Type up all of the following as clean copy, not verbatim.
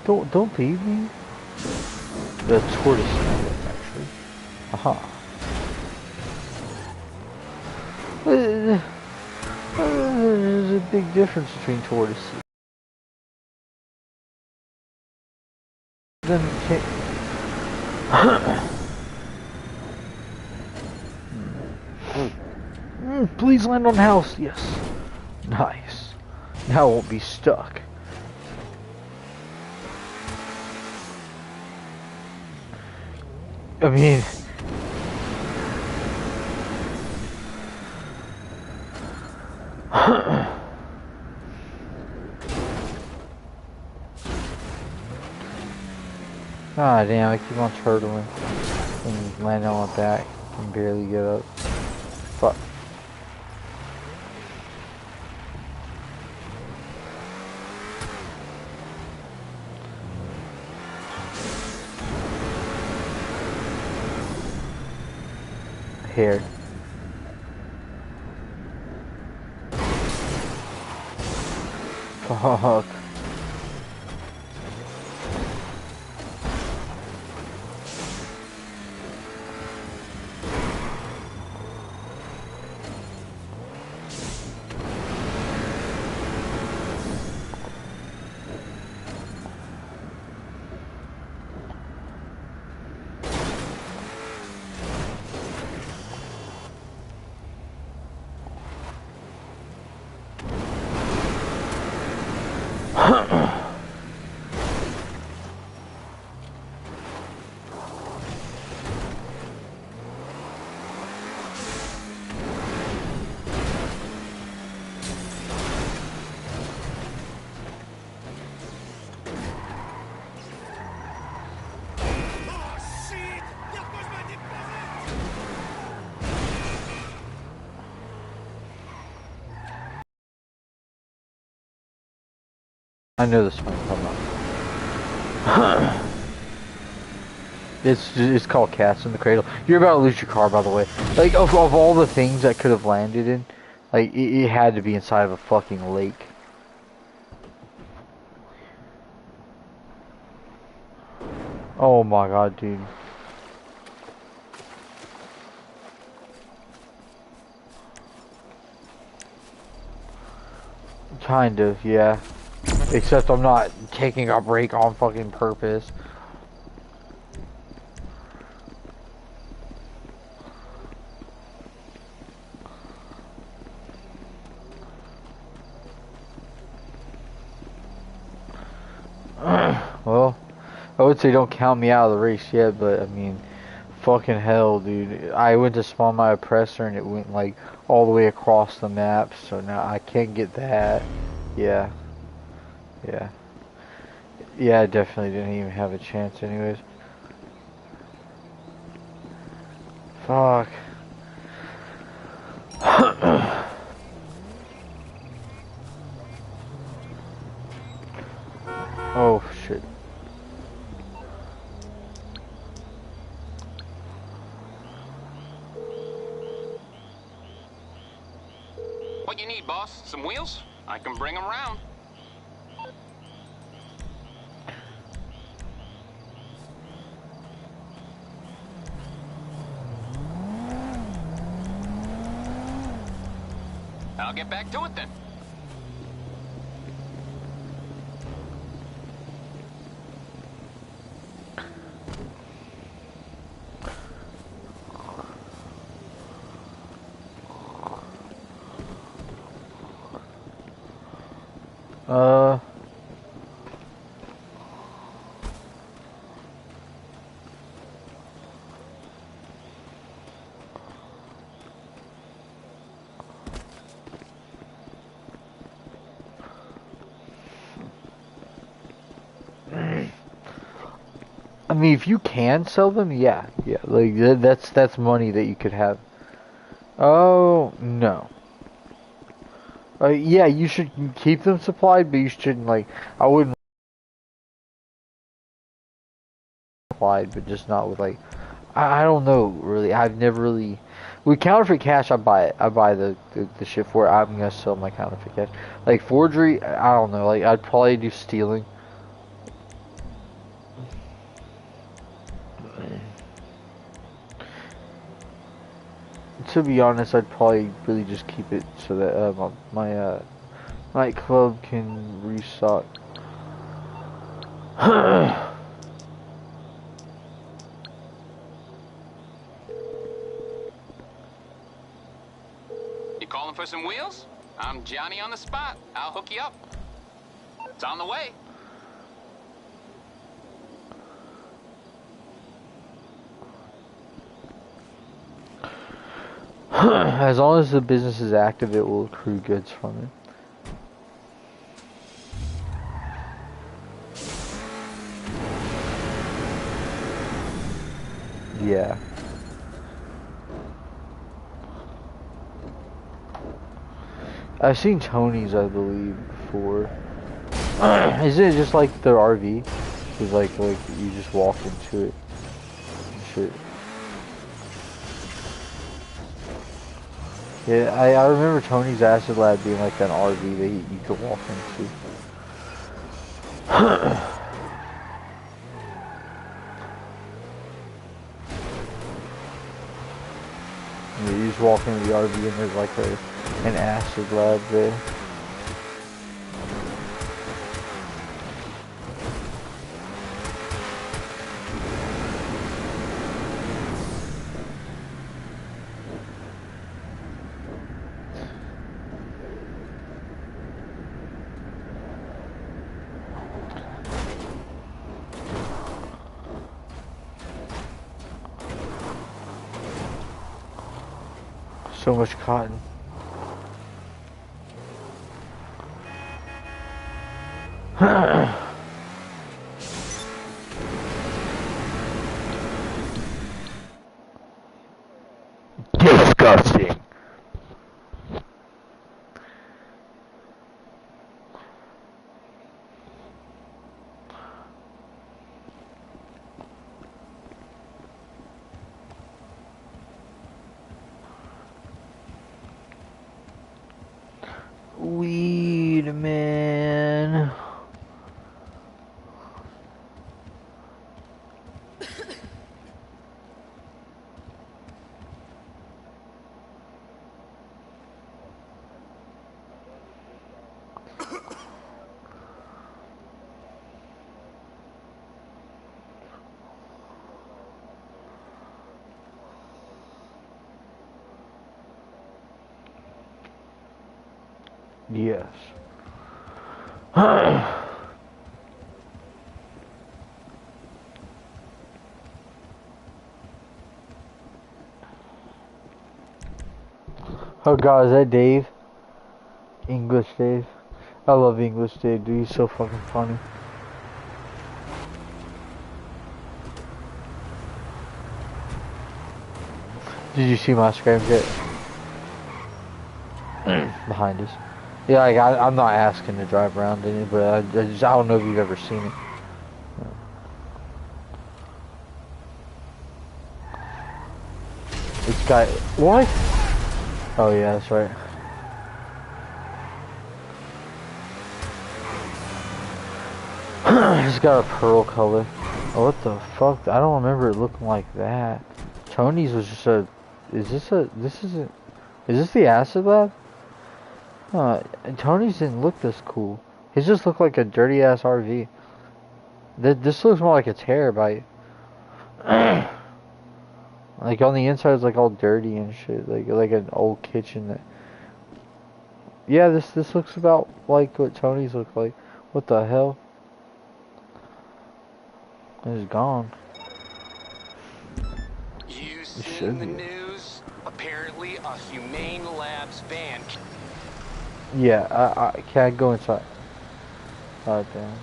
Don't leave me. The tortoise actually. Aha. There's a big difference between tortoises. Then please land on the house. Yes. Nice. Now I won't be stuck. I mean, ah damn, I keep on turtling and landing on my back and barely get up. Fuck. Here. Fuck. I know this might come up. It's called Cats in the Cradle. You're about to lose your car, by the way. Like, of all the things that could have landed in, like, it had to be inside of a fucking lake. Oh my god, dude. Kind of, yeah. Except I'm not taking a break on fucking purpose. Well, I would say don't count me out of the race yet, but I mean, fucking hell, dude. I went to spawn my oppressor and it went like all the way across the map, so now I can't get that. Yeah. Yeah. Yeah, I definitely didn't even have a chance anyways. Fuck. Oh, shit. What you need, boss? Some wheels? I can bring them around. I'll get back to it then. I mean, if you can sell them, yeah, like that's money that you could have. Oh no. Yeah, you should keep them supplied, but you shouldn't like. I wouldn't supplied, but just not with like. I don't know really. I've never really. With counterfeit cash, I buy it. I buy the shit for it. I'm gonna sell my counterfeit cash. Like forgery, I don't know. Like I'd probably do stealing. To be honest, I'd probably really just keep it so that my nightclub can restock. You calling for some wheels? I'm Johnny on the spot. I'll hook you up. It's on the way. As long as the business is active, it will accrue goods from it. Yeah. I've seen Tony's, I believe, before. Isn't it just like their RV? It's like you just walk into it and shit. Yeah, I remember Tony's Acid Lab being like an RV that you could walk into. Yeah, you just walk into the RV and there's like an acid lab there. So much cotton. Disgusting. Weed man. Yes. Oh god, is that Dave? English Dave? I love English Dave, dude. He's so fucking funny. Did you see my scramjet? Behind us. Yeah, like, I'm not asking to drive around in it, but I don't know if you've ever seen it. It's got... What? Oh yeah, that's right. It's got a pearl color. Oh, what the fuck? I don't remember it looking like that. Tony's was just a... Is this the Acid Lab? Tony's didn't look this cool. His just looked like a dirty ass RV. This looks more like a Terabyte. Like on the inside it's like all dirty and shit. Like an old kitchen that... Yeah, this looks about like what Tony's look like. What the hell? It's gone. You seen the news? Apparently a Humane Labs van. Yeah, I can't go inside. Oh damn.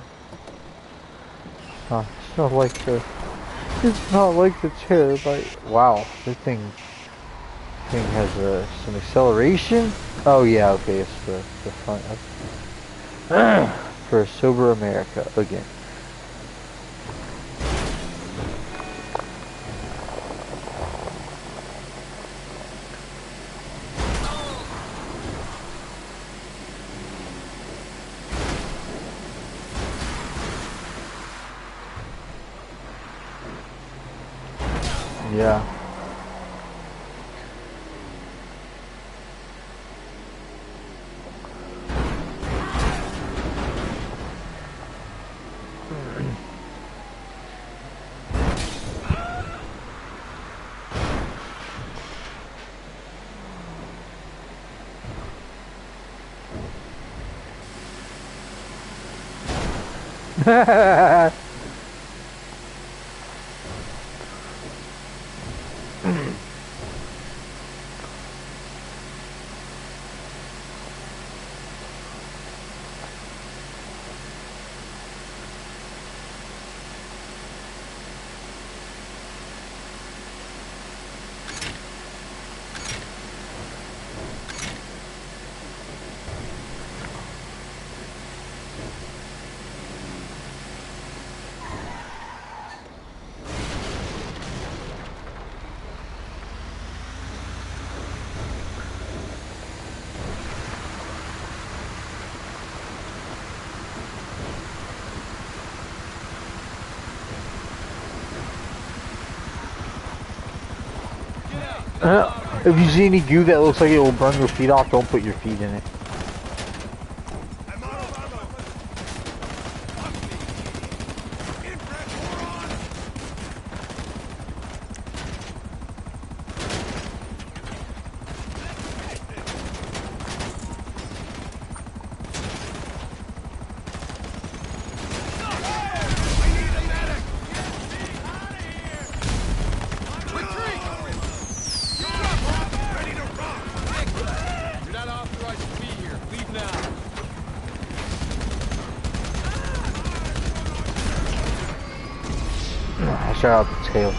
Huh, it's not like the Terabyte. Wow, this thing has some acceleration. Oh yeah, okay, it's the front for a sober America again. Yeah. If you see any goo that looks like it will burn your feet off, don't put your feet in it. I shot out the tail.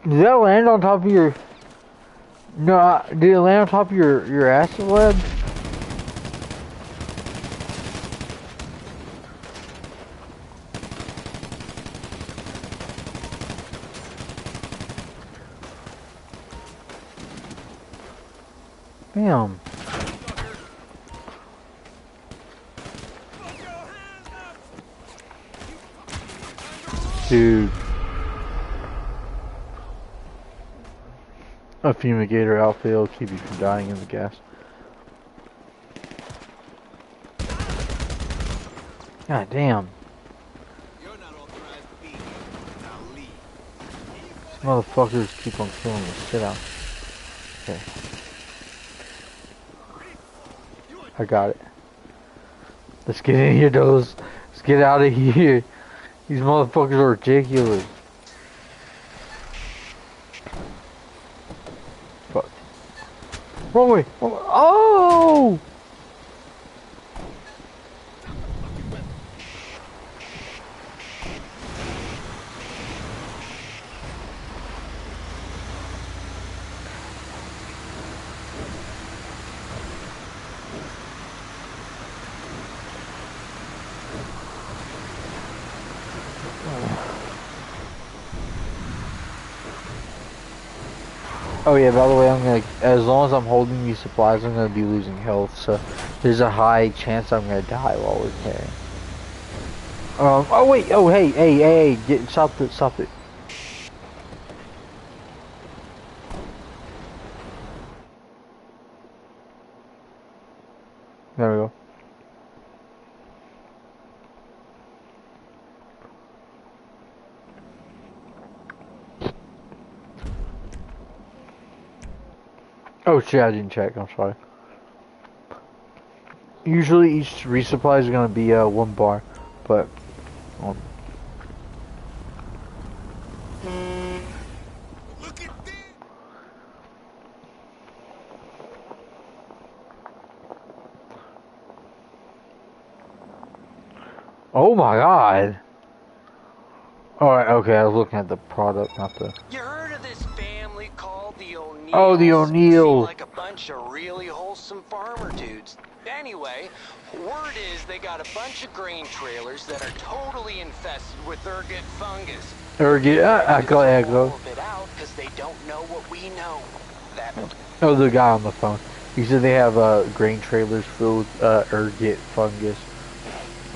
Did that land on top of your... No, did it land on top of your acid lab? Damn. Dude. A fumigator outfit will keep you from dying in the gas. God damn. These motherfuckers keep on killing the shit out. Okay. I got it. Let's get in here, those. Let's get out of here. These motherfuckers are ridiculous. Fuck. Wrong way. Oh! Oh yeah, by the way, I'm gonna, as long as I'm holding these supplies, I'm gonna be losing health, so there's a high chance I'm gonna die while we're carrying. Oh wait, oh hey, stop it. There we go. Oh shit, I didn't check, I'm sorry. Usually each resupply is gonna be 1 bar, but Look at this. oh my god. Alright, okay, I was looking at the product, not the... You heard of this family called the O'Neills? Oh, the O'Neill. Seem like a bunch of really wholesome farmer dudes. Anyway, word is they got a bunch of grain trailers that are totally infested with ergot fungus. Ergot, echo. It out because they don't know what we know. That Oh, the guy on the phone. He said they have grain trailers filled with ergot fungus.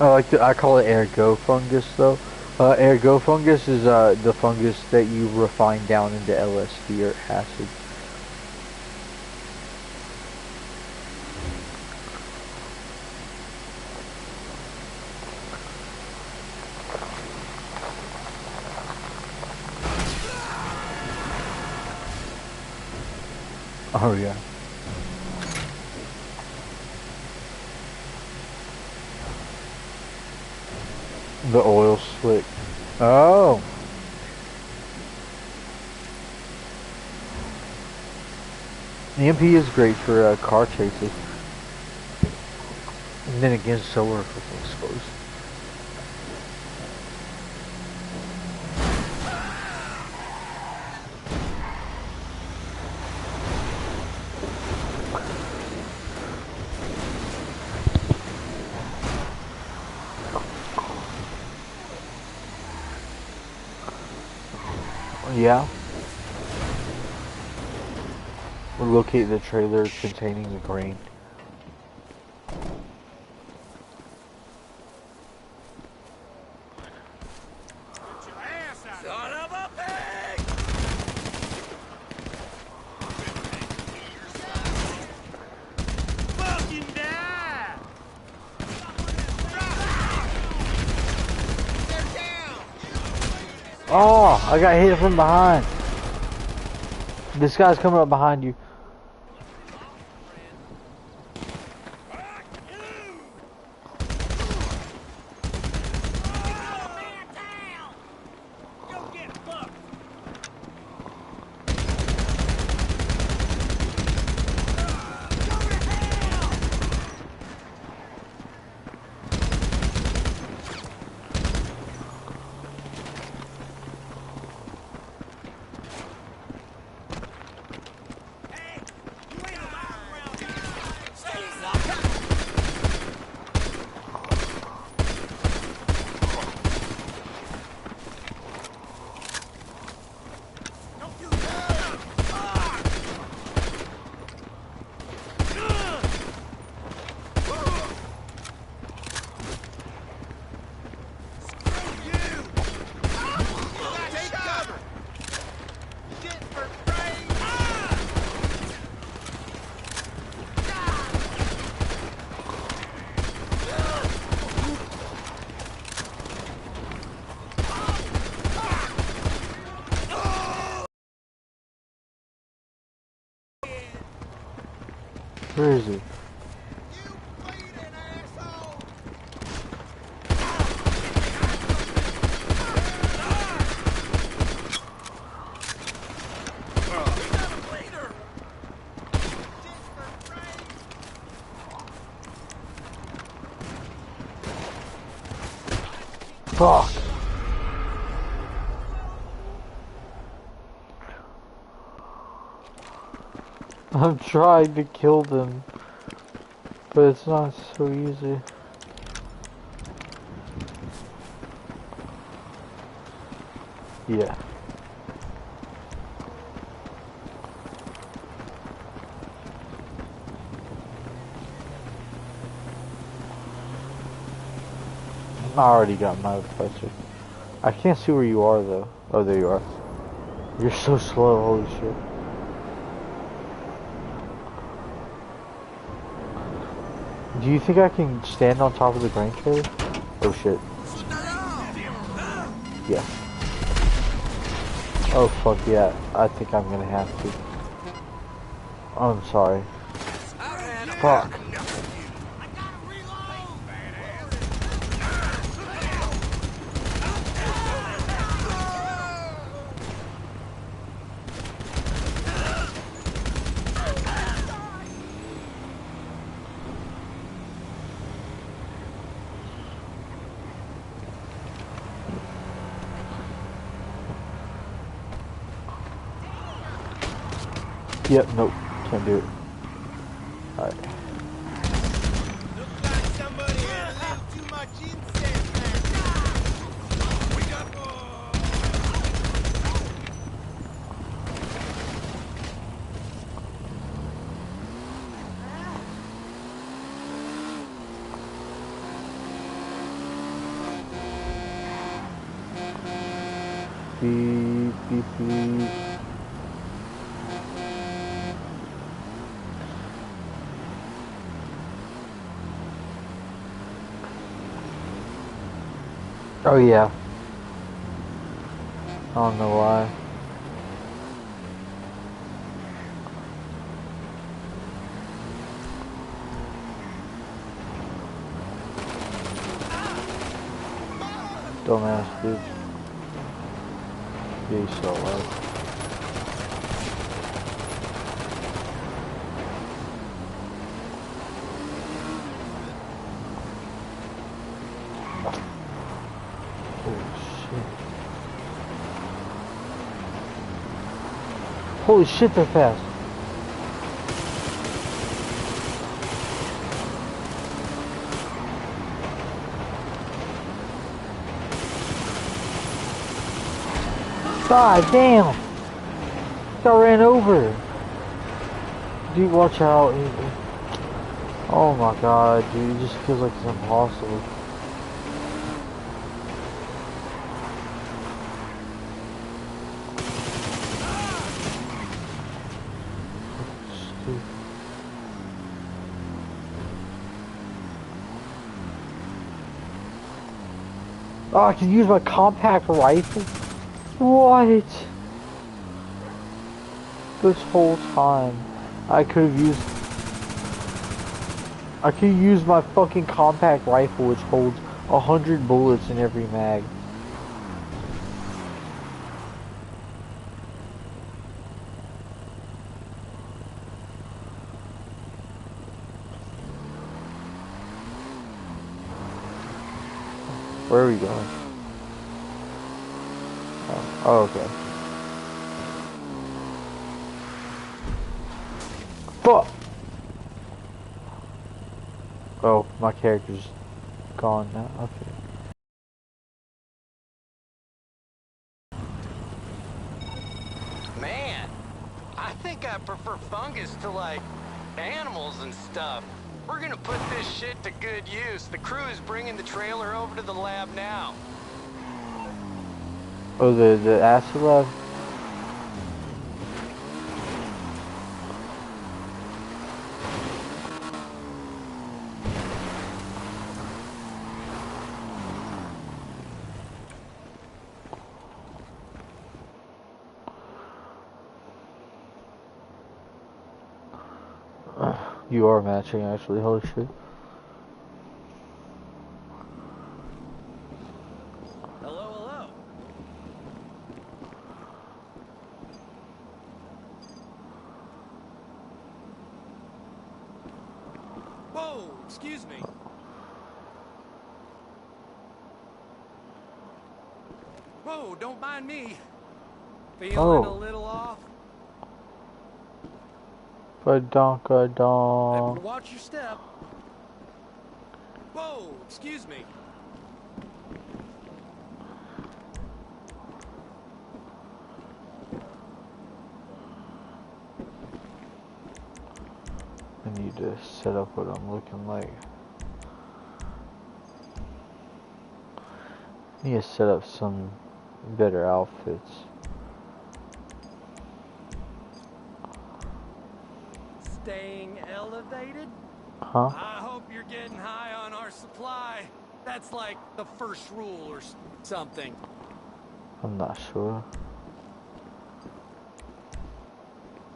I call it ergo fungus though. Ergo fungus is the fungus that you refine down into LSD or acid. Oh yeah. The oil slick. Oh. The MP is great for car chases. And then again, so are fucking exposed. Yeah. We'll locate the trailer containing the grain. Son of a pig! Fucking die! They're down! Oh, I got hit from behind. This guy's coming up behind you. Where is he? Fuck. I'm trying to kill them, but it's not so easy. Yeah. I already got my professor. I can't see where you are though. Oh, there you are. You're so slow, holy shit. Do you think I can stand on top of the grain trailer? Oh shit. Yeah. Oh fuck yeah. I think I'm gonna have to. Oh, I'm sorry. Fuck. Yep, nope. Can't do it. Alright. Looks like somebody had a little too much incense last night. We got Beep, beep, beep. Oh yeah. I don't know why. Dumbass bitch. Yeah, he's so loud. Holy shit, they're fast. God damn! Got ran over. Dude, watch out. Oh my god, dude. It just feels like it's impossible. Oh, I can use my compact rifle? What? This whole time, I could use my fucking compact rifle, which holds 100 bullets in every mag. Where are we going? Oh, okay. Fuck! Oh, my character's gone now. Okay. Man, I think I prefer fungus to, like, animals and stuff. We're gonna put this shit to good use. The crew is bringing the trailer over to the lab now. Oh, the acid lab? You are matching, actually. Holy shit. Hello, hello. Whoa, excuse me. Whoa, don't mind me. Feeling a little off? Badonka-donk. Watch your step. Whoa, excuse me. I need to set up what I'm looking like. I need to set up some better outfits. Staying elevated? Huh? I hope you're getting high on our supply. That's like the first rule or something. I'm not sure.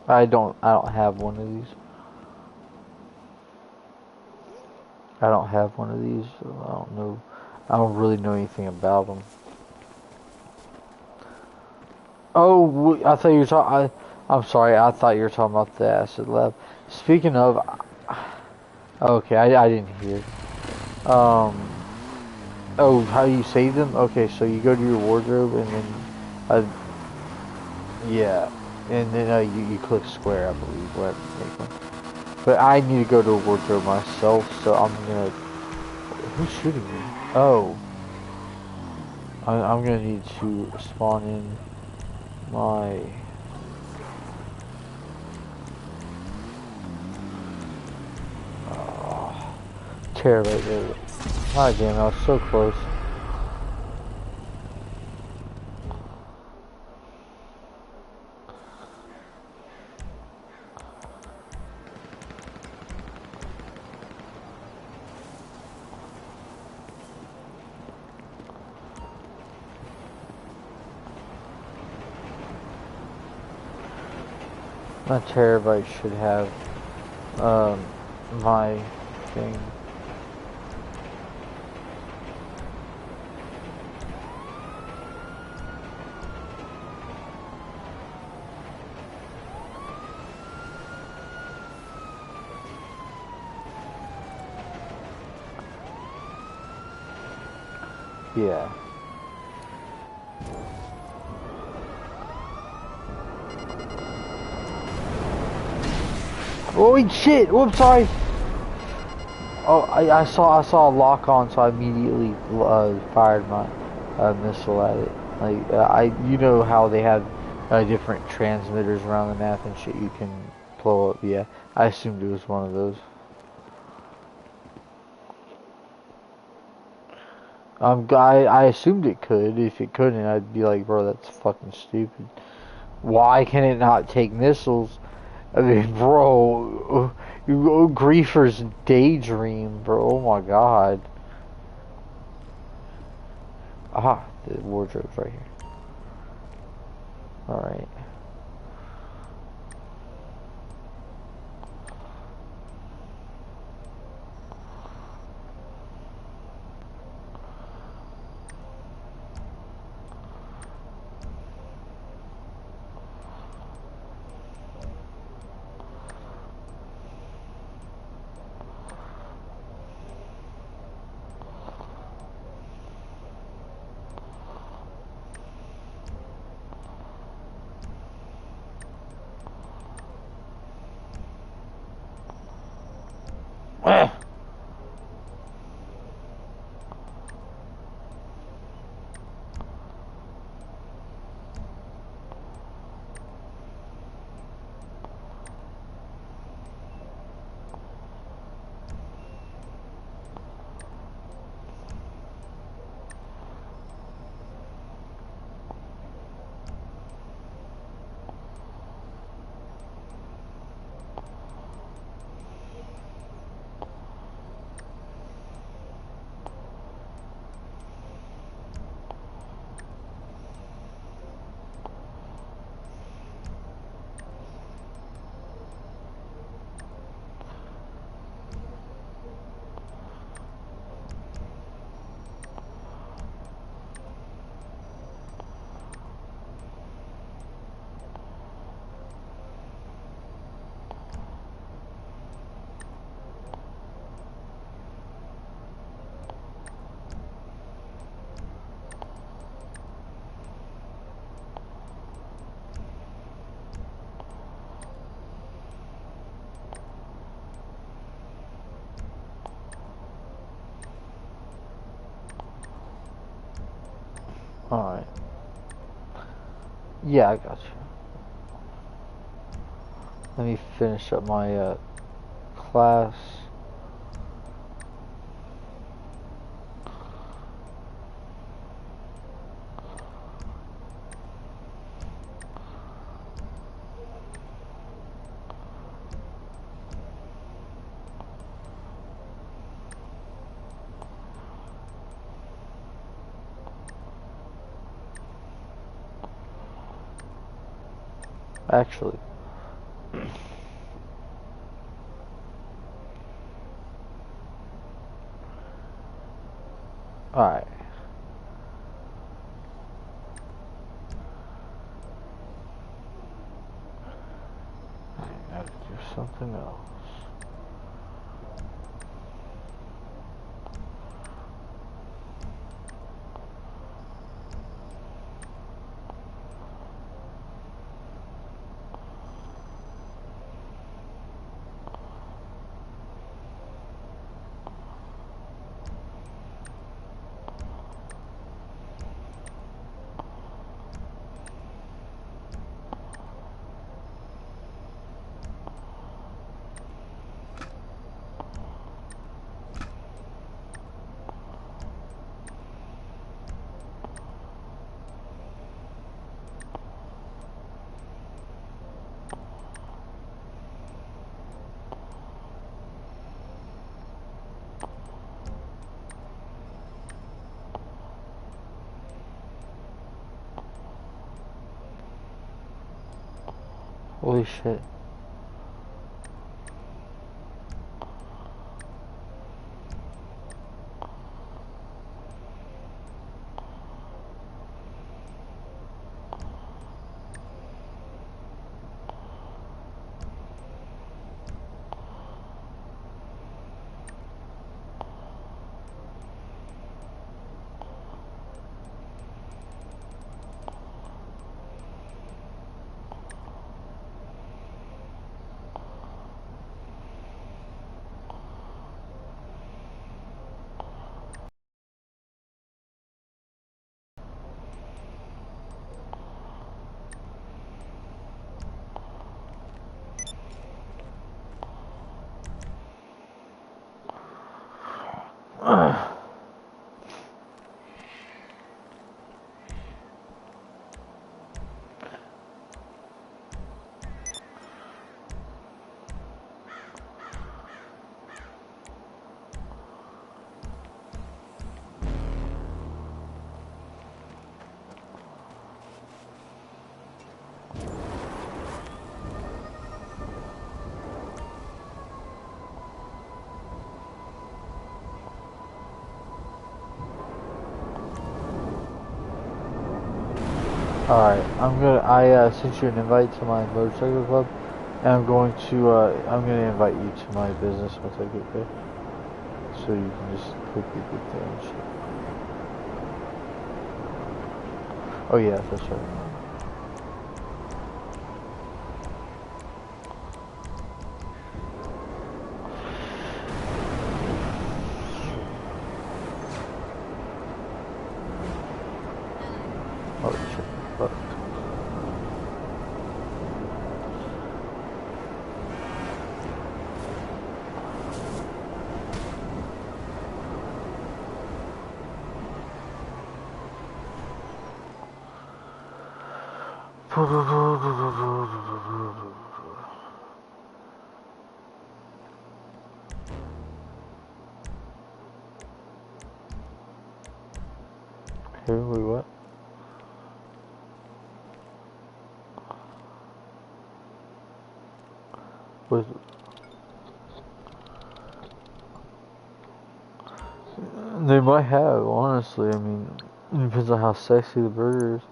I don't have one of these. I don't have one of these, so I don't know. I don't really know anything about them. Oh, I thought you were talking. I'm sorry. I thought you were talking about the acid lab. Speaking of, okay, I didn't hear. Oh, how do you save them? Okay, so you go to your wardrobe and then, yeah, and then you click square, I believe, whatever. Make one. But I need to go to a wardrobe myself, so I'm gonna. Who's shooting me? Oh, I'm gonna need to spawn in my. Chair right there. God damn, I was so close. My terabyte should have my thing. Yeah. Oh shit! Whoops, sorry. Oh, I saw a lock on, so I immediately fired my missile at it. Like you know how they have different transmitters around the map and shit you can blow up. Yeah, I assumed it was one of those. I assumed it could. If it couldn't, I'd be like, bro, that's fucking stupid. Why can it not take missiles? I mean, bro, you griefers daydream, bro. Oh my god. Aha, the wardrobe's right here. Alright. Alright. Yeah, I got you. Let me finish up my class. Actually. Alright. I have to do something else. Holy shit. Alright, I sent you an invite to my motorcycle club, and I'm gonna invite you to my business once I get there. So you can just quickly get there and shit. Oh yeah, that's right. Oh shit, fuck. Here we what? Was they might have, honestly. I mean, it depends on how sexy the burger is.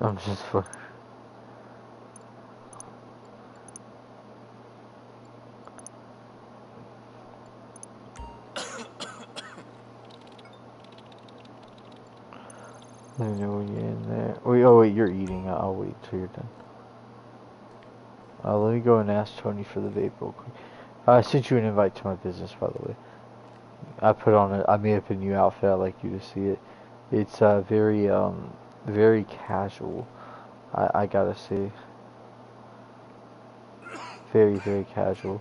I'm just fucking. Let me know when you're in there. Wait, oh wait, you're eating. I'll wait till you're done. Let me go and ask Tony for the vape real quick. I sent you an invite to my business, by the way. I made up a new outfit. I'd like you to see it. It's very casual. I gotta say, very casual.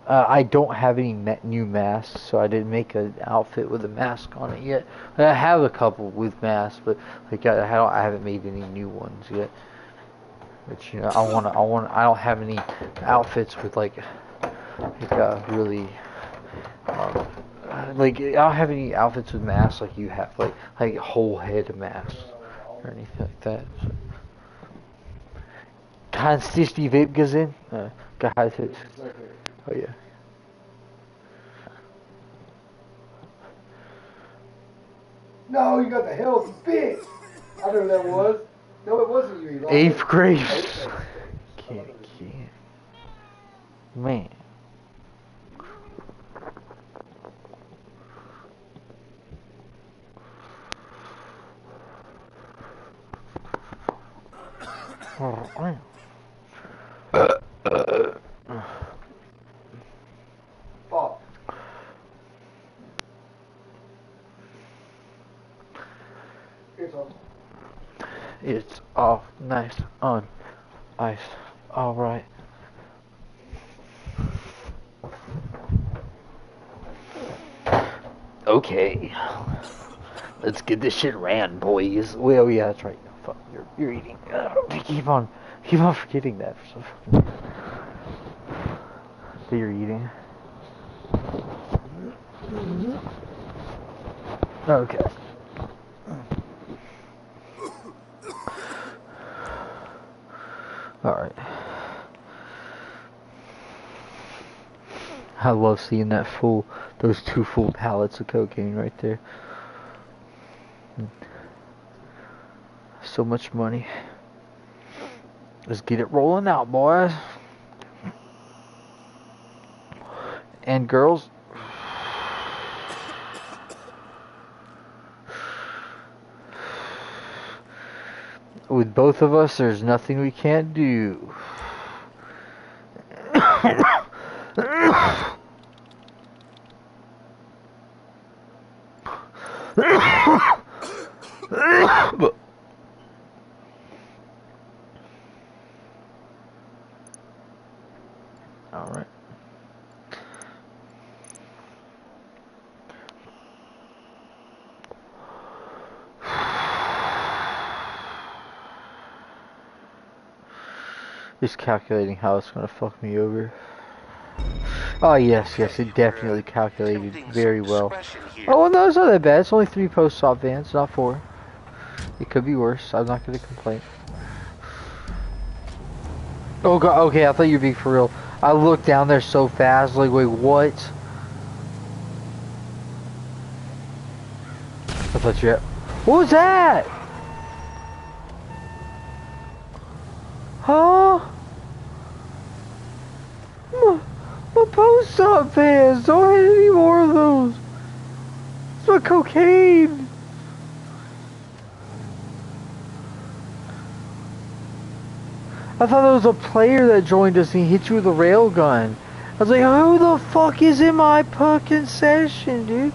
I don't have any new masks, so I didn't make an outfit with a mask on it yet. I have a couple with masks, but like I haven't made any new ones yet. But you know, I don't have any outfits with really, um, like I don't have any outfits with masks like you have, like a whole head of masks or anything like that. So. Kannst dich die Vape gesehen? Gehalten. Oh yeah. No, you got the hell big. I know who that was. No, it wasn't you, Elon. 8th grade. Can't. Man. Oh, Fuck. It's on. it's all nice on ice. All right. Okay. Let's get this shit ran, boys. Well, yeah, that's right. Fuck, you're eating. Keep on forgetting that for some fucking that you're eating. Okay. Alright. I love seeing those 2 full pallets of cocaine right there. So much money. Let's get it rolling out, boys. And girls. With both of us, there's nothing we can't do. Alright. Just calculating how it's gonna fuck me over. Oh yes, it definitely calculated very well. Oh well, no, it's not that bad. It's only 3 post-op vans, not 4. It could be worse. I'm not gonna complain. Oh god, okay, I thought you were being for real. I looked down there so fast, like, wait, what? thought you had... What was that? Huh? My post-op pants! Don't hit any more of those! It's my cocaine! I thought it was a player that joined us and he hit you with a rail gun. I was like, who the fuck is in my fucking session, dude?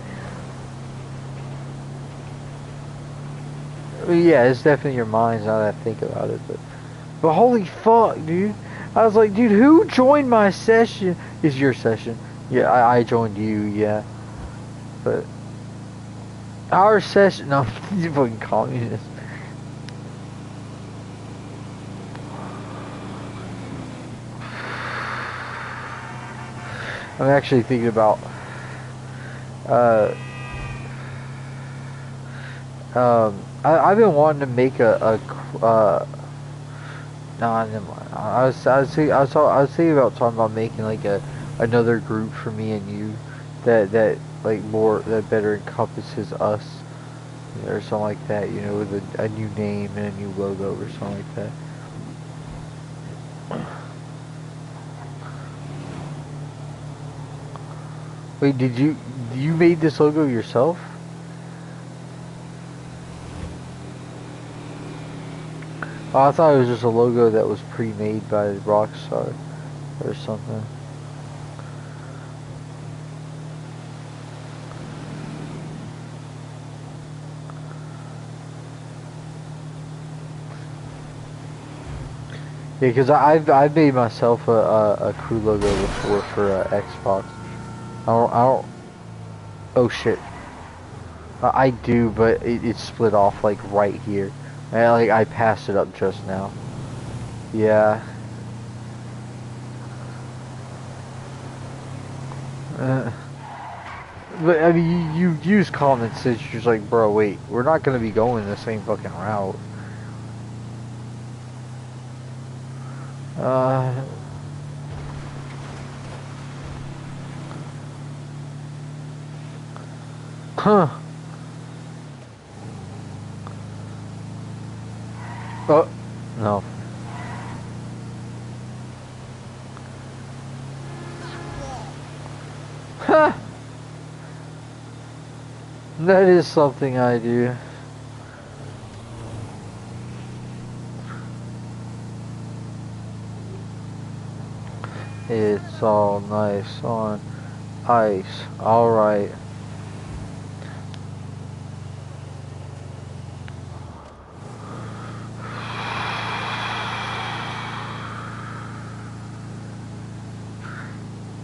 Well, yeah, it's definitely your mind now that I think about it, but holy fuck, dude. I was like, dude, who joined my session? It's your session. Yeah, I joined you, yeah. But our session, no, you fucking communist. I'm actually thinking about I've been wanting to make no, never mind. I was thinking about talking about making like another group for me and you that like more that better encompasses us, you know, or something like that, you know, with a new name and a new logo or something like that. Wait, did you made this logo yourself? Oh, I thought it was just a logo that was pre-made by Rockstar or something. Yeah, because I've made myself a crew logo before for Xbox. I don't. Oh shit. I do, but it's split off like right here. I passed it up just now. Yeah. But I mean, you use common sense. You're just like, bro, wait, we're not gonna be going the same fucking route. Huh. Oh, no. Huh. That is something I do. It's all nice on ice. Alright.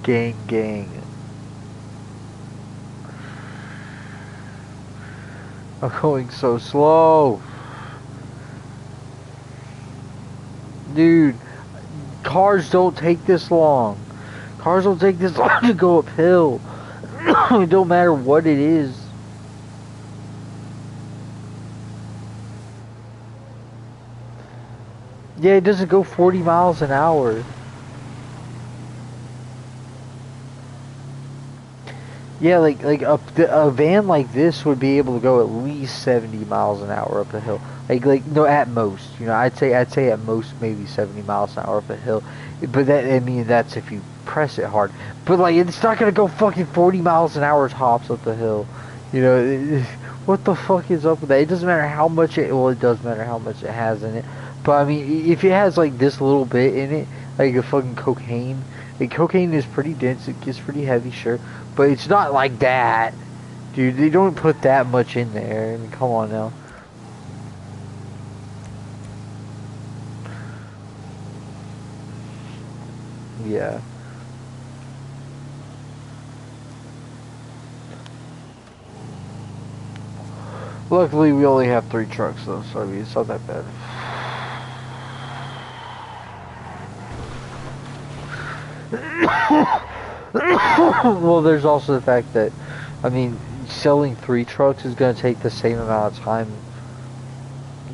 Gang, gang. I'm going so slow. Dude, cars don't take this long. Cars don't take this long to go uphill. It don't matter what it is. Yeah, it doesn't go 40 miles an hour. Yeah, like a van like this would be able to go at least 70 miles an hour up a hill. Like no, at most, you know, I'd say at most maybe 70 miles an hour up a hill. But that, I mean, that's if you press it hard. But like, it's not gonna go fucking 40 miles an hour tops up the hill. You know, what the fuck is up with that? It doesn't matter how much it. Well, it does matter how much it has in it. But I mean, if it has like this little bit in it, like a fucking cocaine. Like, cocaine is pretty dense. It gets pretty heavy, sure. But it's not like that. Dude, they don't put that much in there. I mean, come on now. Yeah. Luckily, we only have 3 trucks, though, so I mean, it's not that bad. Well, there's also the fact that, I mean, selling 3 trucks is going to take the same amount of time.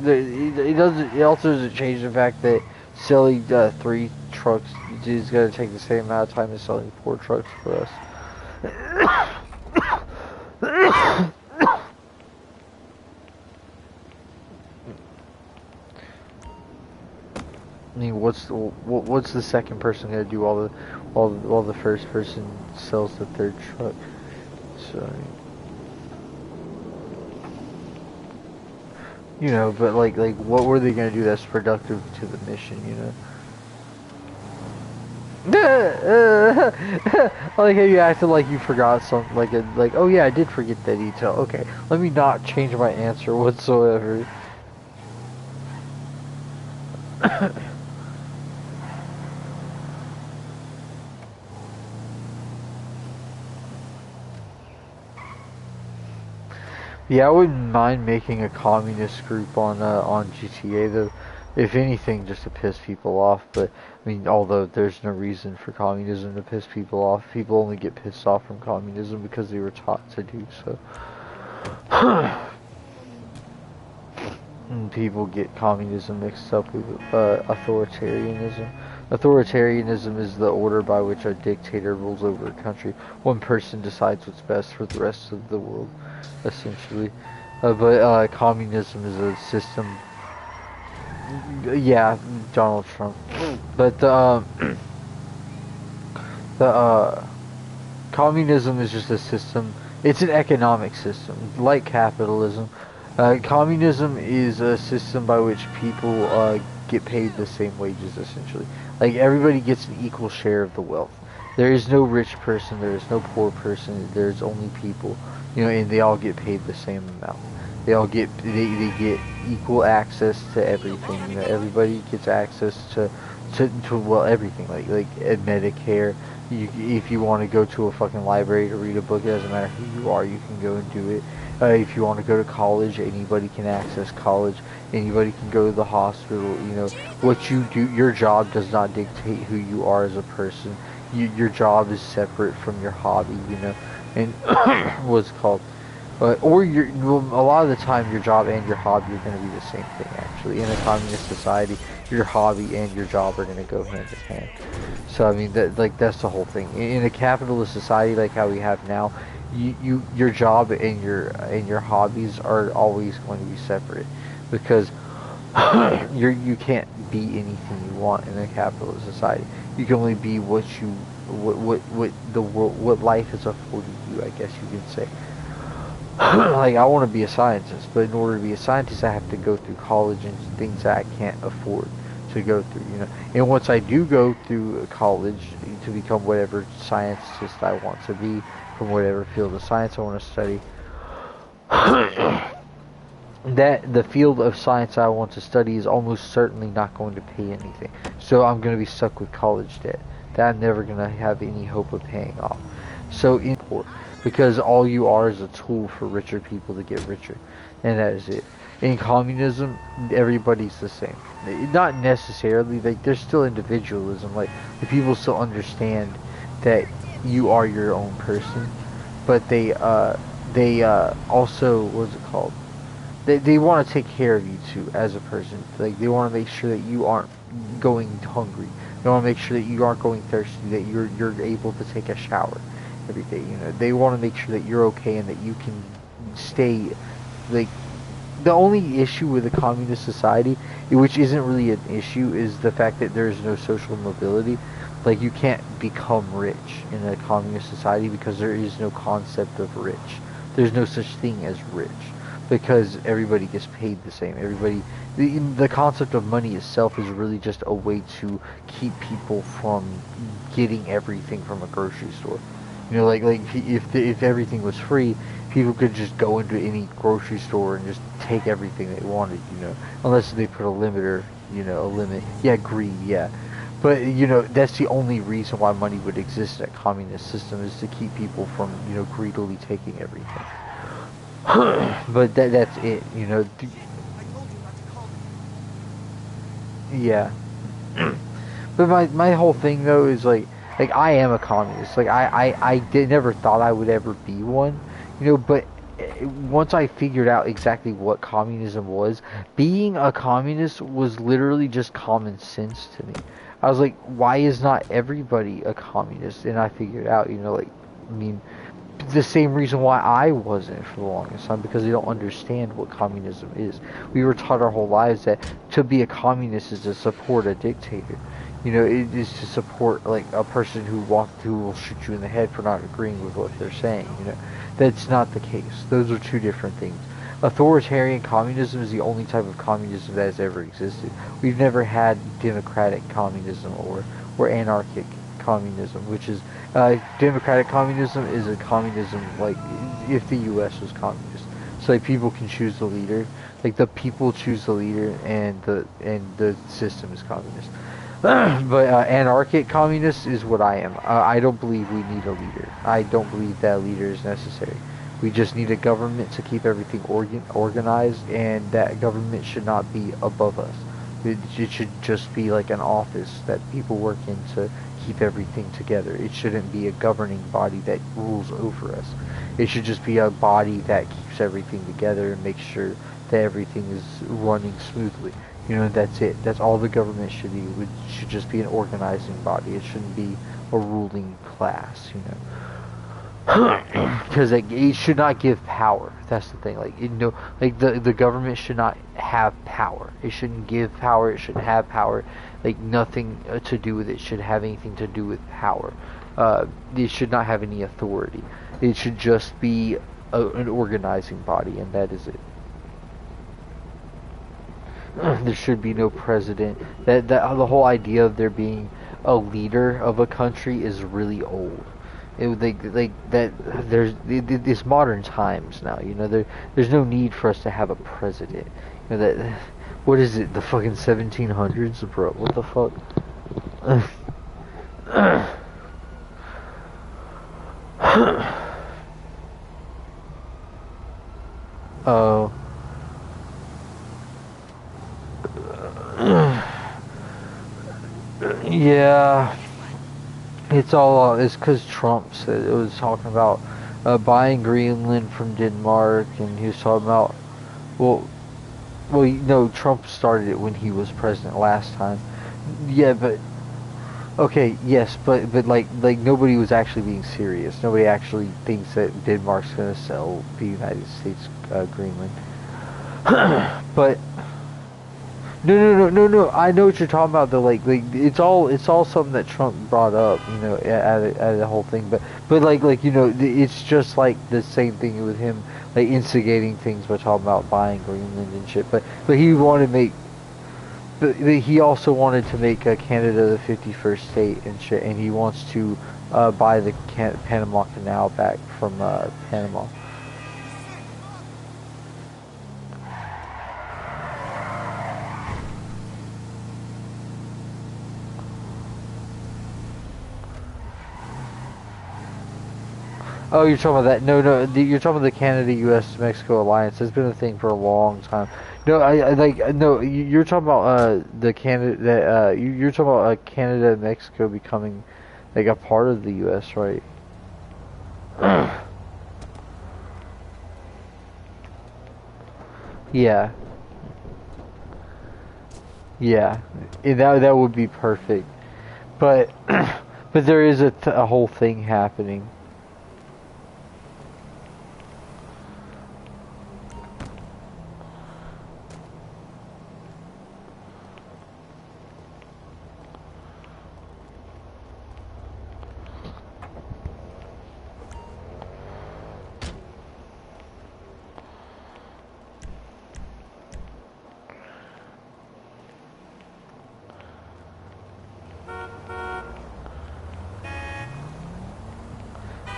It also doesn't change the fact that selling 3 trucks is going to take the same amount of time as selling 4 trucks for us. what's the second person gonna do while the first person sells the third truck? So, you know, but like what were they gonna do that's productive to the mission? You know. I like how you acted like you forgot something, like oh yeah, I did forget that detail. Okay, let me not change my answer whatsoever. Yeah, I wouldn't mind making a communist group on GTA though. If anything, just to piss people off. But I mean, although there's no reason for communism to piss people off, people only get pissed off from communism because they were taught to do so. And people get communism mixed up with authoritarianism. Authoritarianism is the order by which a dictator rules over a country. One person decides what's best for the rest of the world, essentially. But communism is a system. Yeah, Donald Trump. But the communism is just a system. It's an economic system, like capitalism. Communism is a system by which people get paid the same wages, essentially. Like, everybody gets an equal share of the wealth. There is no rich person, there is no poor person, there's only people. You know, and they all get paid the same amount. They get equal access to everything. You know, everybody gets access to well, everything. Like Medicare. If you want to go to a fucking library to read a book, it doesn't matter who you are, you can go and do it. If you want to go to college, anybody can access college. Anybody can go to the hospital. You know, what you do, your job does not dictate who you are as a person. Your job is separate from your hobby. You know, and what's it called? Or a lot of the time, your job and your hobby are going to be the same thing. Actually, in a communist society, your hobby and your job are going to go hand in hand. So I mean, that's the whole thing. In a capitalist society like how we have now, your job and your hobbies are always going to be separate, because you can't be anything you want in a capitalist society. You can only be what what life has afforded you, I guess you can say. Like, I want to be a scientist, but in order to be a scientist, I have to go through college and things that I can't afford to go through, you know. And once I do go through college to become whatever scientist I want to be, from whatever field of science I want to study, that the field of science I want to study is almost certainly not going to pay anything. So I'm going to be stuck with college debt that I'm never going to have any hope of paying off. So because all you are is a tool for richer people to get richer, and that is it. In communism, everybody's the same. Not necessarily, like, there's still individualism. Like, the people still understand that you are your own person, but they also, what's it called? They want to take care of you too as a person. Like, they want to make sure that you aren't going hungry. They want to make sure that you aren't going thirsty. That you're able to take a shower every day. You know, they want to make sure that you're okay and that you can stay. Like, the only issue with a communist society, which isn't really an issue, is the fact that there is no social mobility. Like, you can't become rich in a communist society because there is no concept of rich. There's no such thing as rich, because everybody gets paid the same. The concept of money itself is really just a way to keep people from getting everything from a grocery store. You know, like if everything was free, people could just go into any grocery store and just take everything they wanted, you know, unless they put a limiter, you know, a limit. Yeah, greed, yeah. But, you know, that's the only reason why money would exist in a communist system, is to keep people from, you know, greedily taking everything. But that's it, you know. Yeah. But my whole thing, though, is like I am a communist. Like, I never thought I would ever be one, you know, but once I figured out exactly what communism was, being a communist was literally just common sense to me. I was like, why is not everybody a communist? And I figured out, you know, like, I mean, the same reason why I wasn't for the longest time, because they don't understand what communism is. We were taught our whole lives that to be a communist is to support a dictator. You know, it is to support like a person who will shoot you in the head for not agreeing with what they're saying. You know, that's not the case. Those are two different things. Authoritarian communism is the only type of communism that has ever existed. We've never had democratic communism or anarchic communism, which is democratic communism is a communism like if the U.S. was communist. So like people can choose the leader, like the people choose the leader, and the system is communist. But anarchic communist is what I am. I don't believe we need a leader. I don't believe that leader is necessary. We just need a government to keep everything organized, and that government should not be above us. It should just be like an office that people work in to keep everything together. It shouldn't be a governing body that rules over us. It should just be a body that keeps everything together and makes sure that everything is running smoothly. You know, that's it. That's all the government should be. It should just be an organizing body. It shouldn't be a ruling class, you know. Because like, it should not give power. That's the thing. Like, you know, like the government should not have power. It shouldn't give power. It shouldn't have power. Like nothing to do with it should have anything to do with power. It should not have any authority. It should just be an organizing body, and that is it. There should be no president. That the whole idea of there being a leader of a country is really old. It would like that. It's modern times now. You know, there's no need for us to have a president. You know that. What is it? The fucking 1700s, bro? What the fuck? Oh. Yeah. It's because Trump said it was talking about buying Greenland from Denmark, and he was talking about, well, you know, Trump started it when he was president last time. Yeah, but okay, yes, but like nobody was actually being serious. Nobody actually thinks that Denmark's gonna sell the United States Greenland. But no. I know what you're talking about. Like it's all something that Trump brought up. You know, at the whole thing. But like you know, it's just like the same thing with him, like instigating things by talking about buying Greenland and shit. But he wanted to make. But he also wanted to make Canada the 51st state and shit, and he wants to buy the Panama Canal back from Panama. Oh, you're talking about that? No, you're talking about the Canada-U.S.-Mexico alliance. It's been a thing for a long time. No, I like no. You're talking about the Canada. You're talking about Canada and Mexico becoming like a part of the U.S., right? Yeah, yeah. That would be perfect. But but there is a whole thing happening.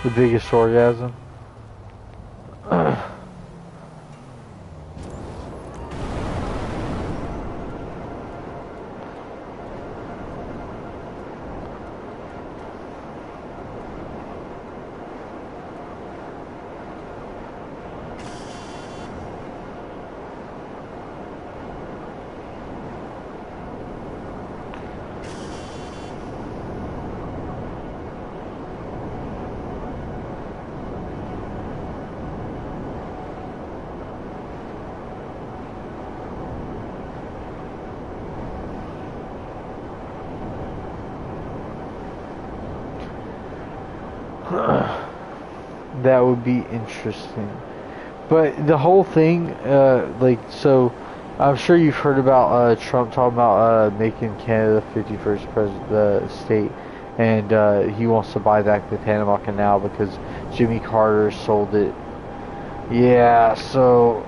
The biggest orgasm. That would be interesting. But the whole thing, like, so, I'm sure you've heard about Trump talking about making Canada the 51st state, and he wants to buy back the Panama Canal because Jimmy Carter sold it. Yeah, so,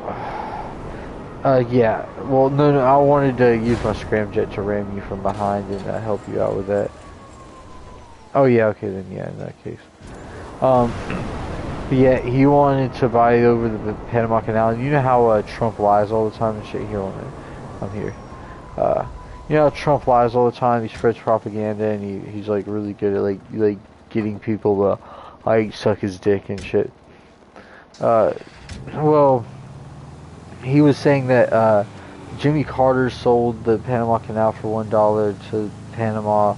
yeah. Well, no, I wanted to use my scramjet to ram you from behind and help you out with that. Oh yeah, okay then, yeah, in that case. Um, but yeah, he wanted to buy over the Panama Canal. And you know how Trump lies all the time and shit? Here, I'm here. You know how Trump lies all the time. He spreads propaganda, and he's like really good at like getting people to like suck his dick and shit. Well, he was saying that Jimmy Carter sold the Panama Canal for $1 to Panama,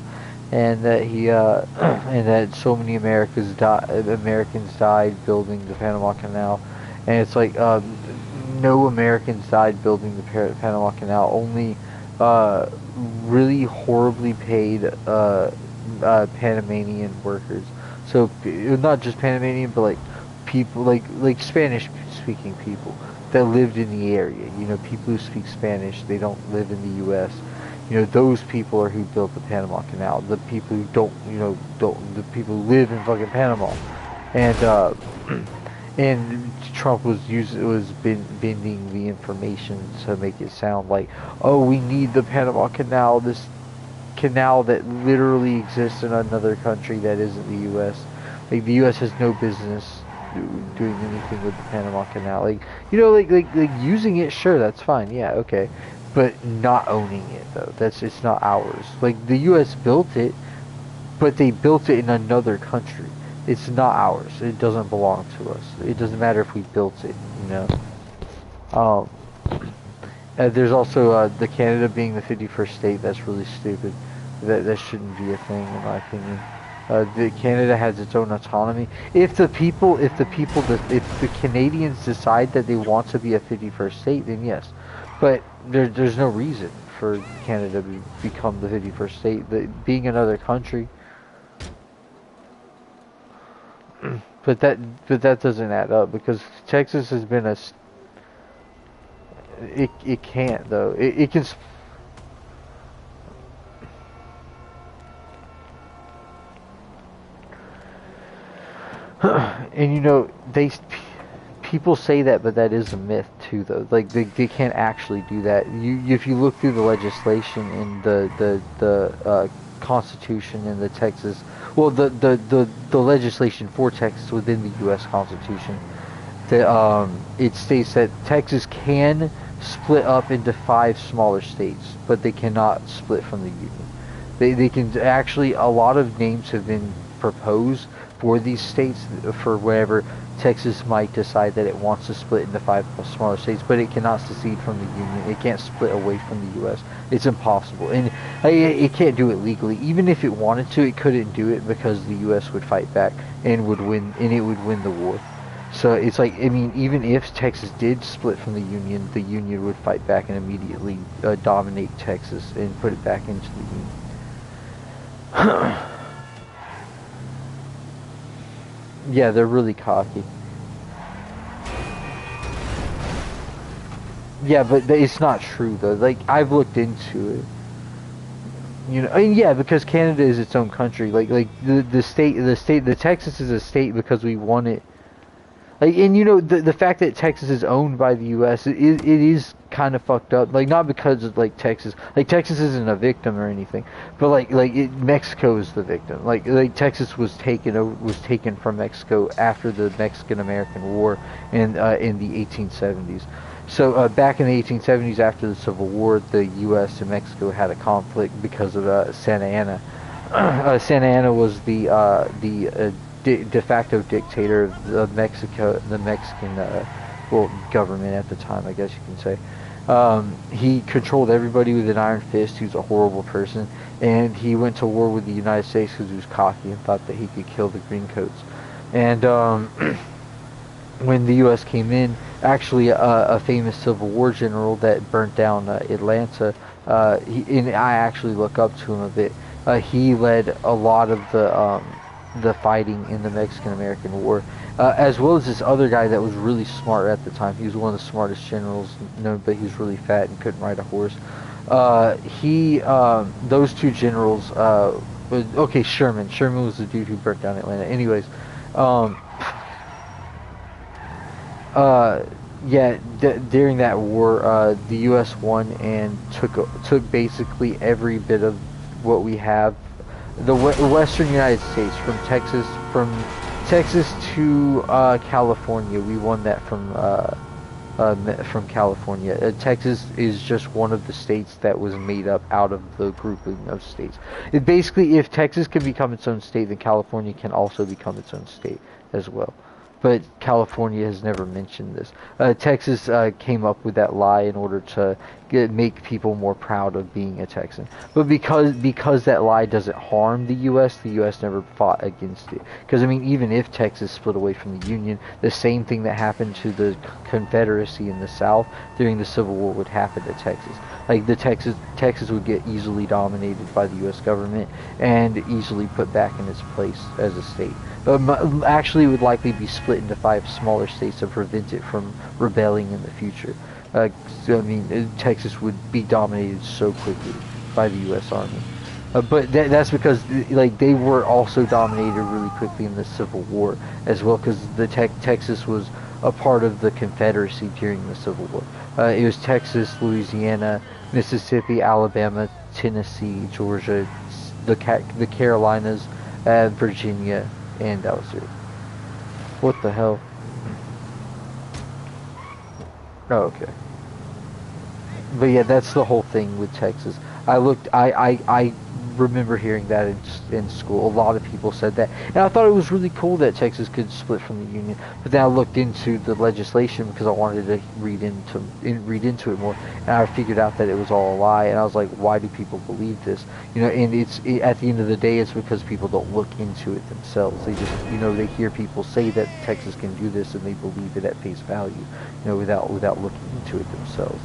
and that he and that so many Americans died building the Panama Canal, and it's like no Americans died building the Panama Canal. Only really horribly paid Panamanian workers. So not just Panamanian, but like people like Spanish speaking people that lived in the area. You know, people who speak Spanish, they don't live in the U.S. You know, those people are who built the Panama Canal. The people who don't, you know, the people who live in fucking Panama. And and Trump was bending the information to make it sound like, oh, we need the Panama Canal, this canal that literally exists in another country that isn't the U.S. Like the U.S. has no business doing anything with the Panama Canal. Like, you know, like using it, sure, that's fine, yeah, okay, but not owning it though. It's not ours. Like the U.S. built it, but they built it in another country. It's not ours. It doesn't belong to us. It doesn't matter if we built it, you know. There's also the Canada being the 51st state. That's really stupid. That shouldn't be a thing, in my opinion. Canada has its own autonomy. If the Canadians decide that they want to be a 51st state, then yes. But there's no reason for Canada to become the 51st state. Being another country. But that doesn't add up, because Texas has been it can't though. It can. And you know, people say that, but that is a myth too, though. Like they can't actually do that. If you look through the legislation in the Constitution in the Texas, well, the legislation for Texas within the U.S. Constitution, that it states that Texas can split up into 5 smaller states, but they cannot split from the union. They can actually, a lot of names have been proposed for these states for wherever Texas might decide that it wants to split into 5 smaller states, but it cannot secede from the union. It can't split away from the U.S. It's impossible, and it can't do it legally. Even if it wanted to, it couldn't do it because the U.S. would fight back and would win, and it would win the war. So it's like, I mean, even if Texas did split from the union would fight back and immediately dominate Texas and put it back into the union. Yeah, they're really cocky. Yeah, but it's not true though. Like, I've looked into it. You know, and yeah, because Canada is its own country. Like the Texas is a state because we won it. Like, and you know, the fact that Texas is owned by the U.S., it is kind of fucked up. Like, not because of like Texas isn't a victim or anything, but Mexico is the victim. Like Texas was taken from Mexico after the Mexican-American War in the 1870s. So back in the 1870s, after the Civil War, the U.S. and Mexico had a conflict because of Santa Anna. Santa Anna was the de facto dictator of Mexico, the Mexican government at the time, I guess you can say. He controlled everybody with an iron fist. He was a horrible person, and he went to war with the United States because he was cocky and thought that he could kill the greencoats. And when the U.S. came in, actually a famous Civil War general that burnt down Atlanta, and I actually look up to him a bit. He led a lot of the the fighting in the Mexican-American War, as well as this other guy that was really smart at the time. He was one of the smartest generals known, but he was really fat and couldn't ride a horse. Those two generals, okay, Sherman. Sherman was the dude who burnt down Atlanta. Anyways, um, yeah, during that war, the U.S. won and took basically every bit of what we have. The Western United States, from Texas to California, we won that from California. Texas is just one of the states that was made up out of the grouping of states. It basically, if Texas can become its own state, then California can also become its own state as well. But California has never mentioned this. Texas came up with that lie in order to make people more proud of being a Texan. But because that lie doesn't harm the U.S., the U.S. never fought against it. Because I mean, even if Texas split away from the Union, the same thing that happened to the Confederacy in the South during the Civil War would happen to Texas. Like Texas would get easily dominated by the U.S. government and easily put back in its place as a state. Actually, it would likely be split into 5 smaller states to prevent it from rebelling in the future. So, I mean, Texas would be dominated so quickly by the U.S. Army. But that's because like they were also dominated really quickly in the Civil War as well, because the Texas was a part of the Confederacy during the Civil War. It was Texas, Louisiana, Mississippi, Alabama, Tennessee, Georgia, the Carolinas, Virginia, and that was it. What the hell? Oh, okay. But yeah, that's the whole thing with Texas. I remember hearing that in school. A lot of people said that, and I thought it was really cool that Texas could split from the Union. But then I looked into the legislation because I wanted to read into it more, and I figured out that it was all a lie. And I was like, why do people believe this? You know, and at the end of the day, it's because people don't look into it themselves. They just, you know, they hear people say that Texas can do this, and they believe it at face value, you know, without looking into it themselves.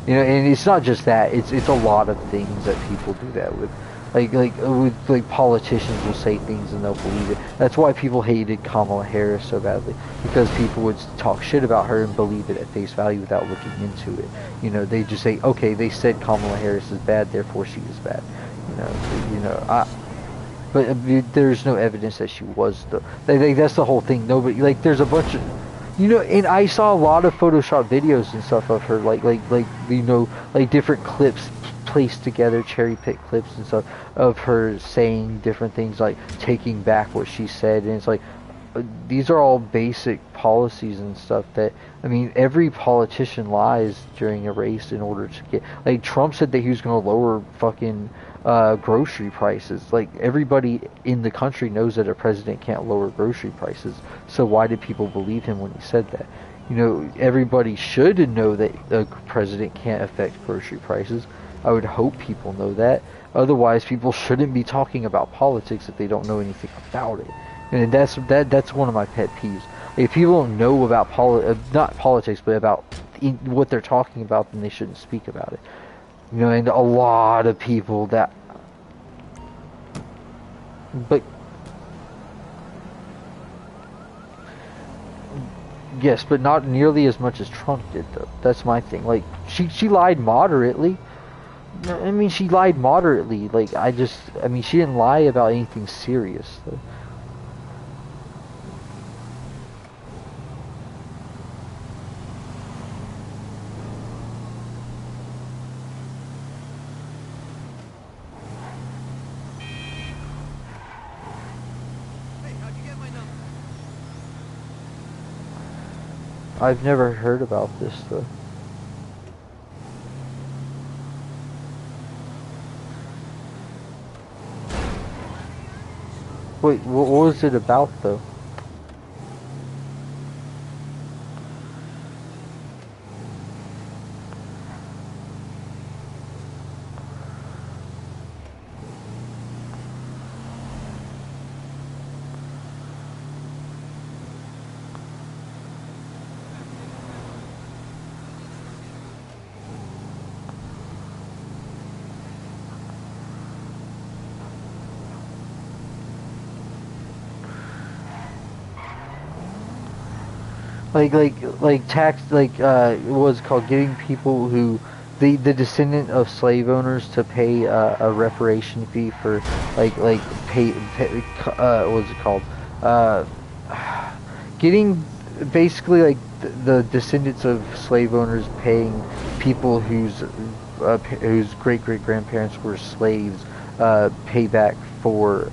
You know, and it's not just that. It's a lot of things that people do that with. Like politicians will say things and they'll believe it. That's why people hated Kamala Harris so badly, because people would talk shit about her and believe it at face value without looking into it. You know, they just say, okay, they said Kamala Harris is bad, therefore she is bad. But there's no evidence that she was though. That's the whole thing. Nobody, like, there's a bunch of, you know, and I saw a lot of Photoshop videos and stuff of her, like you know, like different clips placed together, cherry pick clips and stuff of her saying different things, like taking back what she said. And it's like, these are all basic policies and stuff that, I mean, every politician lies during a race in order to get, like Trump said that he was going to lower fucking grocery prices. Like, everybody in the country knows that a president can't lower grocery prices, so why did people believe him when he said that? You know, everybody should know that a president can't affect grocery prices. I would hope people know that. Otherwise, people shouldn't be talking about politics if they don't know anything about it. And that's one of my pet peeves. If people don't know about not politics, but about what they're talking about, then they shouldn't speak about it. You know, and a lot of people that, but yes, but not nearly as much as Trump did, though. That's my thing. Like, she lied moderately. I mean, she lied moderately. Like, I mean, she didn't lie about anything serious, though. I've never heard about this, though. Wait, what was it about, though? like tax, what's it called, getting people who, the descendant of slave owners to pay a reparation fee for, pay what's it called, uh, getting basically like the descendants of slave owners paying people whose great grandparents were slaves payback for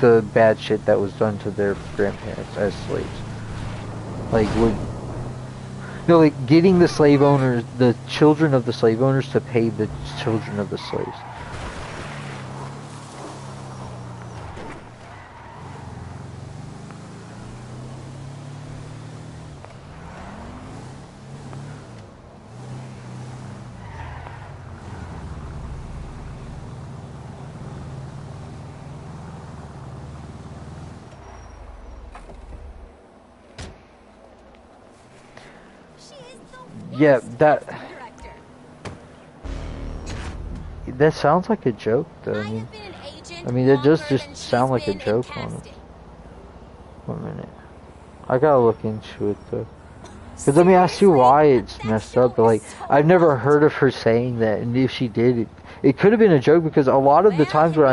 the bad shit that was done to their grandparents as slaves. Like would no like getting the slave owners, the children of the slave owners, to pay the children of the slaves. Yeah, that sounds like a joke, though. I mean, it does just sound like a joke on it. 1 minute, I gotta look into it though, because I mean, I see why it's messed up, but like, I've never heard of her saying that, and if she did, it could have been a joke, because a lot of the times when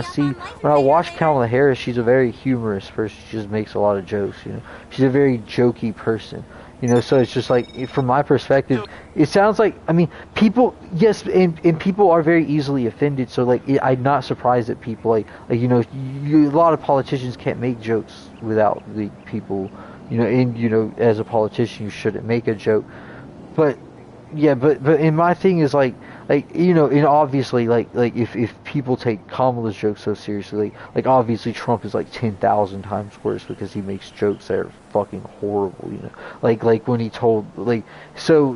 I watch Kamala Harris, she's a very humorous person. She just makes a lot of jokes, you know. She's a very jokey person. You know, so it's just like, from my perspective, it sounds like, I mean, people, yes, and people are very easily offended, so like, I'm not surprised that people, you know, a lot of politicians can't make jokes without the people, you know, and, you know, as a politician, you shouldn't make a joke, but, yeah, but and my thing is you know, and obviously if people take Kamala's jokes so seriously, like obviously Trump is like 10,000 times worse, because he makes jokes that are fucking horrible, you know, like when he told, so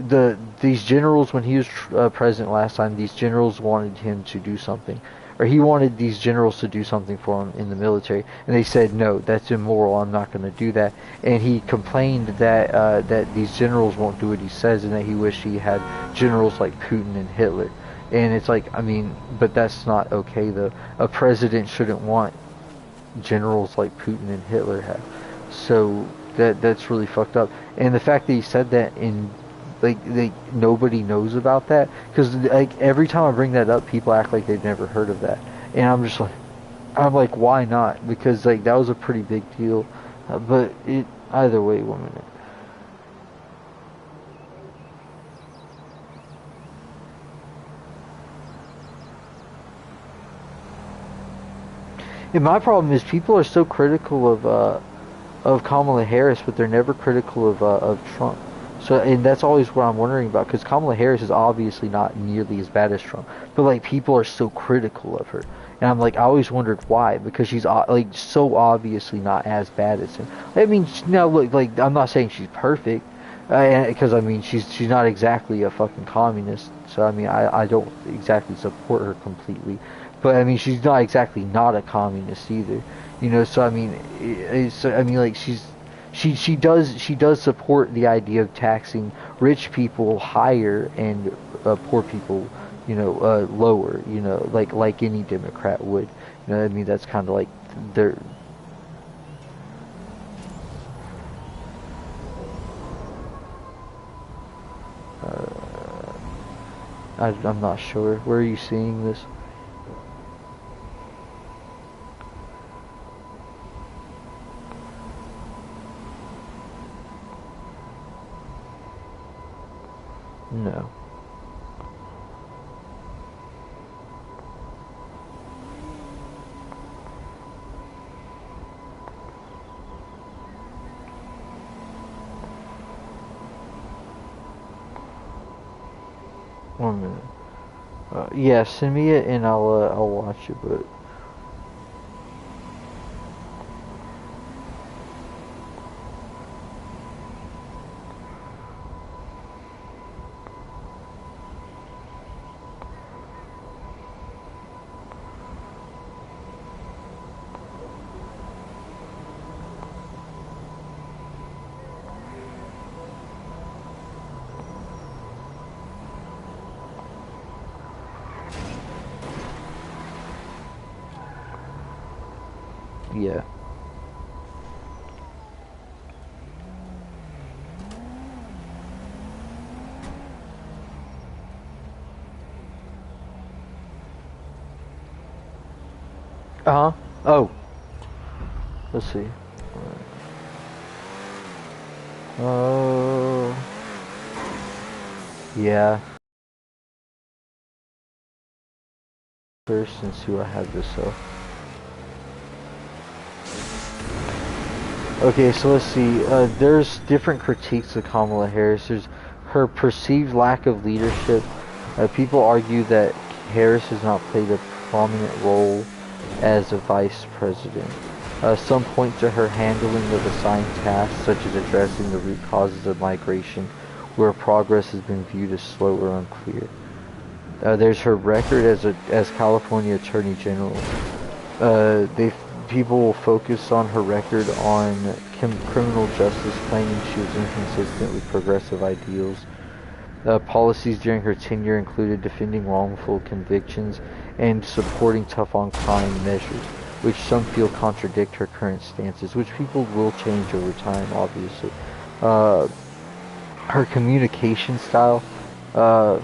these generals, when he was president last time, these generals wanted him to do something, or he wanted these generals to do something for him in the military, and they said, no, that's immoral, I'm not going to do that. And he complained that these generals won't do what he says, and that he wished he had generals like Putin and Hitler. And it's like, I mean, but that's not okay though. A president shouldn't want generals like Putin and Hitler have. So that's really fucked up. And the fact that he said that in, nobody knows about that, because like every time I bring that up, people act like they've never heard of that, and I'm like, why not? Because like that was a pretty big deal. But either way, 1 minute. And my problem is, people are so critical of Kamala Harris, but they're never critical of Trump. So, and that's always what I'm wondering about, because Kamala Harris is obviously not nearly as bad as Trump, but like people are so critical of her, and I'm like, I always wondered why, because she's like so obviously not as bad as him. I mean, now look, like, I'm not saying she's perfect, because I mean she's not exactly a fucking communist, so I mean I don't exactly support her completely, but I mean she's not exactly not a communist either, you know. So I mean, like she does support the idea of taxing rich people higher and poor people, you know, lower, you know, like any Democrat would. You know, I mean, that's kind of like their. I'm not sure. Where are you seeing this? No. One minute. Yeah, send me it and I'll watch it. But yeah. Uh huh. Oh, let's see. Oh, yeah. First, and see what I have this so. Okay, so let's see. There's different critiques of Kamala Harris. There's her perceived lack of leadership. People argue that Harris has not played a prominent role as a vice president. Some point to her handling of assigned tasks, such as addressing the root causes of migration, where progress has been viewed as slow or unclear. There's her record as California Attorney General. They people will focus on her record on criminal justice, claiming she was inconsistent with progressive ideals. Policies during her tenure included defending wrongful convictions and supporting tough-on-crime measures, which some feel contradict her current stances, which people will change over time, obviously. Uh, Her communication style. Uh,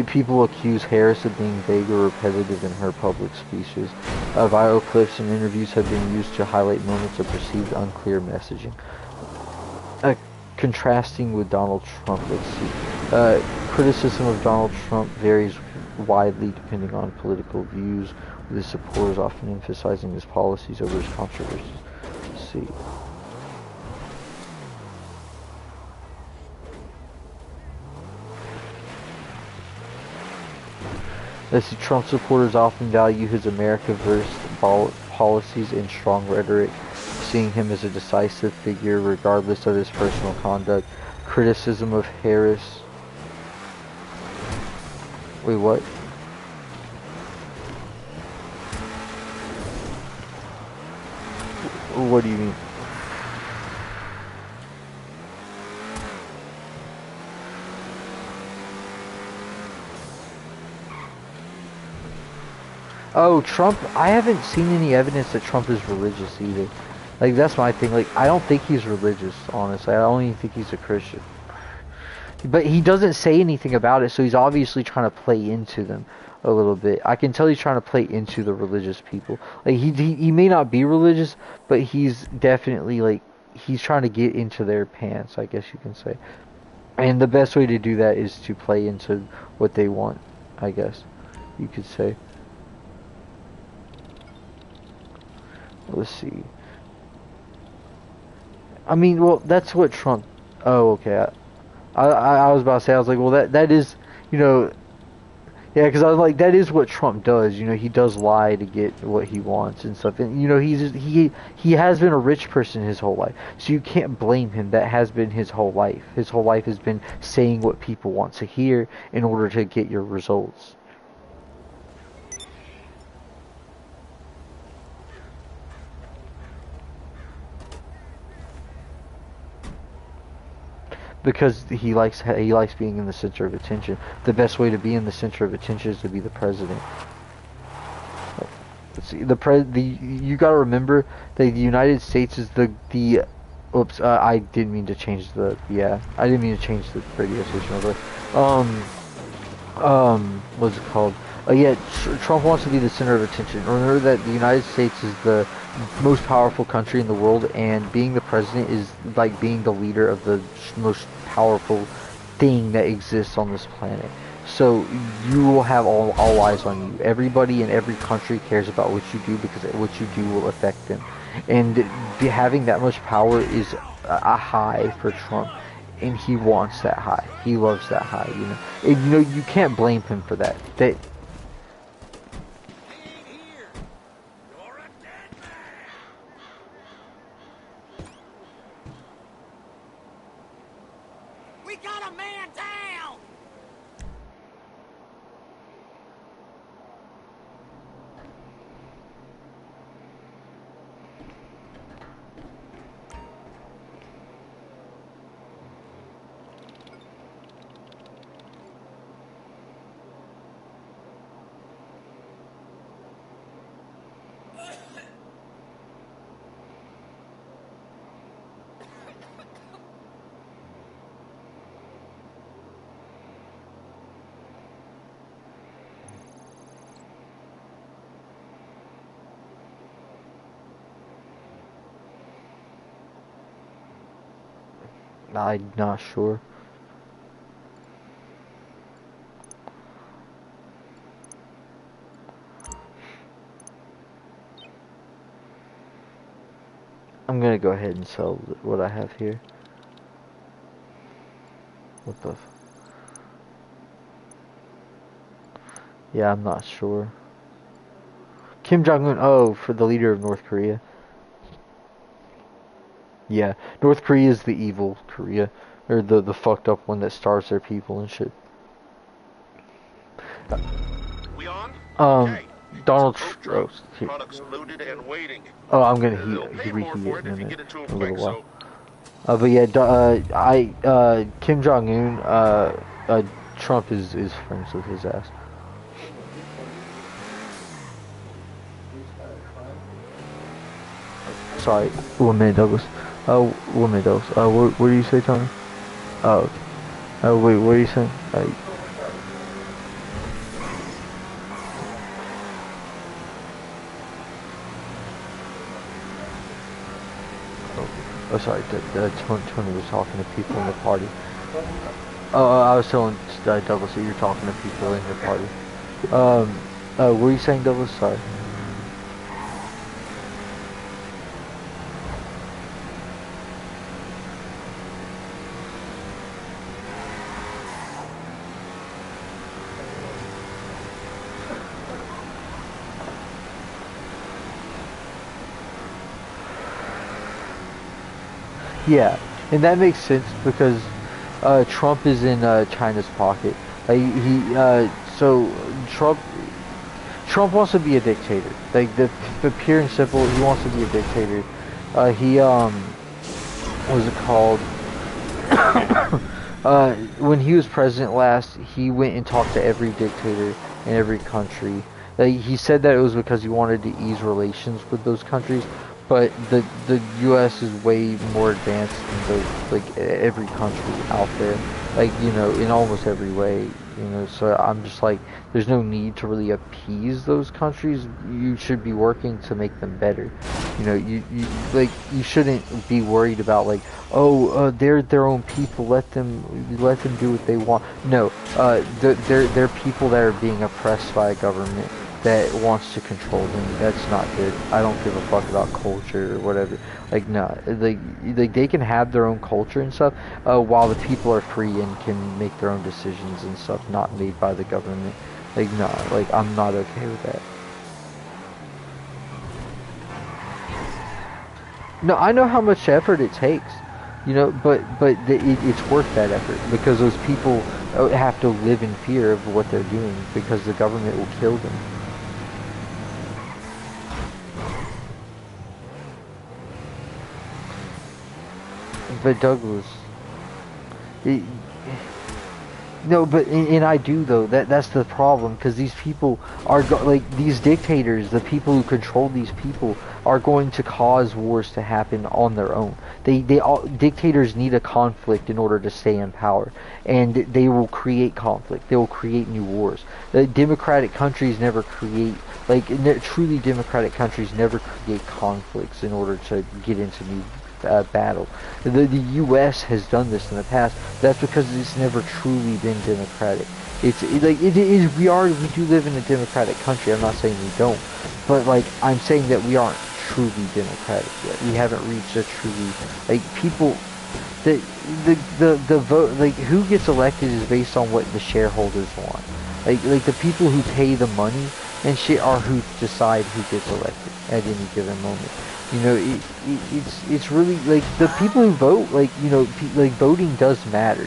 People accuse Harris of being vague or repetitive in her public speeches. Viral clips and interviews have been used to highlight moments of perceived unclear messaging. Contrasting with Donald Trump, let's see. Criticism of Donald Trump varies widely depending on political views, with his supporters often emphasizing his policies over his controversies. Let's see. Trump supporters often value his America-first policies and strong rhetoric, seeing him as a decisive figure regardless of his personal conduct. Criticism of Harris. Wait, what? What do you mean? Oh, Trump, I haven't seen any evidence that Trump is religious either. Like, that's my thing. Like, I don't think he's religious, honestly. I don't even think he's a Christian. But he doesn't say anything about it, so he's obviously trying to play into them a little bit. I can tell he's trying to play into the religious people. Like, he may not be religious, but he's definitely, like, he's trying to get into their pants, I guess you can say. And the best way to do that is to play into what they want, I guess you could say. Let's see. I mean, well, that's what Trump. Oh, okay. I was about to say. I was like, well, that is, you know, yeah, because I was like, that is what Trump does. You know, he does lie to get what he wants and stuff. And you know, he has been a rich person his whole life, so you can't blame him. That has been his whole life. His whole life has been saying what people want to hear in order to get your results. Because he likes being in the center of attention. The best way to be in the center of attention is to be the president. Let's see, you got to remember that the United States is the oops, I didn't mean to change I didn't mean to change the radio station over. What's it called? Yeah, Trump wants to be the center of attention. Remember that the United States is the most powerful country in the world, and being the president is like being the leader of the most powerful thing that exists on this planet. So you will have all eyes on you. Everybody in every country cares about what you do because what you do will affect them. And having that much power is a high for Trump, and he wants that high. He loves that high, you know. And you know, you can't blame him for that. We got a man down! I'm not sure. I'm gonna go ahead and sell what I have here. What the? Yeah, I'm not sure. Kim Jong-un. Oh, for the leader of North Korea. Yeah, North Korea is the evil Korea, or the fucked up one that starves their people and shit. We on? Um, Okay. Donald Tow Trump. trucks, products loaded and waiting. Oh, I'm gonna They'll pay more reheat for it it in if you get it to a them little quick, while. so But yeah, Kim Jong Un, Trump is friends with his ass. Sorry, 1 minute, Douglas. Oh, 1 minute, Douglas. What do you say, Tony? Oh, okay. Oh, wait, what are you saying? Oh, sorry, Tony was talking to people in the party. Oh, I was telling Douglas that you're talking to people in your party. What were you saying, Douglas? Sorry. Yeah, and that makes sense because Trump is in China's pocket. So Trump wants to be a dictator. Like the pure and simple, he wants to be a dictator. What was it called? When he was president last, he went and talked to every dictator in every country. He said that it was because he wanted to ease relations with those countries, but the U.S. is way more advanced than every country out there. In almost every way. So I'm just like, there's no need to really appease those countries. You should be working to make them better. You shouldn't be worried about they're their own people. Let them do what they want. No, they're people that are being oppressed by a government that wants to control them. That's not good. I don't give a fuck about culture or whatever. No, they can have their own culture and stuff, while the people are free and can make their own decisions and stuff, not made by the government. No, I'm not okay with that. No, I know how much effort it takes, it's worth that effort because those people have to live in fear of what they're doing because the government will kill them. But Douglas, it, no, but and I do though. That's the problem because these people are these dictators, the people who control these people, are going to cause wars to happen on their own. Dictators need a conflict in order to stay in power, and they will create conflict. They will create new wars. Democratic countries never create truly democratic countries never create conflicts in order to get into new battle. The U.S. has done this in the past. That's because it's never truly been democratic. We do live in a democratic country. I'm not saying we don't, but I'm saying that we aren't truly democratic yet. We haven't reached a truly people. The vote, who gets elected is based on what the shareholders want. The people who pay the money and shit are who decide who gets elected at any given moment. It's really the people who vote, voting does matter,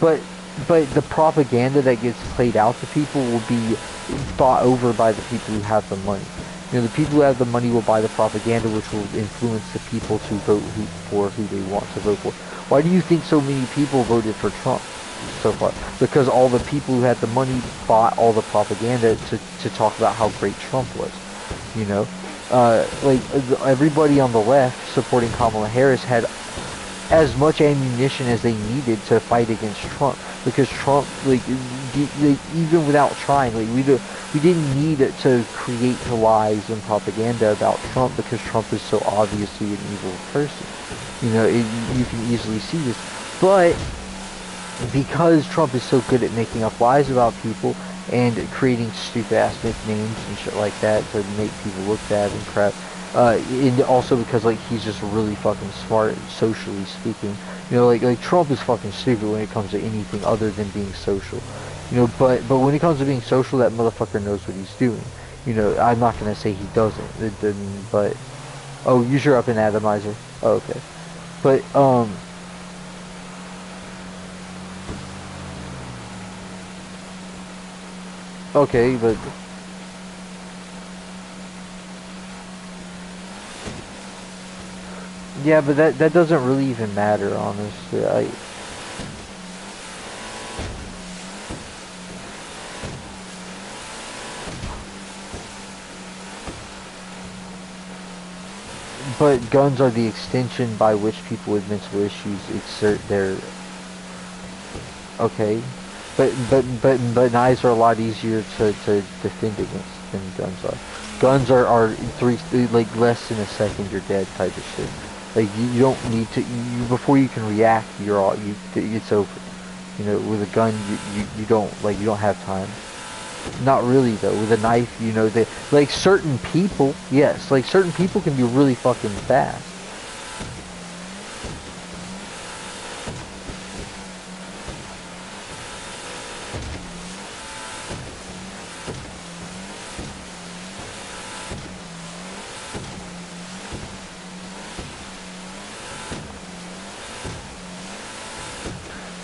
but the propaganda that gets played out to people will be bought over by the people who have the money. The people who have the money will buy the propaganda, which will influence the people to vote for who they want to vote for. Why do you think so many people voted for Trump so far? Because all the people who had the money bought all the propaganda to talk about how great Trump was, everybody on the left supporting Kamala Harris had as much ammunition as they needed to fight against Trump. because Trump, even without trying, we didn't need to create lies and propaganda about Trump because Trump is so obviously an evil person. You know, you can easily see this, but because Trump is so good at making up lies about people and creating stupid ass nicknames and shit like that to make people look bad and crap, and also because like he's just really fucking smart socially speaking. You know, like Trump is fucking stupid when it comes to anything other than being social. You know, but when it comes to being social, that motherfucker knows what he's doing. You know, I'm not gonna say he doesn't. But oh, use your up and atomizer. Oh, okay, but okay, but yeah, but that doesn't really even matter, honestly. But guns are the extension by which people with mental issues exert their. Okay, but knives are a lot easier to defend against than guns are. Guns are like less than a second you're dead type of shit. Like you don't need to before you can react it's over. You know, with a gun you don't have time. Not really though. With a knife, you know, like certain people, yes, like certain people can be really fucking fast.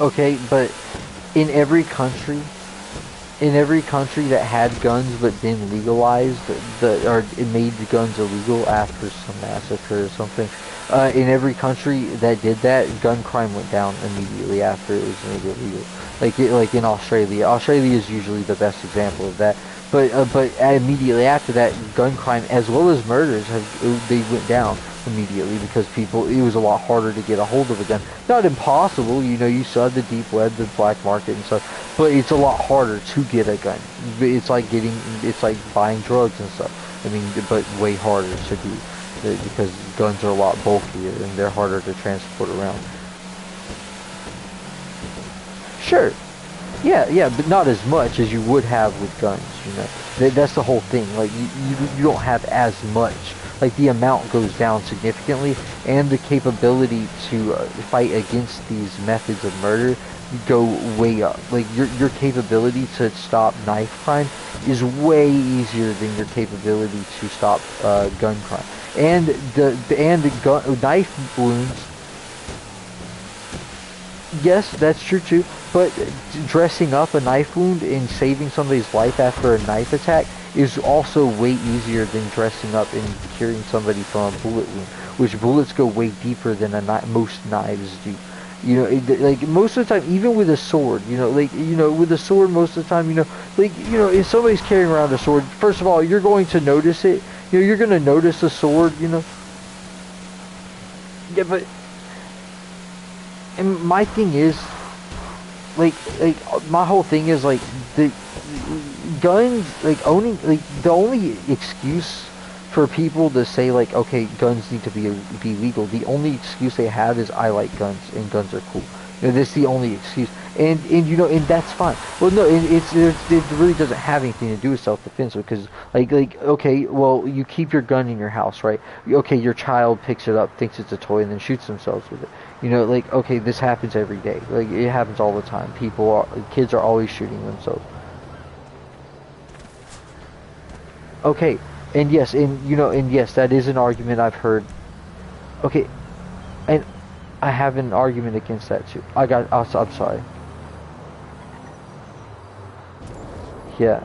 Okay, but in every country that had guns but then legalized or it made the guns illegal after some massacre or something, in every country that did that, gun crime went down immediately after it was made illegal. Like in Australia. Australia is usually the best example of that. But immediately after that, gun crime as well as murders they went down immediately because it was a lot harder to get a hold of a gun. Not impossible, you know, you saw the deep web, the black market and stuff, but it's a lot harder to get a gun. It's like buying drugs and stuff. I mean, but way harder to do because guns are a lot bulkier and they're harder to transport around. Sure. Yeah, but not as much as you would have with guns, you know. That's the whole thing. Like, you don't have as much. Like, the amount goes down significantly, and the capability to fight against these methods of murder go way up. Like, your capability to stop knife crime is way easier than your capability to stop gun crime. And the knife wounds, yes, that's true too, but dressing up a knife wound and saving somebody's life after a knife attack is also way easier than dressing up and curing somebody from a bullet wound, which bullets go way deeper than most knives do. You know, like most of the time, even with a sword, you know, with a sword, most of the time, if somebody's carrying around a sword, first of all, you're going to notice it. You know, you're going to notice the sword, you know. Yeah, but. And my thing is, my whole thing is, like, the guns, like, owning, like, the only excuse for people to say, like, okay, guns need to be legal, the only excuse they have is, I like guns, and guns are cool. You know, that's the only excuse. And you know, and that's fine. Well, no, it really doesn't have anything to do with self-defense, because, like, okay, well, you keep your gun in your house, right? Okay, your child picks it up, thinks it's a toy, and then shoots themselves with it. You know, like, okay, this happens every day. Like, it happens all the time. Kids are always shooting themselves. Okay, and yes, that is an argument I've heard. Okay, and I have an argument against that too. I'm sorry. Yeah.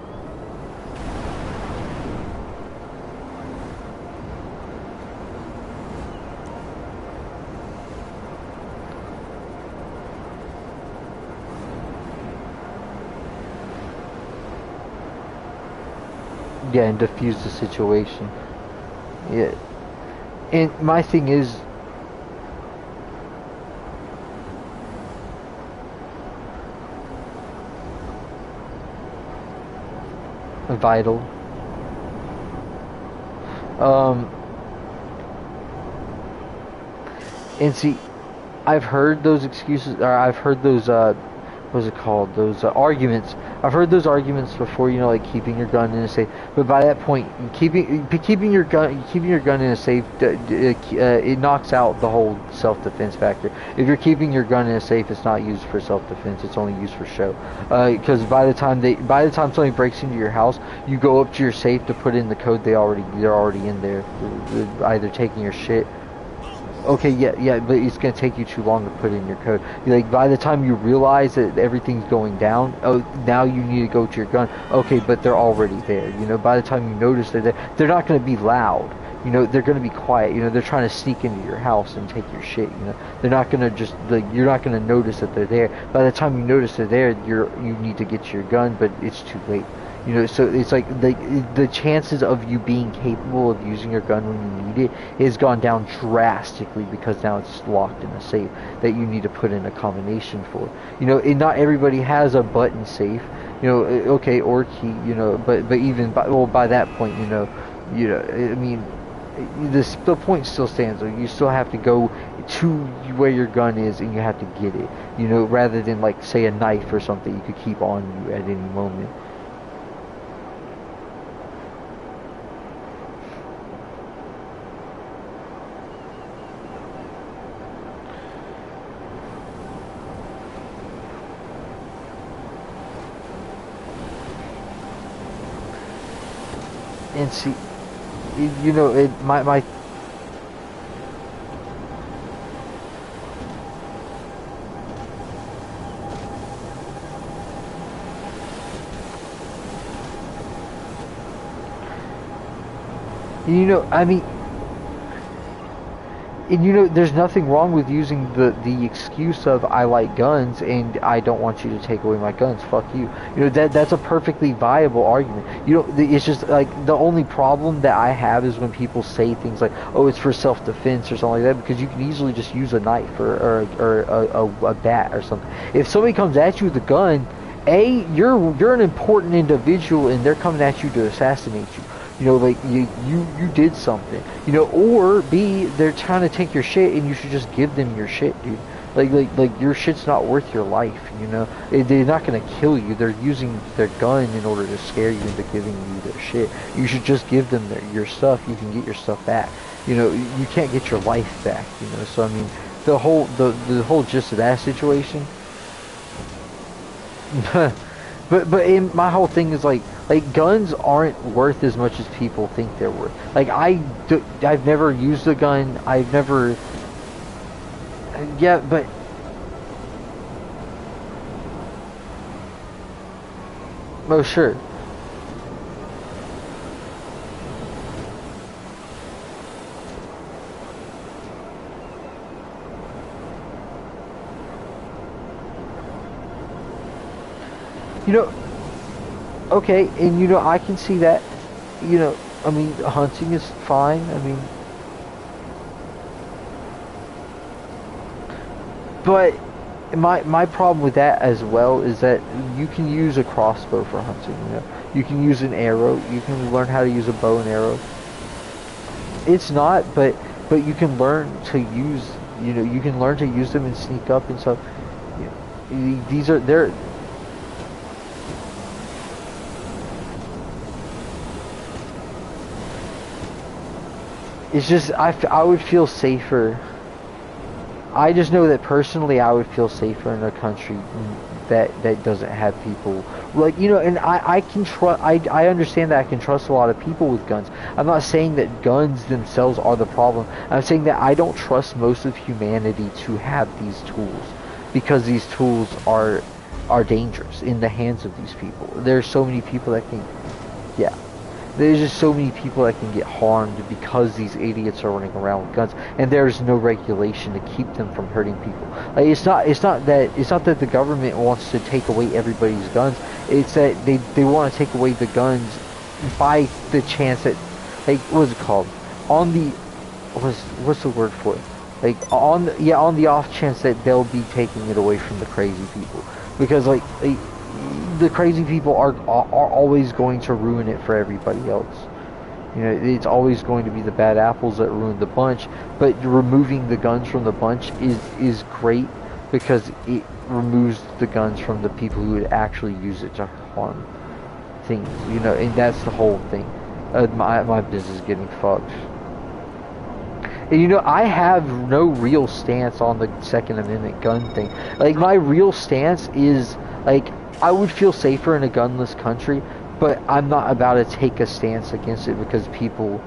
Yeah, and diffuse the situation. Yeah. And my thing is, vital. Um, and see, I've heard those excuses, or I've heard those, what's it called? Those arguments. I've heard those arguments before. You know, like keeping your gun in a safe. But by that point, keeping your gun in a safe, it knocks out the whole self-defense factor. If you're keeping your gun in a safe, it's not used for self-defense. It's only used for show. Because by the time somebody breaks into your house, you go up to your safe to put in the code. They're already in there, either taking your shit. Okay, yeah, but it's gonna take you too long to put in your code. Like, by the time you realize that everything's going down, oh, now you need to go to your gun. Okay, but they're already there. You know, by the time you notice they're there, they're not gonna be loud. You know, they're gonna be quiet. You know, they're trying to sneak into your house and take your shit. You know, they're not gonna just like, you're not gonna notice that they're there. By the time you notice they're there, you need to get to your gun, but it's too late. You know, so it's like the chances of you being capable of using your gun when you need it has gone down drastically, because now it's locked in a safe that you need to put in a combination for. You know, and not everybody has a button safe. You know, okay, or key. You know, but even by that point, you know, I mean, the point still stands. Though. You still have to go to where your gun is, and you have to get it. You know, rather than like say a knife or something you could keep on you at any moment. And see, you know, my you know, I mean, and you know, there's nothing wrong with using the excuse of I like guns and I don't want you to take away my guns. Fuck you. You know, that's a perfectly viable argument. You know, it's just like the only problem that I have is when people say things like, "Oh, it's for self-defense" or something like that, because you can easily just use a knife or a bat or something. If somebody comes at you with a gun, you're an important individual and they're coming at you to assassinate you. You know, like you did something. You know, or B, they're trying to take your shit and you should just give them your shit, dude. Like your shit's not worth your life. You know, they're not gonna kill you. They're using their gun in order to scare you into giving you their shit. You should just give them your stuff. You can get your stuff back. You know, you can't get your life back. You know, so I mean, the whole gist of that situation. But my whole thing is like guns aren't worth as much as people think they're worth. Like I've never used a gun. I've never. Yeah, but. Oh sure. You know, okay, and you know, I can see that, you know, I mean, hunting is fine, I mean, but my problem with that as well is that you can use a crossbow for hunting, you know, you can use an arrow, you can learn how to use a bow and arrow. It's not, but you can learn to use, you know, you can learn to use them and sneak up and stuff. You know, they're. It's just, I would feel safer. I just know that personally I would feel safer in a country that doesn't have people. Like, you know, and I can trust, I understand that I can trust a lot of people with guns. I'm not saying that guns themselves are the problem. I'm saying that I don't trust most of humanity to have these tools. Because these tools are dangerous in the hands of these people. There's so many people that can, yeah. There's just so many people that can get harmed because these idiots are running around with guns, and there's no regulation to keep them from hurting people. Like, it's not that the government wants to take away everybody's guns. It's that they want to take away the guns by the chance that, like, what's it called? On the what's the word for it? Like on the off chance that they'll be taking it away from the crazy people, because like the crazy people are always going to ruin it for everybody else. You know, it's always going to be the bad apples that ruin the bunch. But removing the guns from the bunch is great because it removes the guns from the people who would actually use it to harm things. You know, and that's the whole thing. My business is getting fucked. And you know, I have no real stance on the Second Amendment gun thing. Like, my real stance is, like, I would feel safer in a gunless country, but I'm not about to take a stance against it because people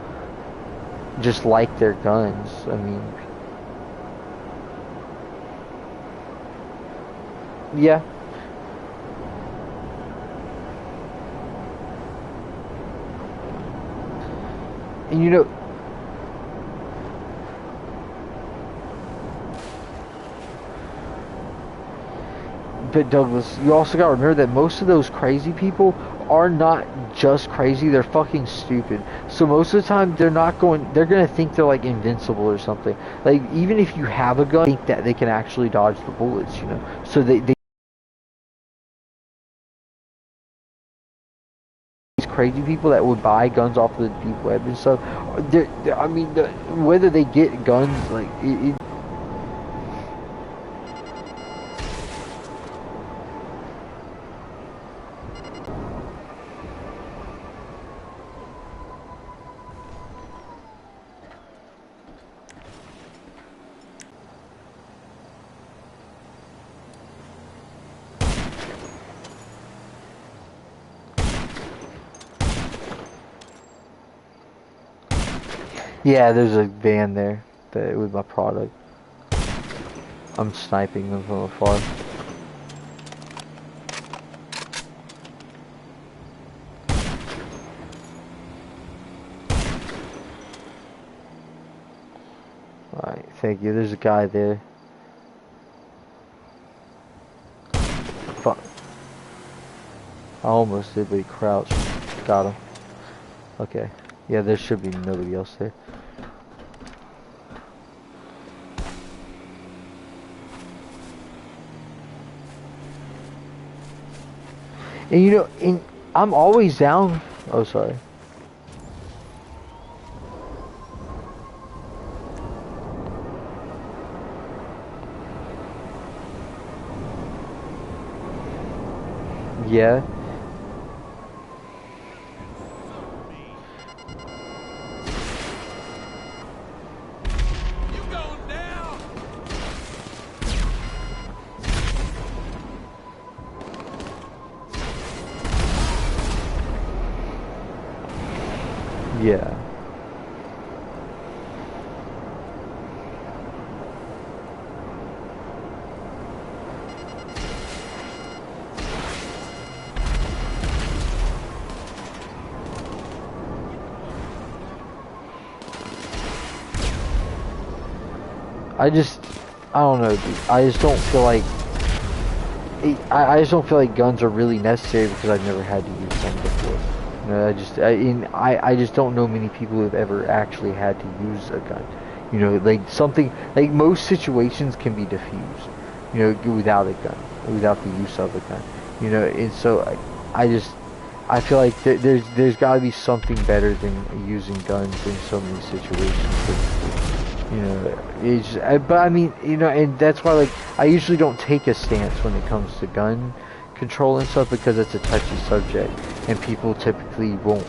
just like their guns. I mean, yeah. And you know, but Douglas, you also gotta remember that most of those crazy people are not just crazy, they're fucking stupid. So most of the time they're gonna think they're like invincible or something. Like, even if you have a gun, think that they can actually dodge the bullets, you know. So they these crazy people that would buy guns off of the deep web and stuff, I mean, whether they get guns, like, yeah, there's a van there that with my product. I'm sniping them from afar. Alright, thank you. There's a guy there. Fuck. I almost did, but he crouched. Got him. Okay. Yeah, there should be nobody else there. And you know, I'm always down. Oh, sorry. Yeah. Yeah. I don't know, dude. I just don't feel like, I just don't feel like guns are really necessary because I've never had to use them before. You know, I just don't know many people who have ever actually had to use a gun. You know, like something, like most situations can be diffused, you know, without a gun, without the use of a gun. You know, and so I feel like there's got to be something better than using guns in so many situations. You know, but I mean, you know, and that's why, like, I usually don't take a stance when it comes to gun control and stuff because it's a touchy subject, and people typically won't,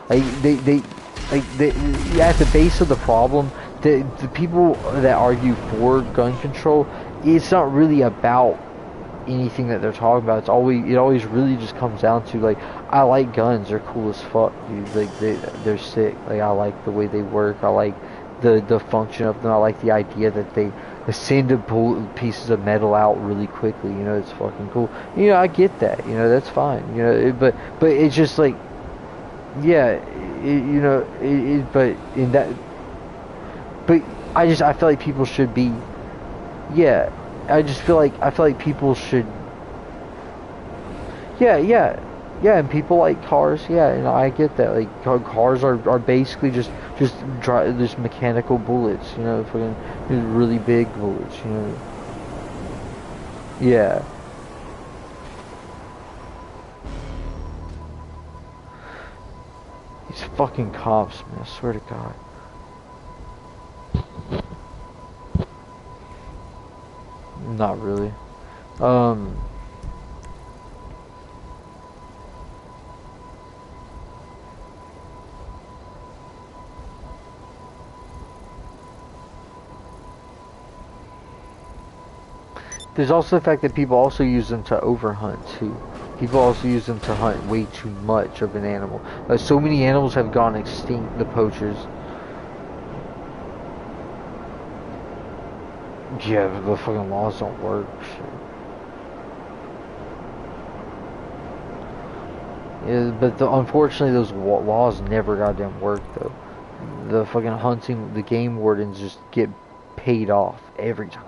like, they at the base of the problem, the people that argue for gun control, it's not really about anything that they're talking about. It always really just comes down to, like, I like guns, they're cool as fuck, dude. Like, they're sick. Like, I like the way they work. I like the function of them. I like the idea that they send pieces of metal out really quickly. You know, it's fucking cool. You know, I get that. You know, that's fine. You know, but it's just like, yeah, you know, but in that, but I feel like people should be, yeah. I feel like people should, yeah, and people like cars, yeah, and I get that. Like, cars are basically just mechanical bullets, you know, fucking really big bullets, you know. Yeah. fucking cops, man, I swear to God. Not really. Um, there's also the fact that people also use them to overhunt too. People also use them to hunt way too much of an animal. So many animals have gone extinct, the poachers. Yeah, but the fucking laws don't work. Shit. Yeah, but unfortunately, those laws never goddamn work though. The fucking hunting, the game wardens just get paid off every time.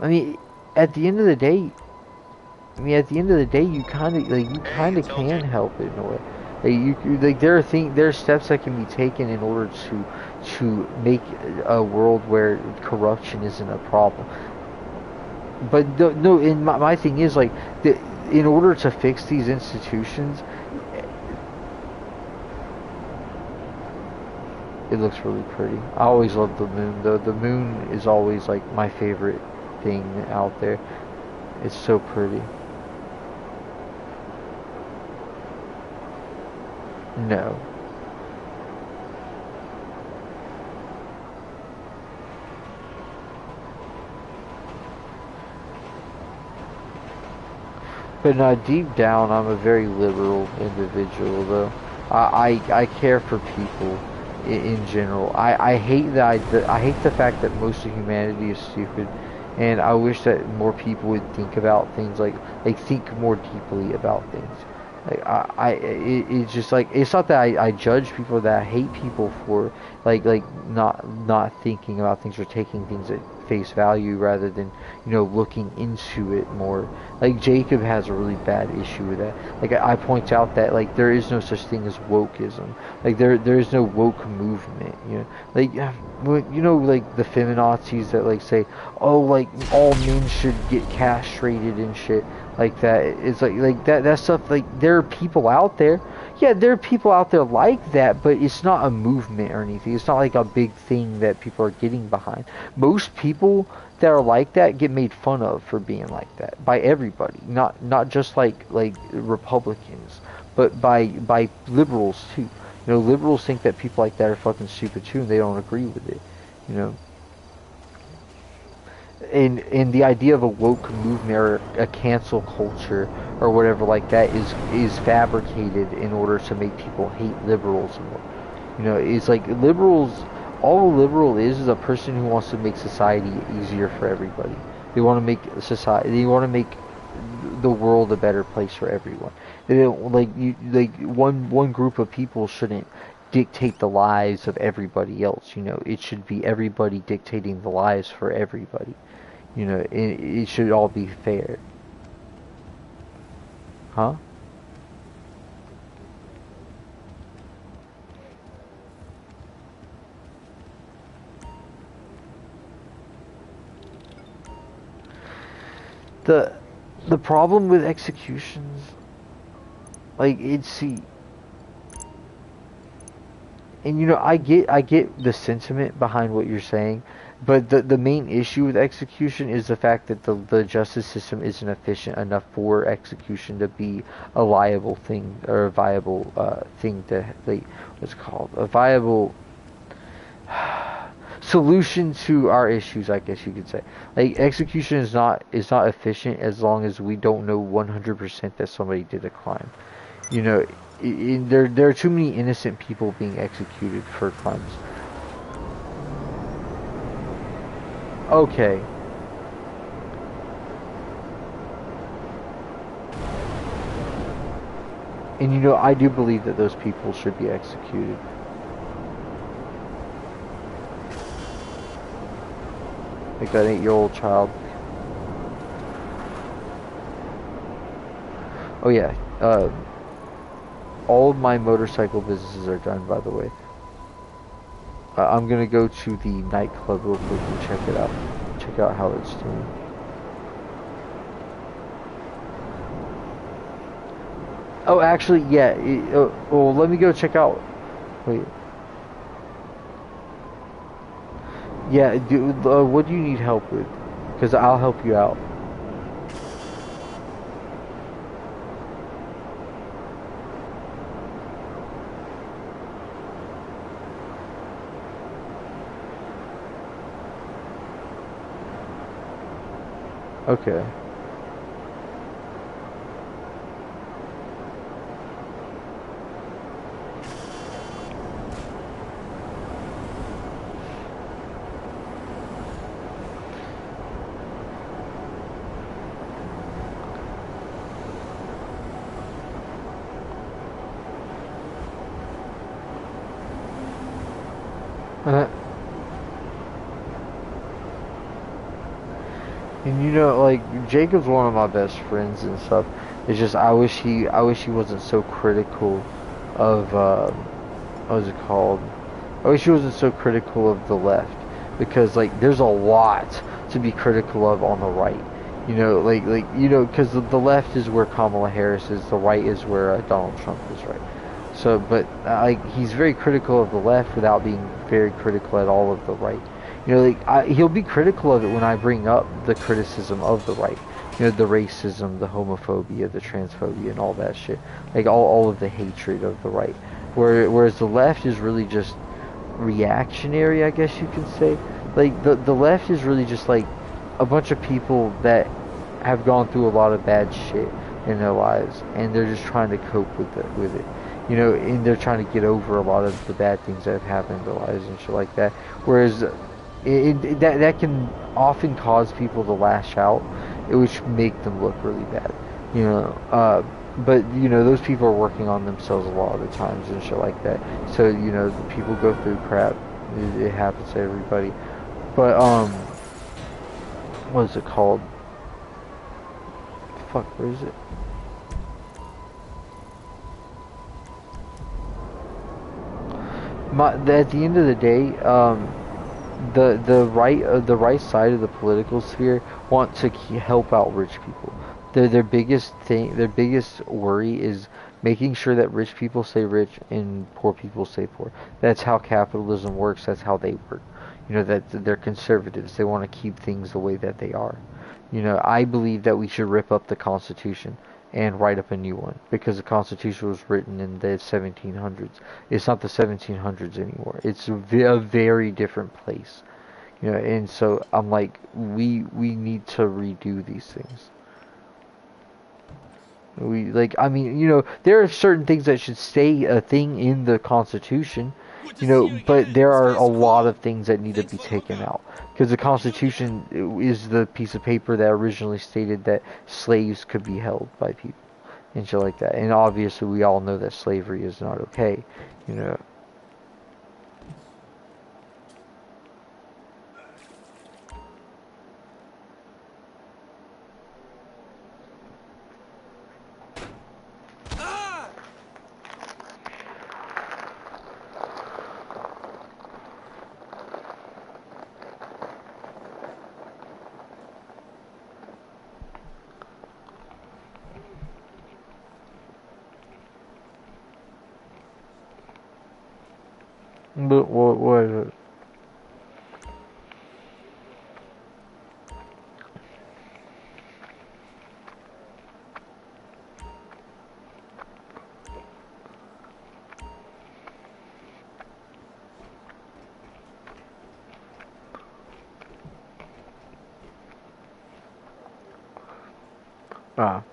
I mean, at the end of the day, you kind of can help it in a way. Like there are steps that can be taken in order to make a world where corruption isn't a problem. But no, and my thing is like, in order to fix these institutions, it looks really pretty. I always love the moon though. The moon is always like my favorite thing out there. It's so pretty. No. But no, deep down, I'm a very liberal individual, though. I care for people in general. I hate I hate the fact that most of humanity is stupid, and I wish that more people would think about things like think more deeply about things. Like it's just like, it's not that I judge people, that I hate people for like not thinking about things or taking things at face value rather than, you know, looking into it more. Like Jacob has a really bad issue with that. Like I point out that like there is no such thing as wokeism. Like there is no woke movement. You know, like you know, like the feminazis that like say, oh, like all men should get castrated and shit like that. It's like that stuff. Like there are people out there. Yeah, there are people out there like that, but it's not a movement or anything. It's not like a big thing that people are getting behind. Most people that are like that get made fun of for being like that by everybody. Not just like Republicans, but by liberals too. You know, liberals think that people like that are fucking stupid too, and they don't agree with it. You know. And the idea of a woke movement or a cancel culture or whatever like that is fabricated in order to make people hate liberals more. You know, it's like liberals, all a liberal is a person who wants to make society easier for everybody. They want to make they want to make the world a better place for everyone. They don't one group of people shouldn't dictate the lives of everybody else. You know, it should be everybody dictating the lives for everybody. You know, it should all be fair. Huh? The problem with executions, like, see, and you know, I get the sentiment behind what you're saying, but the main issue with execution is the fact that the justice system isn't efficient enough for execution to be a liable thing, or a viable thing to, like, what's it called, a viable solution to our issues, I guess you could say. Like, execution is not efficient as long as we don't know 100% that somebody did a crime. You know, there are too many innocent people being executed for crimes. Okay. And you know, I do believe that those people should be executed. Like that 8-year-old child. Oh yeah, all of my motorcycle businesses are done, by the way. I'm gonna go to the nightclub real quick and check it out. Check out how it's doing. Oh, actually, yeah. Well, let me go check out. Wait. Yeah, what do you need help with? Because I'll help you out. Okay. Uh, and you know, like Jacob's one of my best friends and stuff. It's just I wish he wasn't so critical of what was it called? I wish he wasn't so critical of the left because like there's a lot to be critical of on the right. You know, because the left is where Kamala Harris is, the right is where Donald Trump is, right? So, but like he's very critical of the left without being very critical at all of the right. You know, he'll be critical of it when I bring up the criticism of the right. You know, the racism, the homophobia, the transphobia, and all that shit. Like all of the hatred of the right. Whereas the left is really just reactionary, I guess you can say. Like the left is really just like a bunch of people that have gone through a lot of bad shit in their lives, and they're just trying to cope with it. You know, and they're trying to get over a lot of the bad things that have happened in their lives and shit like that. Whereas that can often cause people to lash out, which make them look really bad. You know, but you know those people are working on themselves a lot of the times and shit like that. So you know, the people go through crap. It happens to everybody. But what is it called? Fuck, where is it? At the end of the day, the right side of the political sphere want to help out rich people. Their biggest thing, their biggest worry is making sure that rich people stay rich and poor people stay poor. That's how capitalism works. That's how they work. You know that they're conservatives. They want to keep things the way that they are. You know, I believe that we should rip up the Constitution and write up a new one because the Constitution was written in the 1700s. It's not the 1700s anymore. It's a very different place, you know. And so I'm like, we need to redo these things. We like, I mean, you know, there are certain things that should stay a thing in the Constitution, you know, but there are a lot of things that need to be taken out because the Constitution is the piece of paper that originally stated that slaves could be held by people and shit like that. And obviously, we all know that slavery is not okay, you know. But what is it? Ah.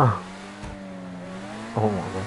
Oh, oh my god.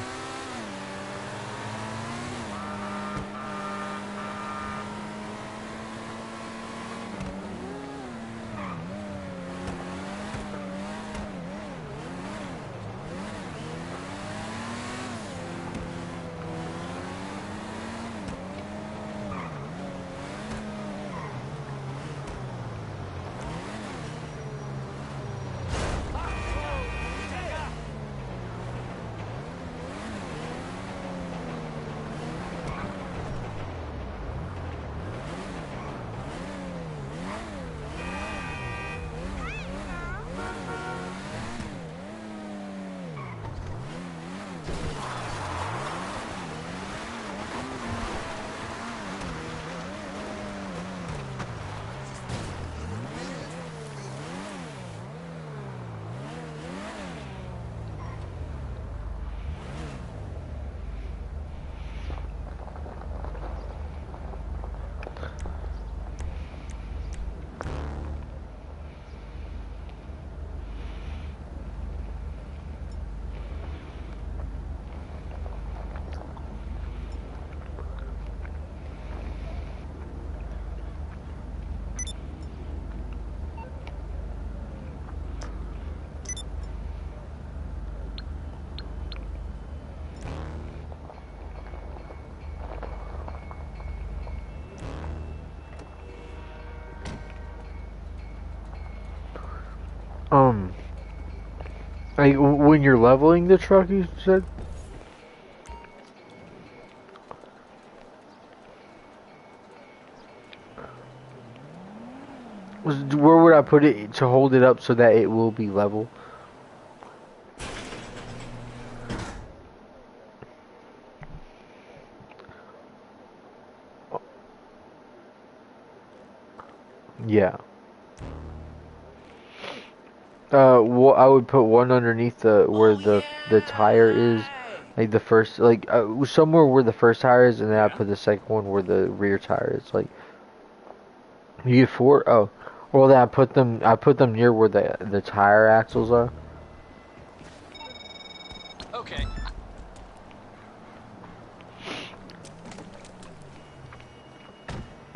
Like when you're leveling the truck, you said? Where would I put it to hold it up so that it will be level? Yeah. Well, I would put one underneath the where the tire is, like the first, like somewhere where the first tire is, and then I put the second one where the rear tire is. Like you get four. Oh, well then I put them near where the tire axles are. Okay.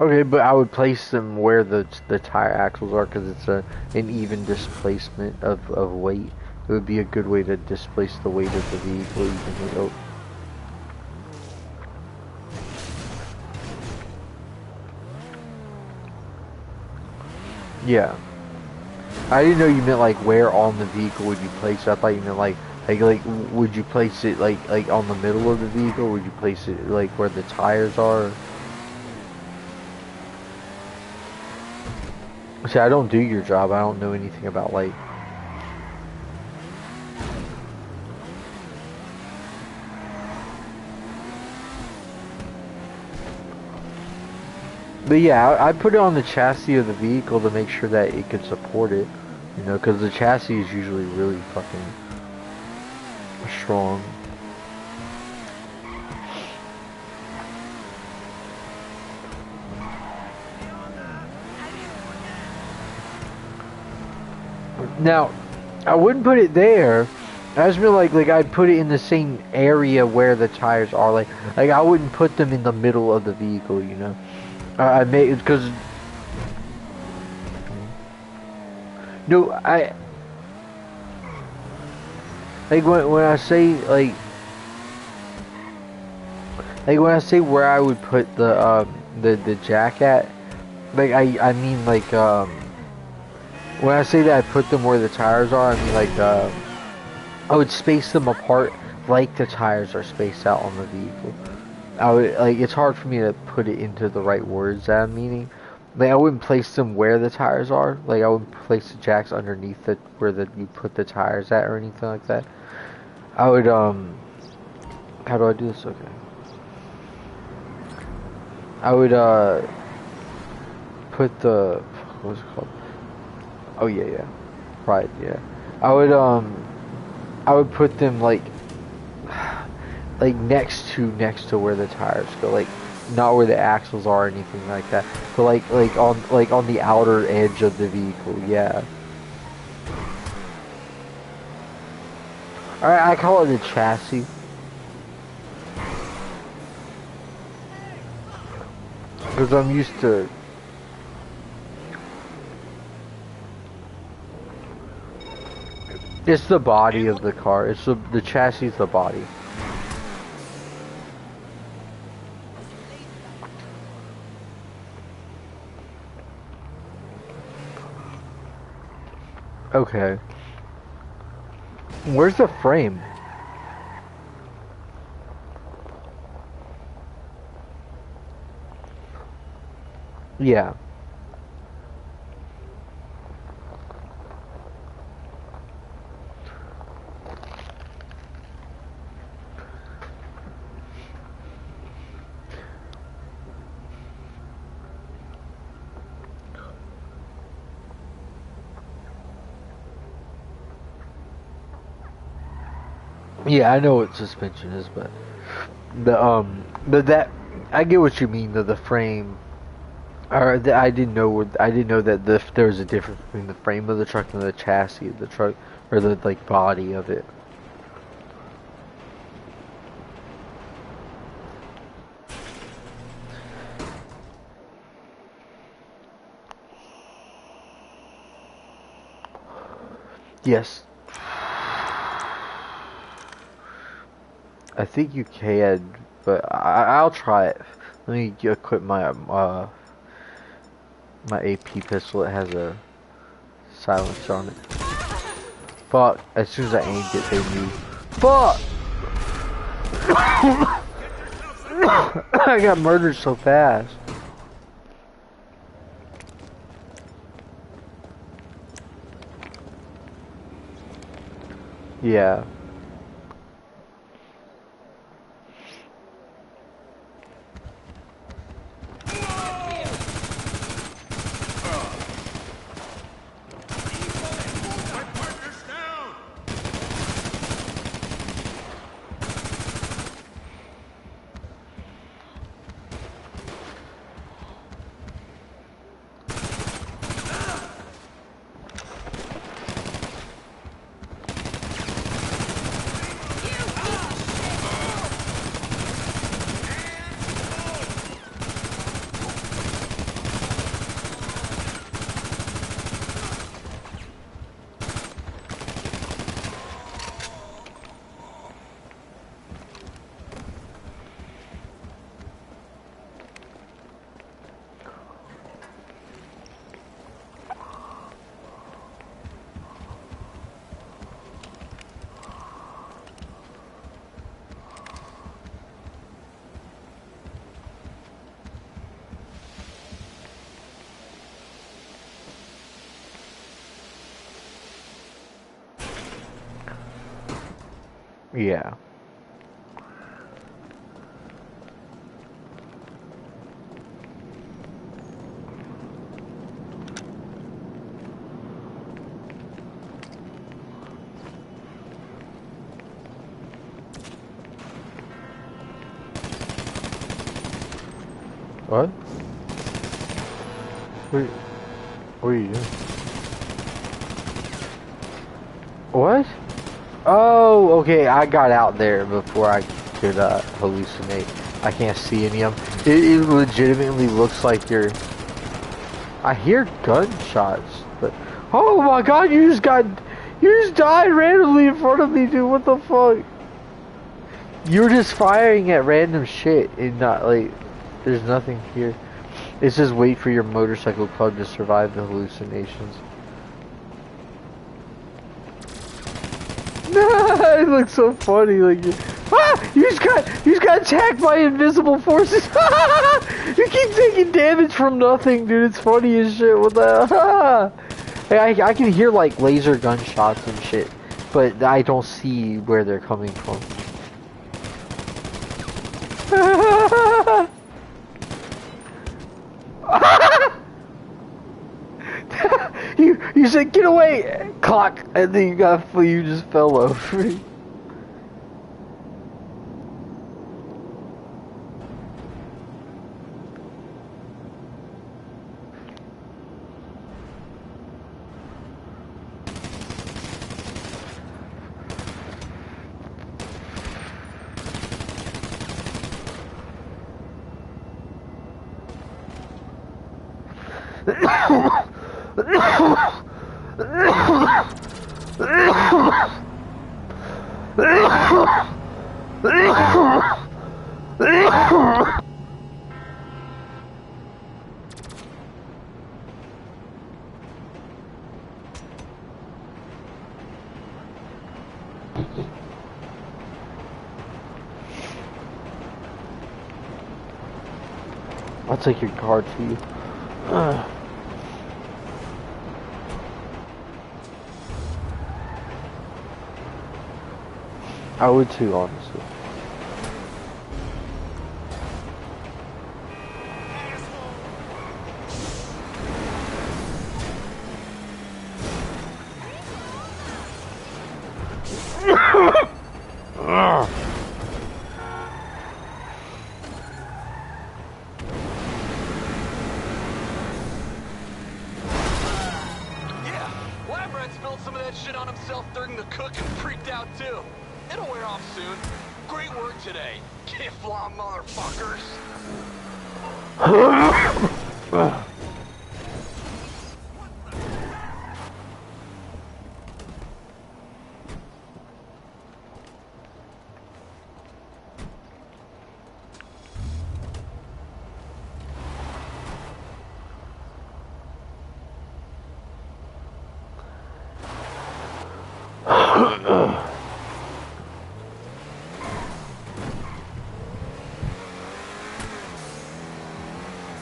Okay, but I would place them where the tire axles are because it's an even displacement of weight. It would be a good way to displace the weight of the vehicle evenly. Oh. Yeah. I didn't know you meant like where on the vehicle would you place it. I thought you meant like would you place it like on the middle of the vehicle? Would you place it like where the tires are? See, I don't do your job. I don't know anything about like. But yeah, I put it on the chassis of the vehicle to make sure that it could support it. You know, because the chassis is usually really fucking strong. Now, I wouldn't put it there. I just feel like I'd put it in the same area where the tires are. Like I wouldn't put them in the middle of the vehicle. You know, I made because no, I like when I say like when I say where I would put the jack at, like I mean like when I say that I put them where the tires are, I mean like I would space them apart like the tires are spaced out on the vehicle. I would like it's hard for me to put it into the right words that I'm meaning. Like I wouldn't place them where the tires are. Like I wouldn't place the jacks underneath it where you put the tires at or anything like that. I would how do I do this? Okay. I would put the what's it called? Oh yeah. Right, yeah. I would put them like next to where the tires go, like not where the axles are or anything like that, but like on the outer edge of the vehicle, yeah. I call it a chassis. Because I'm used to... It's the body of the car. It's the chassis is the body. Okay. Where's the frame? Yeah. Yeah, I know what suspension is, but that I get what you mean. The frame, or I didn't know that there was a difference between the frame of the truck and the chassis of the truck, or the like body of it. Yes, I think you can, but I'll try it. Let me equip my my AP pistol. It has a silencer on it. Fuck! As soon as I aimed it, they knew. Fuck! I got murdered so fast. Yeah. Yeah. What? What are you doing? What? Oh, okay. I got out there before I could hallucinate. I can't see any of them. It legitimately looks like you're... I hear gunshots, but... Oh my god, you just died randomly in front of me, dude. What the fuck? You're just firing at random shit and not, like... There's nothing here. It says wait for your motorcycle club to survive the hallucinations. It looks so funny, like you just got attacked by invisible forces. You keep taking damage from nothing, dude. It's funny as shit. What the? Hey, I can hear like laser gunshots and shit, but I don't see where they're coming from. You said get away, clock, and then you just fell over. I'll take your card for you. I would too, honestly. Yeah, Lab Rat spilled some of that shit on himself during the cook and freaked out too. It'll wear off soon. Great work today, Kiflaw motherfuckers.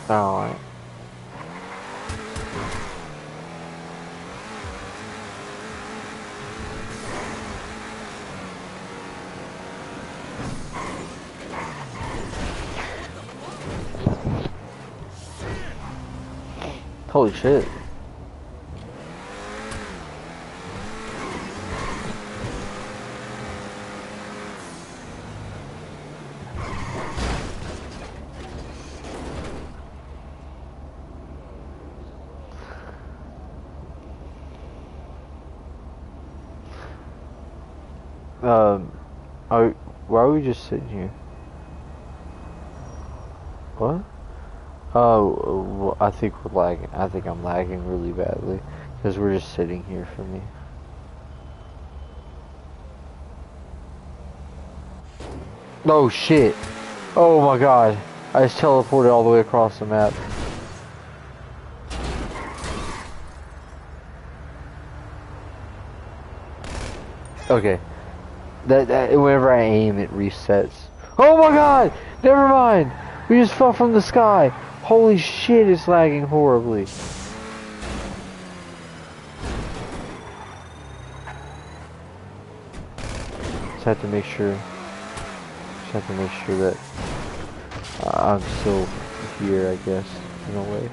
Alright. Holy shit. Why are we just sitting here? What? Oh, well, I think we're lagging. I think I'm lagging really badly because we're just sitting here for me. Oh shit! Oh my god! I just teleported all the way across the map. Okay. That whenever I aim, it resets. Oh my god! Never mind! We just fell from the sky! Holy shit, it's lagging horribly. Just have to make sure. Just have to make sure that I'm still here, I guess, in a way.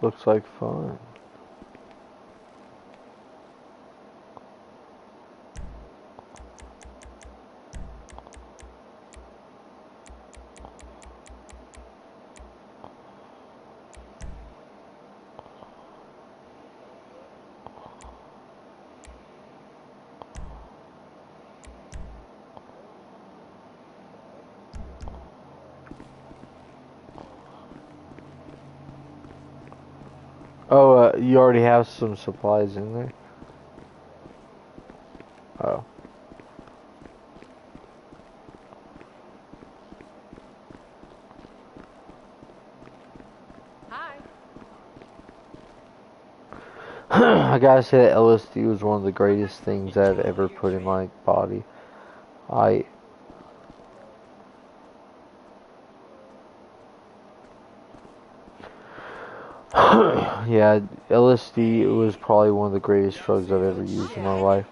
Looks like fun. Oh, you already have some supplies in there? Oh. Hi. I gotta say that LSD was one of the greatest things I've ever put in my body. Yeah, LSD was probably one of the greatest drugs I've ever used in my life.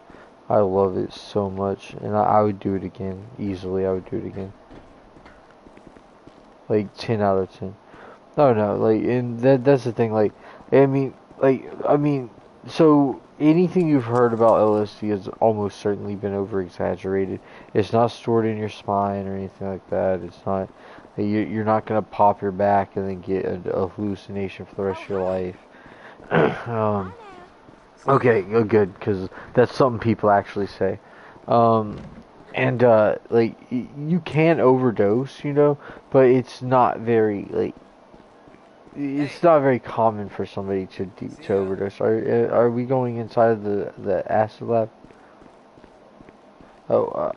I love it so much, and I would do it again, easily. I would do it again. like 10 out of 10. No, no, like, and that's the thing, like, I mean, so anything you've heard about LSD has almost certainly been over exaggerated. It's not stored in your spine or anything like that. It's not, you're not gonna pop your back and then get a hallucination for the rest of your life. um, okay, good, because that's something people actually say. Um, and, like, you can overdose, you know, but it's not very, like, it's not very common for somebody to overdose. Are we going inside of the acid lab? Oh,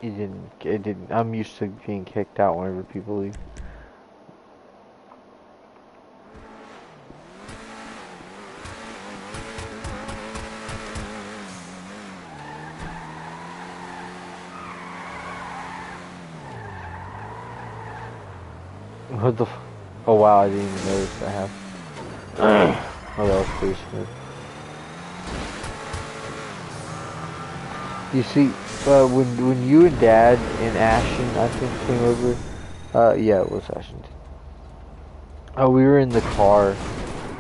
it didn't. I'm used to being kicked out whenever people leave. What the? Oh wow, I didn't even notice that happened. Oh, that was pretty smooth. You see, when you and Dad and Ashton, I think, came over. Yeah, it was Ashton. Oh, we were in the car,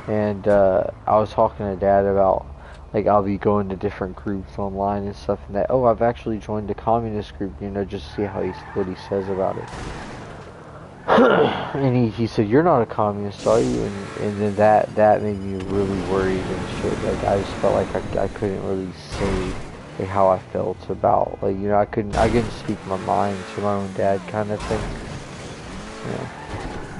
and I was talking to Dad about, like, I'll be going to different groups online and stuff, and that. Oh, I've actually joined a communist group, you know, just to see what he says about it. And he said, "You're not a communist, are you?" And then that made me really worried and shit. Like, I just felt like I couldn't really say, like, how I felt about, like, you know, I couldn't speak my mind to my own dad, kind of thing.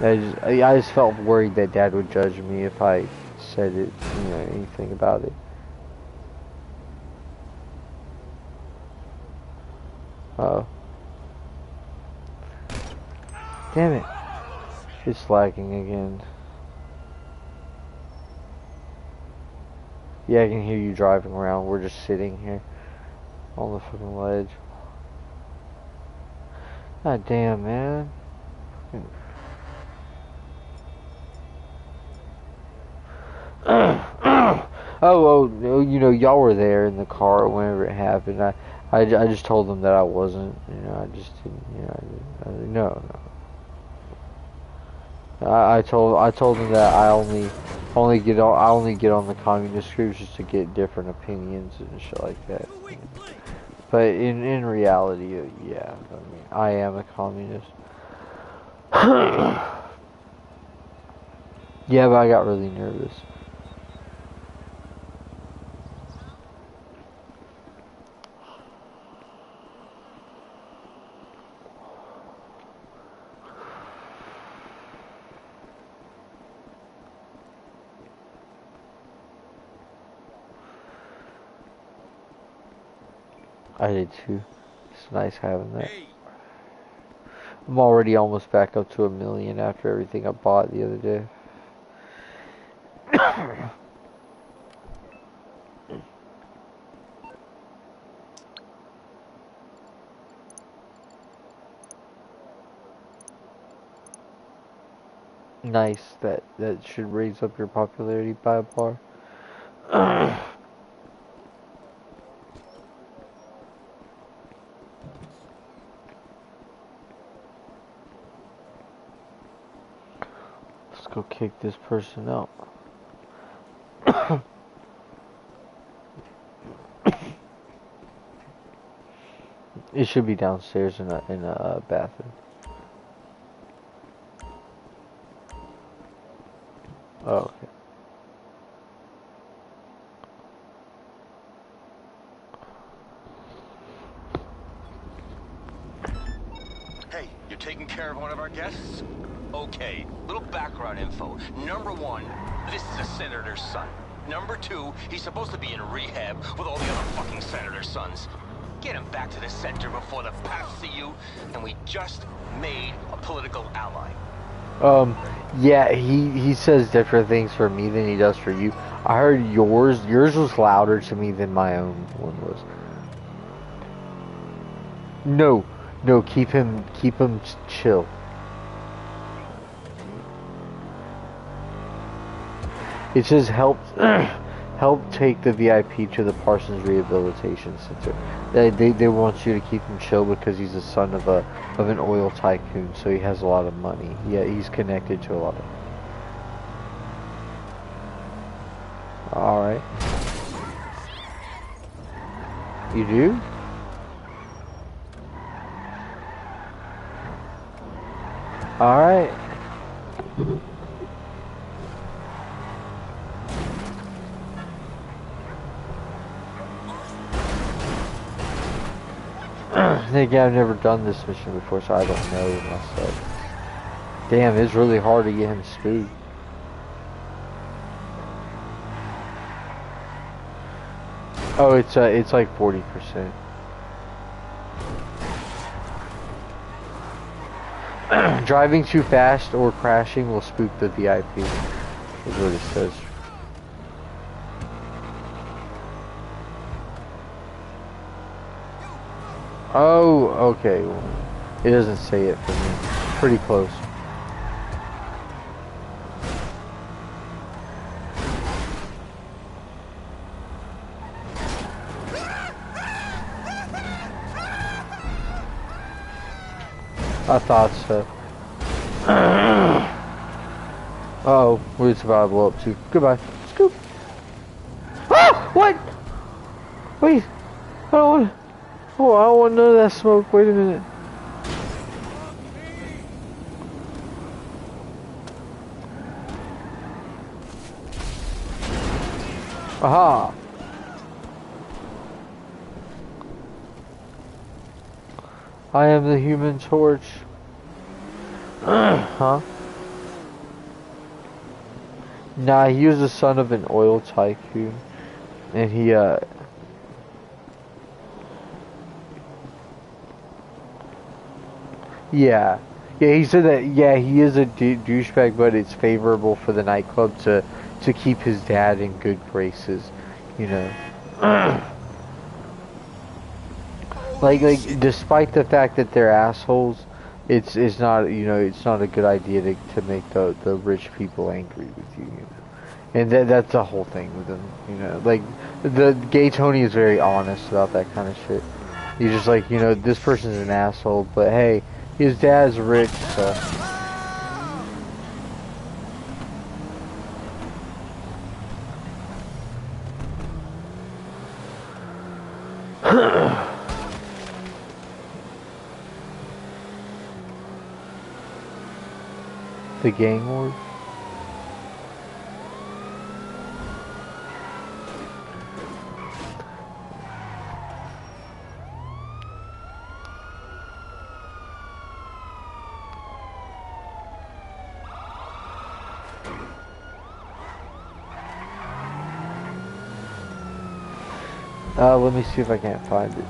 Yeah. I just felt worried that Dad would judge me if I said it, you know, anything about it. Uh-oh. Damn it. It's lagging again. Yeah, I can hear you driving around. We're just sitting here on the fucking ledge. God damn, man. Oh, you know, y'all were there in the car whenever it happened. I just told them that I wasn't. You know, I just didn't. You know, no. I told them that I only get on the communist groups just to get different opinions and shit like that. But in reality, yeah, I mean, I am a communist. Yeah, but I got really nervous. I did too. It's nice having that. I'm already almost back up to 1 million after everything I bought the other day. Nice. That should raise up your popularity by a bar. Let's go kick this person out. It should be downstairs in a bathroom. Oh, okay. Hey, you're taking care of one of our guests? Okay, little background info. Number one, this is a senator's son. Number two, he's supposed to be in rehab with all the other fucking senator's sons. Get him back to the center before the paths see you, and we just made a political ally. Yeah, he says different things for me than he does for you. I heard yours was louder to me than my own one was. No, keep him chill. It just helps. help take the VIP to the Parsons Rehabilitation Center. They want you to keep him chill because he's the son of an oil tycoon, so he has a lot of money. Yeah, he's connected to a lot of. All right. You do? All right. Again, I've never done this mission before, so I don't know myself. Damn, it's really hard to get him spooked. Oh, it's like 40%. Driving too fast or crashing will spook the VIP. Is what it says. Oh, okay. Well, it doesn't say it for me. Pretty close. I thought so. Uh-oh, we're about to blow up too. Goodbye. Scoop. Ah! What? Wait. I don't want. Oh, I don't want none of that smoke. Wait a minute. Aha. I am the Human Torch. Huh? Nah, he was the son of an oil tycoon. And he, yeah. Yeah, he said that, yeah, he is a douchebag, but it's favorable for the nightclub to keep his dad in good graces, you know. Like, despite the fact that they're assholes, it's not, you know, it's not a good idea to make the rich people angry with you, you know. And that's the whole thing with them, you know. Like, the gay Tony is very honest about that kind of shit. He's just like, you know, this person's an asshole, but hey, his dad's rich, so. The gang wars? Let me see if I can't find it.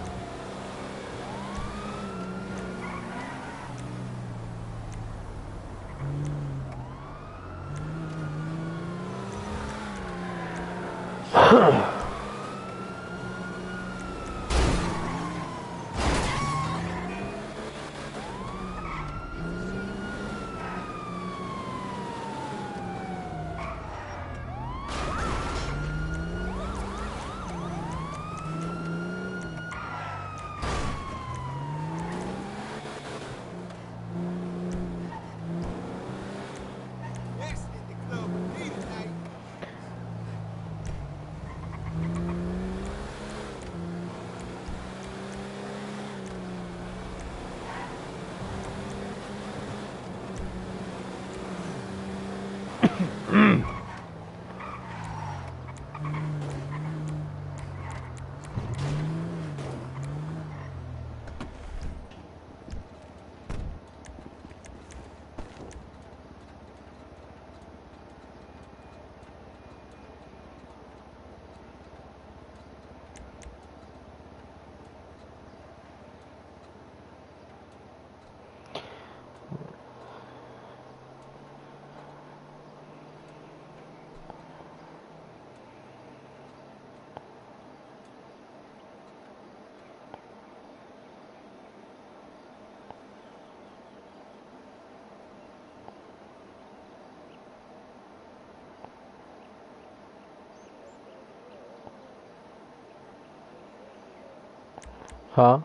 Huh?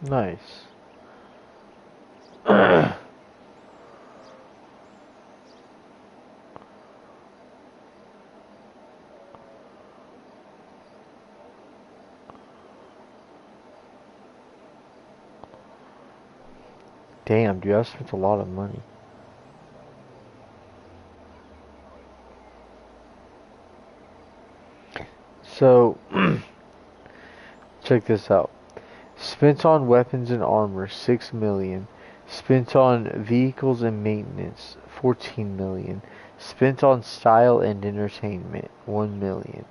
Nice. Damn, dude, I spent a lot of money. So, check this out. Spent on weapons and armor, 6 million. Spent on vehicles and maintenance, 14 million. Spent on style and entertainment, 1 million.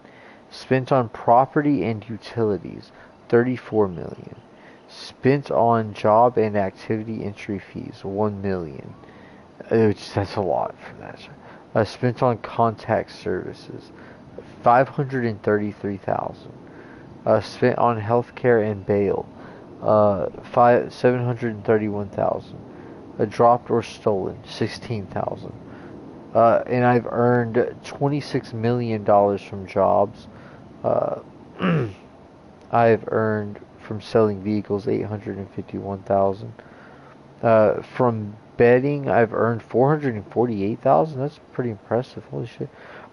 Spent on property and utilities, 34 million. Spent on job and activity entry fees, 1 million. Which, that's a lot for that. Spent on contact services, 533,000. Spent on healthcare and bail, 731,000. Dropped or stolen, 16,000. And I've earned $26 million from jobs. I've earned from selling vehicles 851,000. From betting, I've earned 448,000. That's pretty impressive. Holy shit.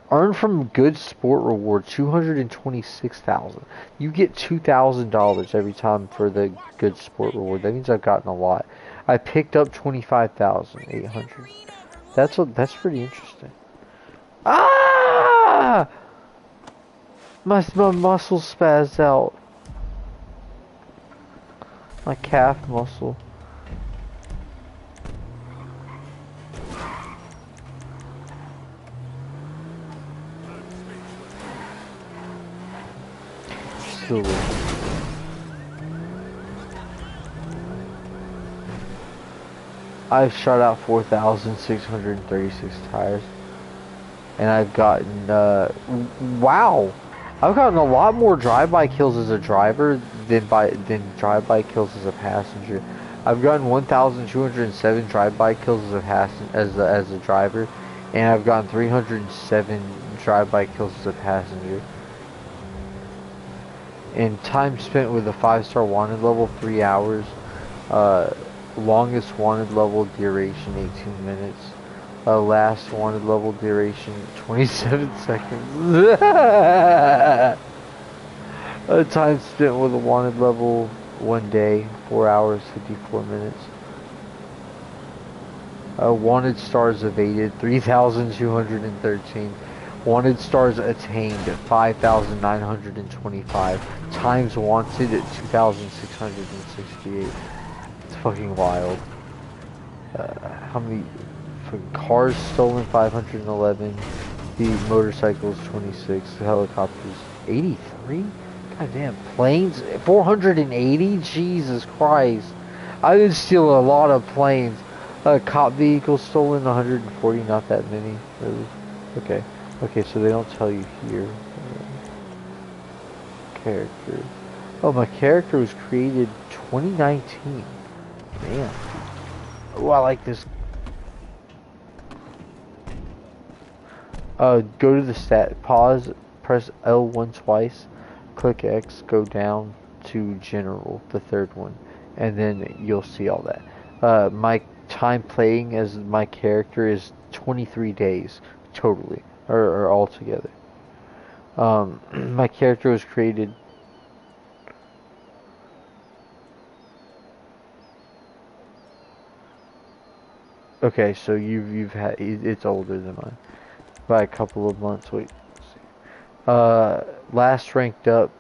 Earned from good sport reward 226,000. You get $2,000 every time for the good sport reward. That means I've gotten a lot. I picked up 25,800. That's pretty interesting. Ah! My muscle spazzed out. My calf muscle. Silly. I've shot out 4,636 tires. And I've gotten, wow! I've gotten a lot more drive-by kills as a driver than drive-by kills as a passenger. I've gotten 1,207 drive-by kills as a driver, and I've gotten 307 drive-by kills as a passenger. And time spent with a 5-star wanted level, 3 hours. Longest wanted level duration, 18 minutes. Last wanted level duration, 27 seconds. Time spent with a wanted level, 1 day, 4 hours, 54 minutes. Wanted stars evaded, 3,213. Wanted stars attained, 5,925. Times wanted, 2,668. It's fucking wild. How many cars stolen? 511. The motorcycles 26. The helicopters 83. Goddamn, planes 480. Jesus Christ! I did steal a lot of planes. Cop vehicles stolen 140. Not that many, really. Okay. Okay, so they don't tell you here. Character. Oh, my character was created 2019. Man. Oh, I like this. Go to the stat. Pause. Press L1 twice. Click X. Go down to General, the third one. And then you'll see all that. My time playing as my character is 23 days. Totally. Or altogether. My character was created. Okay, so you've had it's older than mine by a couple of months. Wait, let's see. Last ranked up,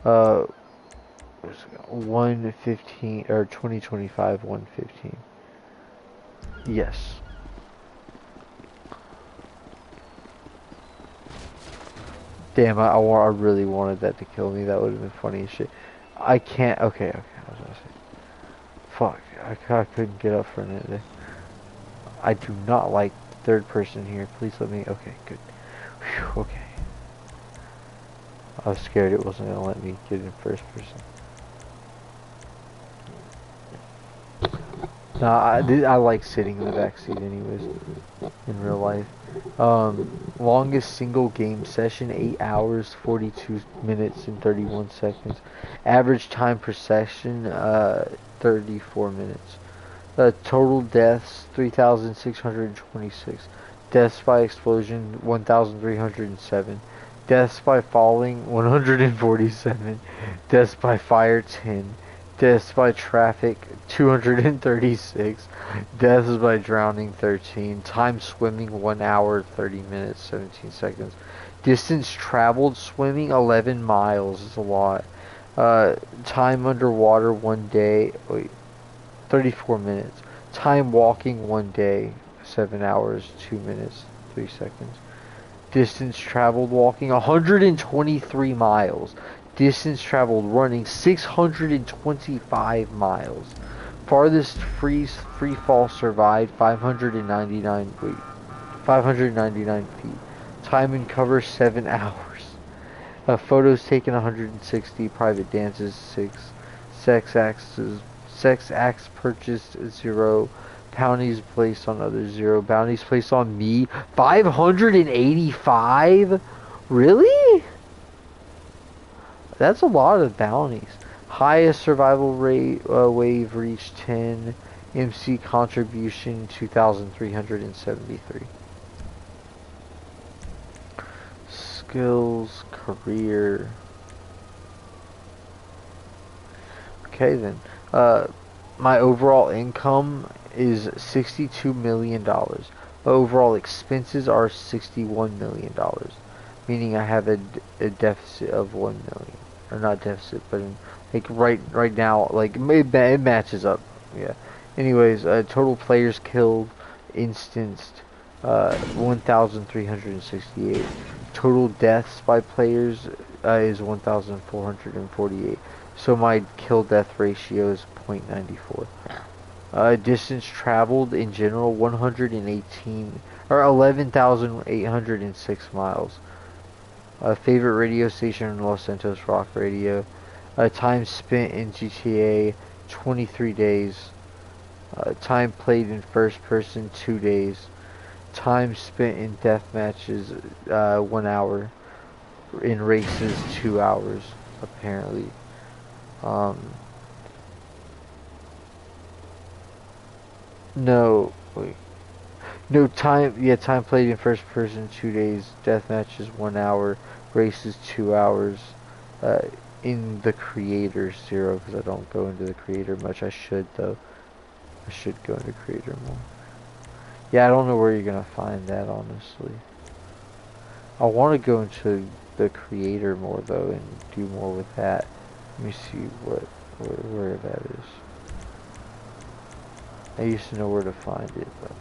115 or 2025 115. Yes. Damn, I really wanted that to kill me. That would have been funny as shit. I can't. Okay. I was gonna say. Fuck. I couldn't get up for a minute there. I do not like third person here. Please let me. Okay, good. Whew, okay. I was scared it wasn't gonna let me get in first person. I like sitting in the back seat anyways, in real life. Longest single game session, 8 hours, 42 minutes, and 31 seconds. Average time per session, 34 minutes. Total deaths, 3,626. Deaths by explosion, 1,307. Deaths by falling, 147. Deaths by fire, 10. Deaths by traffic, 236. Deaths by drowning, 13. Time swimming, 1 hour, 30 minutes, 17 seconds. Distance traveled swimming, 11 miles. Is a lot. Time underwater, 1 day. Wait, 34 minutes. Time walking, 1 day. 7 hours, 2 minutes, 3 seconds. Distance traveled walking, 123 miles. Distance traveled running, 625 miles. Farthest free fall survived, 599 feet. Time in cover, 7 hours. Photos taken, 160. Private dances, 6. Sex acts purchased, 0. Bounties placed on others, 0. Bounties placed on me, 585? Really? That's a lot of bounties. Highest survival rate wave reached 10. MC contribution, 2,373. Skills, career. Okay then. My overall income is $62 million. My overall expenses are $61 million. Meaning I have a deficit of 1 million. Or not deficit, but like right now, like it matches up. Yeah. Anyways, total players killed, instanced, 1,368. Total deaths by players is 1,448. So my kill death ratio is 0.94. Distance traveled in general, 118 or 11,806 miles. Favorite radio station in Los Santos, Rock Radio. Time spent in GTA, 23 days. Time played in first person, 2 days. Time spent in death matches, 1 hour. In races, 2 hours, apparently. No, wait. No time, yeah, time played in first person, 2 days. Death matches, 1 hour. Races, 2 hours. In the creator, 0, because I don't go into the creator much. I should, though. I should go into creator more. Yeah, I don't know where you're gonna find that, honestly. I want to go into the creator more, though, and do more with that. Let me see where that is. I used to know where to find it, but...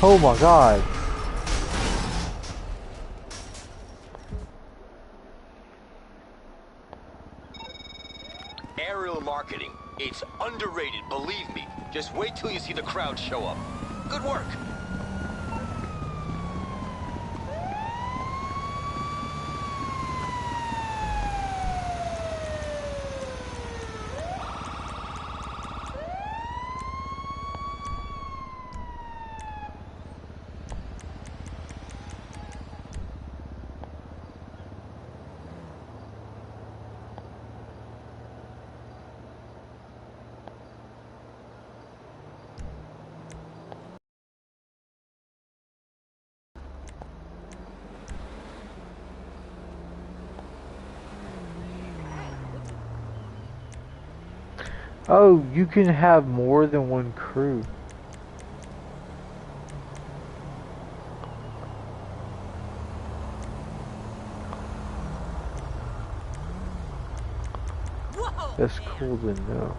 Oh my god! Aerial marketing. It's underrated, believe me. Just wait till you see the crowd show up. Good work. Oh, you can have more than one crew. Whoa, That's man. cool to know.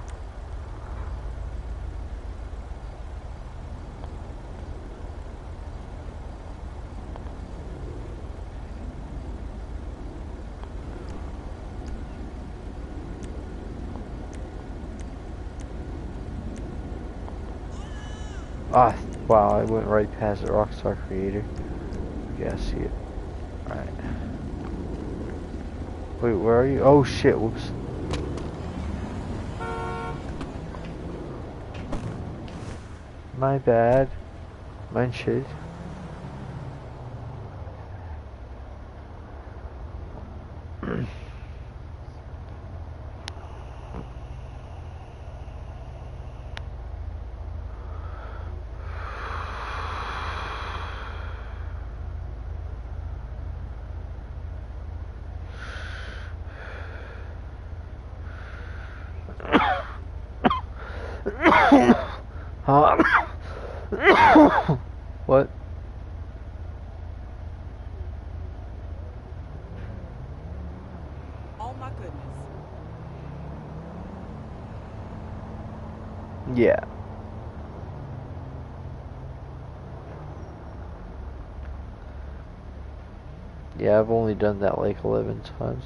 Ah, wow, I went right past the Rockstar Creator. Yeah, I see it. Alright. Wait, where are you? Oh shit, whoops. My bad. Mein shit. Huh? What? Oh my goodness. Yeah. Yeah, I've only done that like 11 times.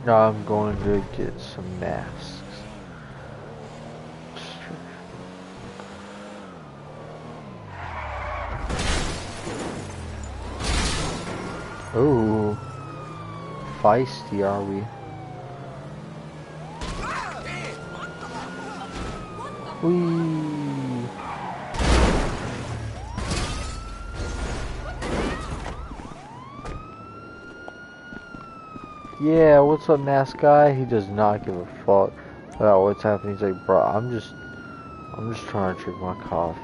Now I'm going to get some masks. Oh, feisty are we? Whee! Yeah, what's up, mask guy? He does not give a fuck about what's happening. He's like, bro, I'm just trying to drink my coffee.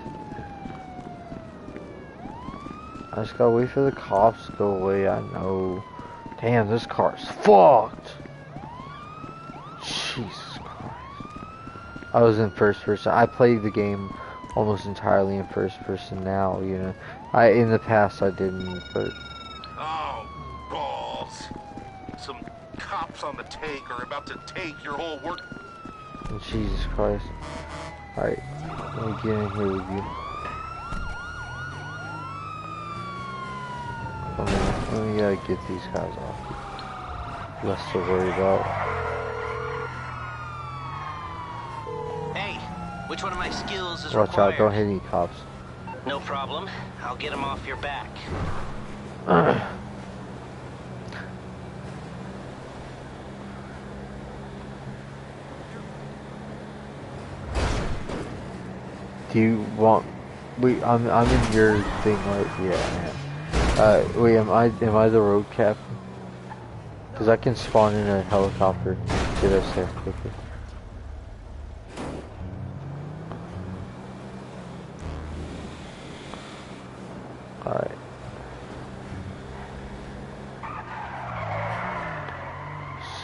I just gotta wait for the cops to go away. I know. Damn, this car's fucked. Jesus Christ. I was in first person. I played the game almost entirely in first person now, you know. In the past I didn't, but... Oh, balls. Some cops on the take are about to take your whole work. Jesus Christ. Alright, let me get in here with you. We gotta get these guys off. Less to worry about. Hey, which one of my skills is Watch required? out, don't hit any cops. No problem. I'll get them off your back. Do you want... Wait, I'm in your thing, right? Yeah, I am. Wait, am I the road captain? Because I can spawn in a helicopter. Get us there quickly. Alright.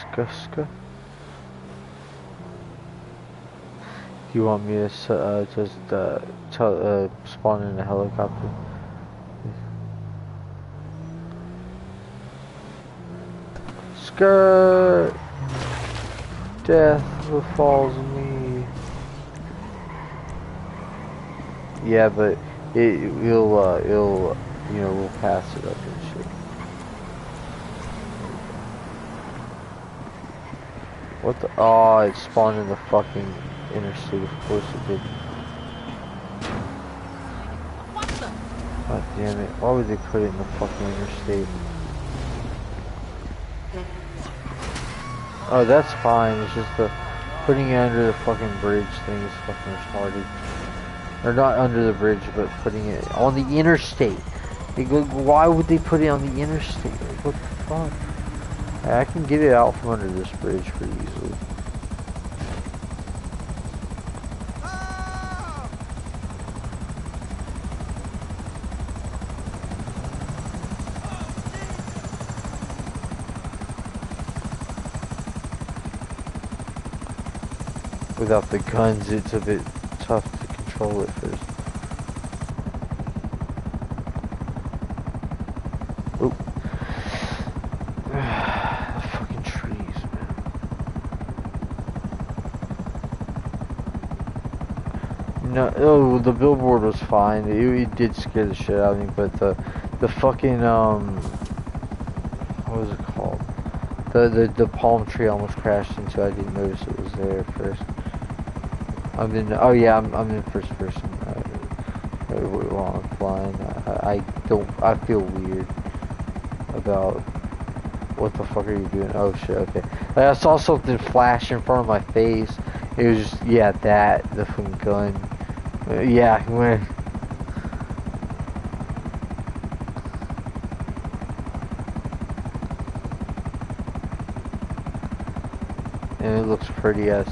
Ska. Do you want me to just spawn in a helicopter? Skirt! Death befalls me. Yeah, but it'll you know, we'll pass it up and shit. What the? Oh, it spawned in the fucking interstate. Of course it did. God damn it! Why would they put it in the fucking interstate? Oh, that's fine. It's just the putting it under the fucking bridge thing is fucking retarded. Or not under the bridge, but putting it on the interstate. Why would they put it on the interstate? Like, what the fuck? I can get it out from under this bridge pretty easily. Without the guns, it's a bit tough to control at first. Oop. No, oh, the billboard was fine. It did scare the shit out of me, but the fucking what was it called? The palm tree I almost crashed into. I didn't notice it was there at first. I'm in. Oh yeah, I'm in first person. While I'm flying, I don't. I feel weird about what the fuck are you doing? Oh shit. Okay. Like, I saw something flash in front of my face. It was just yeah that the fucking gun. Yeah when. And it looks pretty as.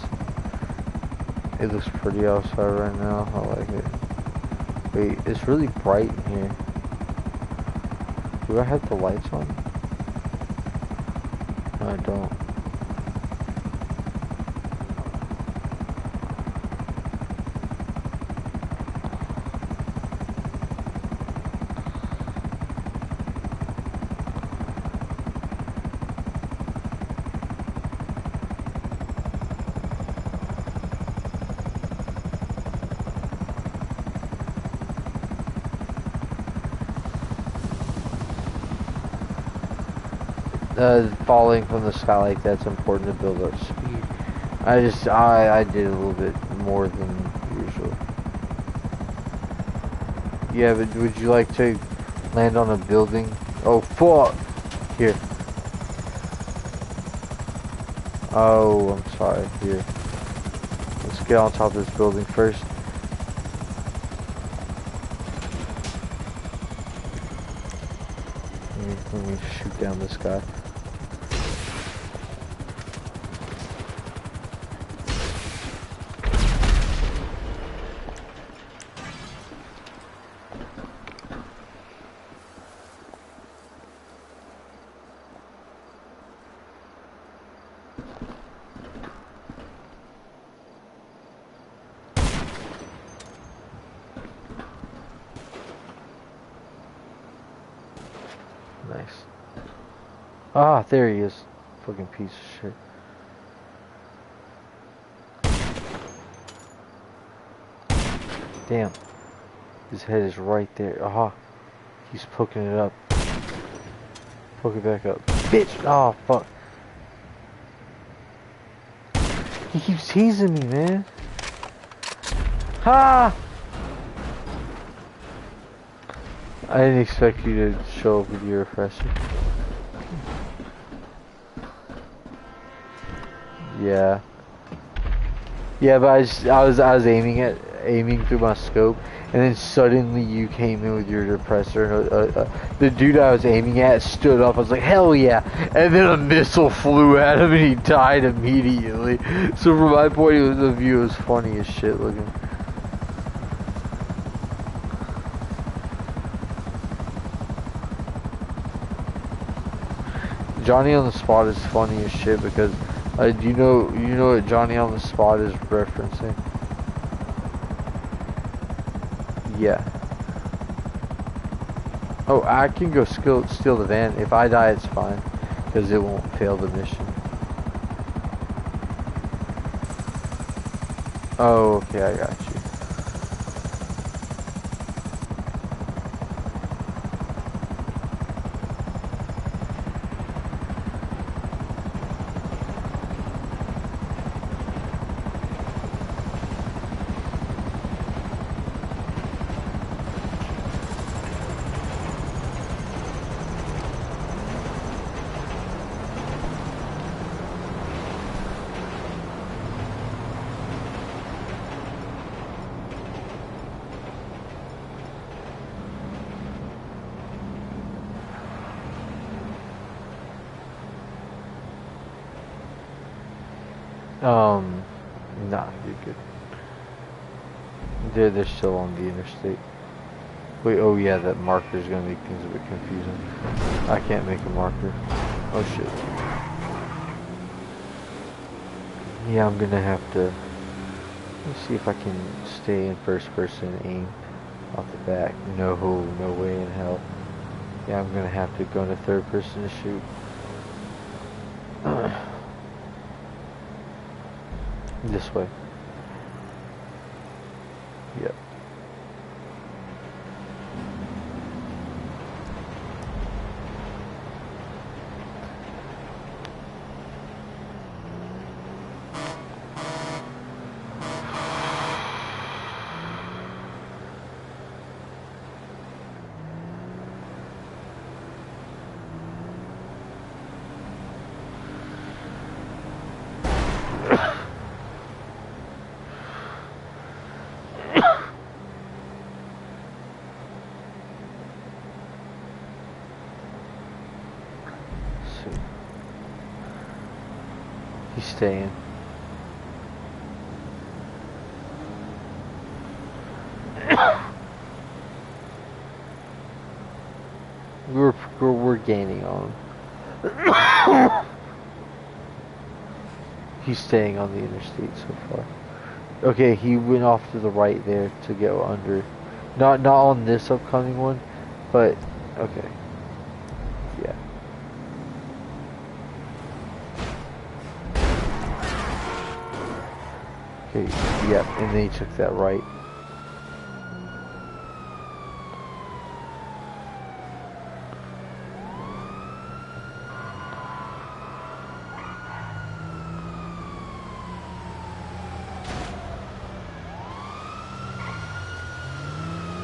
It looks pretty outside right now. I like it. Wait, it's really bright in here. Do I have the lights on? No, I don't. Falling from the sky like that's important to build up speed. I did a little bit more than usual. Yeah, but would you like to land on a building? Oh fuck! Here. Oh, I'm sorry. Here. Let's get on top of this building first. Let me shoot down this guy. Nice. Ah, there he is. Fucking piece of shit. Damn. His head is right there. Aha. He's poking it up. Poke it back up. Bitch! Oh, fuck. He keeps teasing me, man. Ha! I didn't expect you to show up with your refresher. Yeah. Yeah, but I was aiming through my scope, and then suddenly you came in with your depressor, and the dude I was aiming at stood up. I was like, hell yeah! And then a missile flew at him, and he died immediately. So from my point of view, it was funny as shit looking. Johnny on the Spot is funny as shit because do you know what Johnny on the Spot is referencing? Yeah. Oh, I can go steal the van. If I die, it's fine because it won't fail the mission. Oh, okay, I got you. Nah, you're good. They're still on the interstate. Wait, oh yeah, that marker is gonna make things a bit confusing. I can't make a marker. Oh shit. Yeah, I'm gonna have to. Let's see if I can stay in first person and aim off the back. No way in hell. Yeah, I'm gonna have to go into third person to shoot. This way. see. He's staying. We're gaining on him. He's staying on the interstate so far. Okay, he went off to the right there to go under. Not on this upcoming one, but okay. Yeah. Okay, yep, and then he took that right.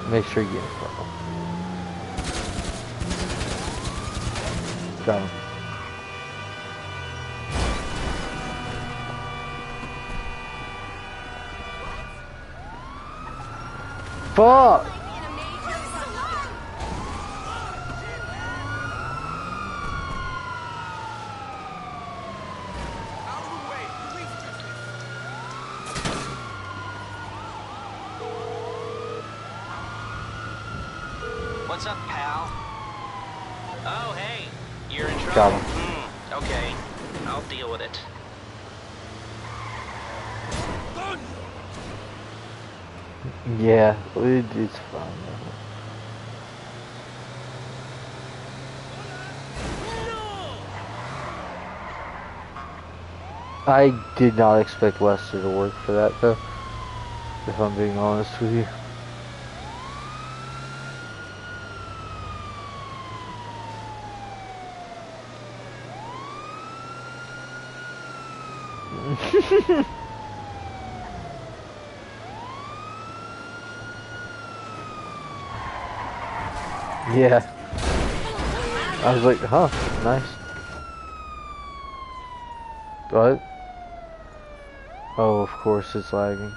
Make sure you get in front of him. Got him. Fuck! What's up, pal? Oh, hey. You're in trouble. Got him. Okay. I'll deal with it. Yeah, it's fine. I did not expect Lester to work for that though, if I'm being honest with you. Yeah. I was like, huh, nice. What? Oh, of course it's lagging.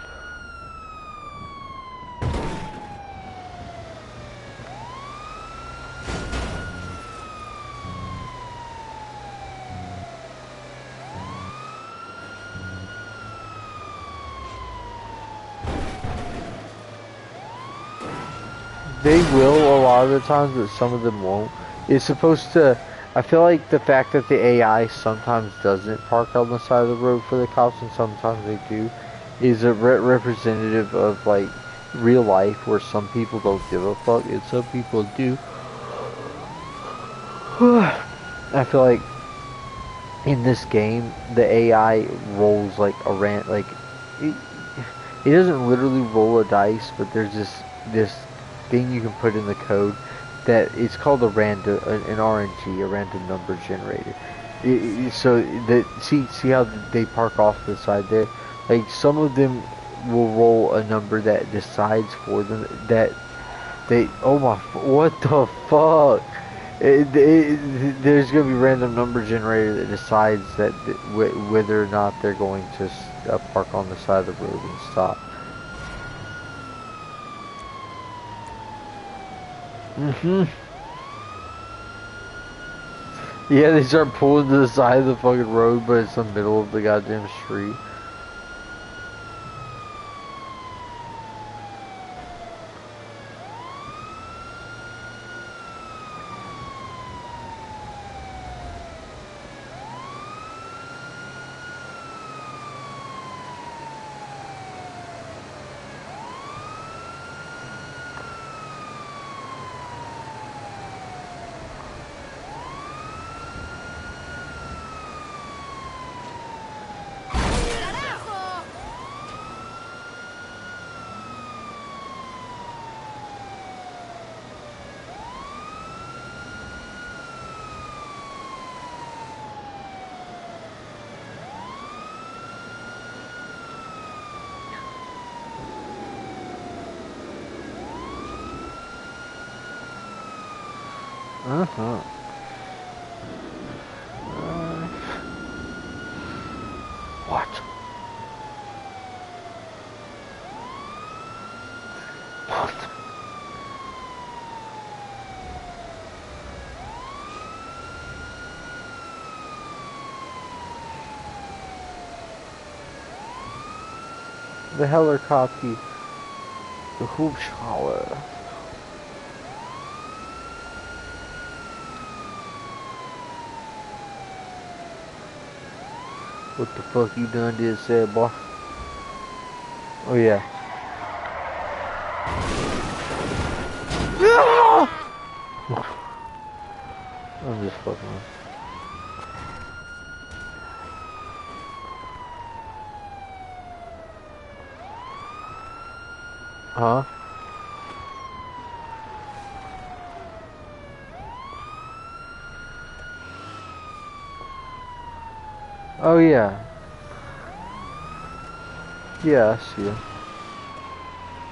They will a lot of the times, but some of them won't. It's supposed to. I feel like the fact that the AI sometimes doesn't park on the side of the road for the cops and sometimes they do, is a representative of like real life where some people don't give a fuck and some people do. I feel like in this game the AI rolls like a it, it doesn't literally roll a dice, but there's this thing you can put in the code that it's called an RNG, a random number generator. So that see how they park off to the side there. Like some of them will roll a number that decides for them that they. Oh my! What the fuck? There's gonna be a random number generator that decides that whether or not they're going to park on the side of the road and stop. Yeah, they start pulling to the side of the fucking road, but it's the middle of the goddamn street. Uh-huh. What? What? The helicopter. The Hubschrauber. What the fuck you done did said, boy? Oh yeah. I'm just fucking with. Huh? Oh yeah. Yeah, I see them.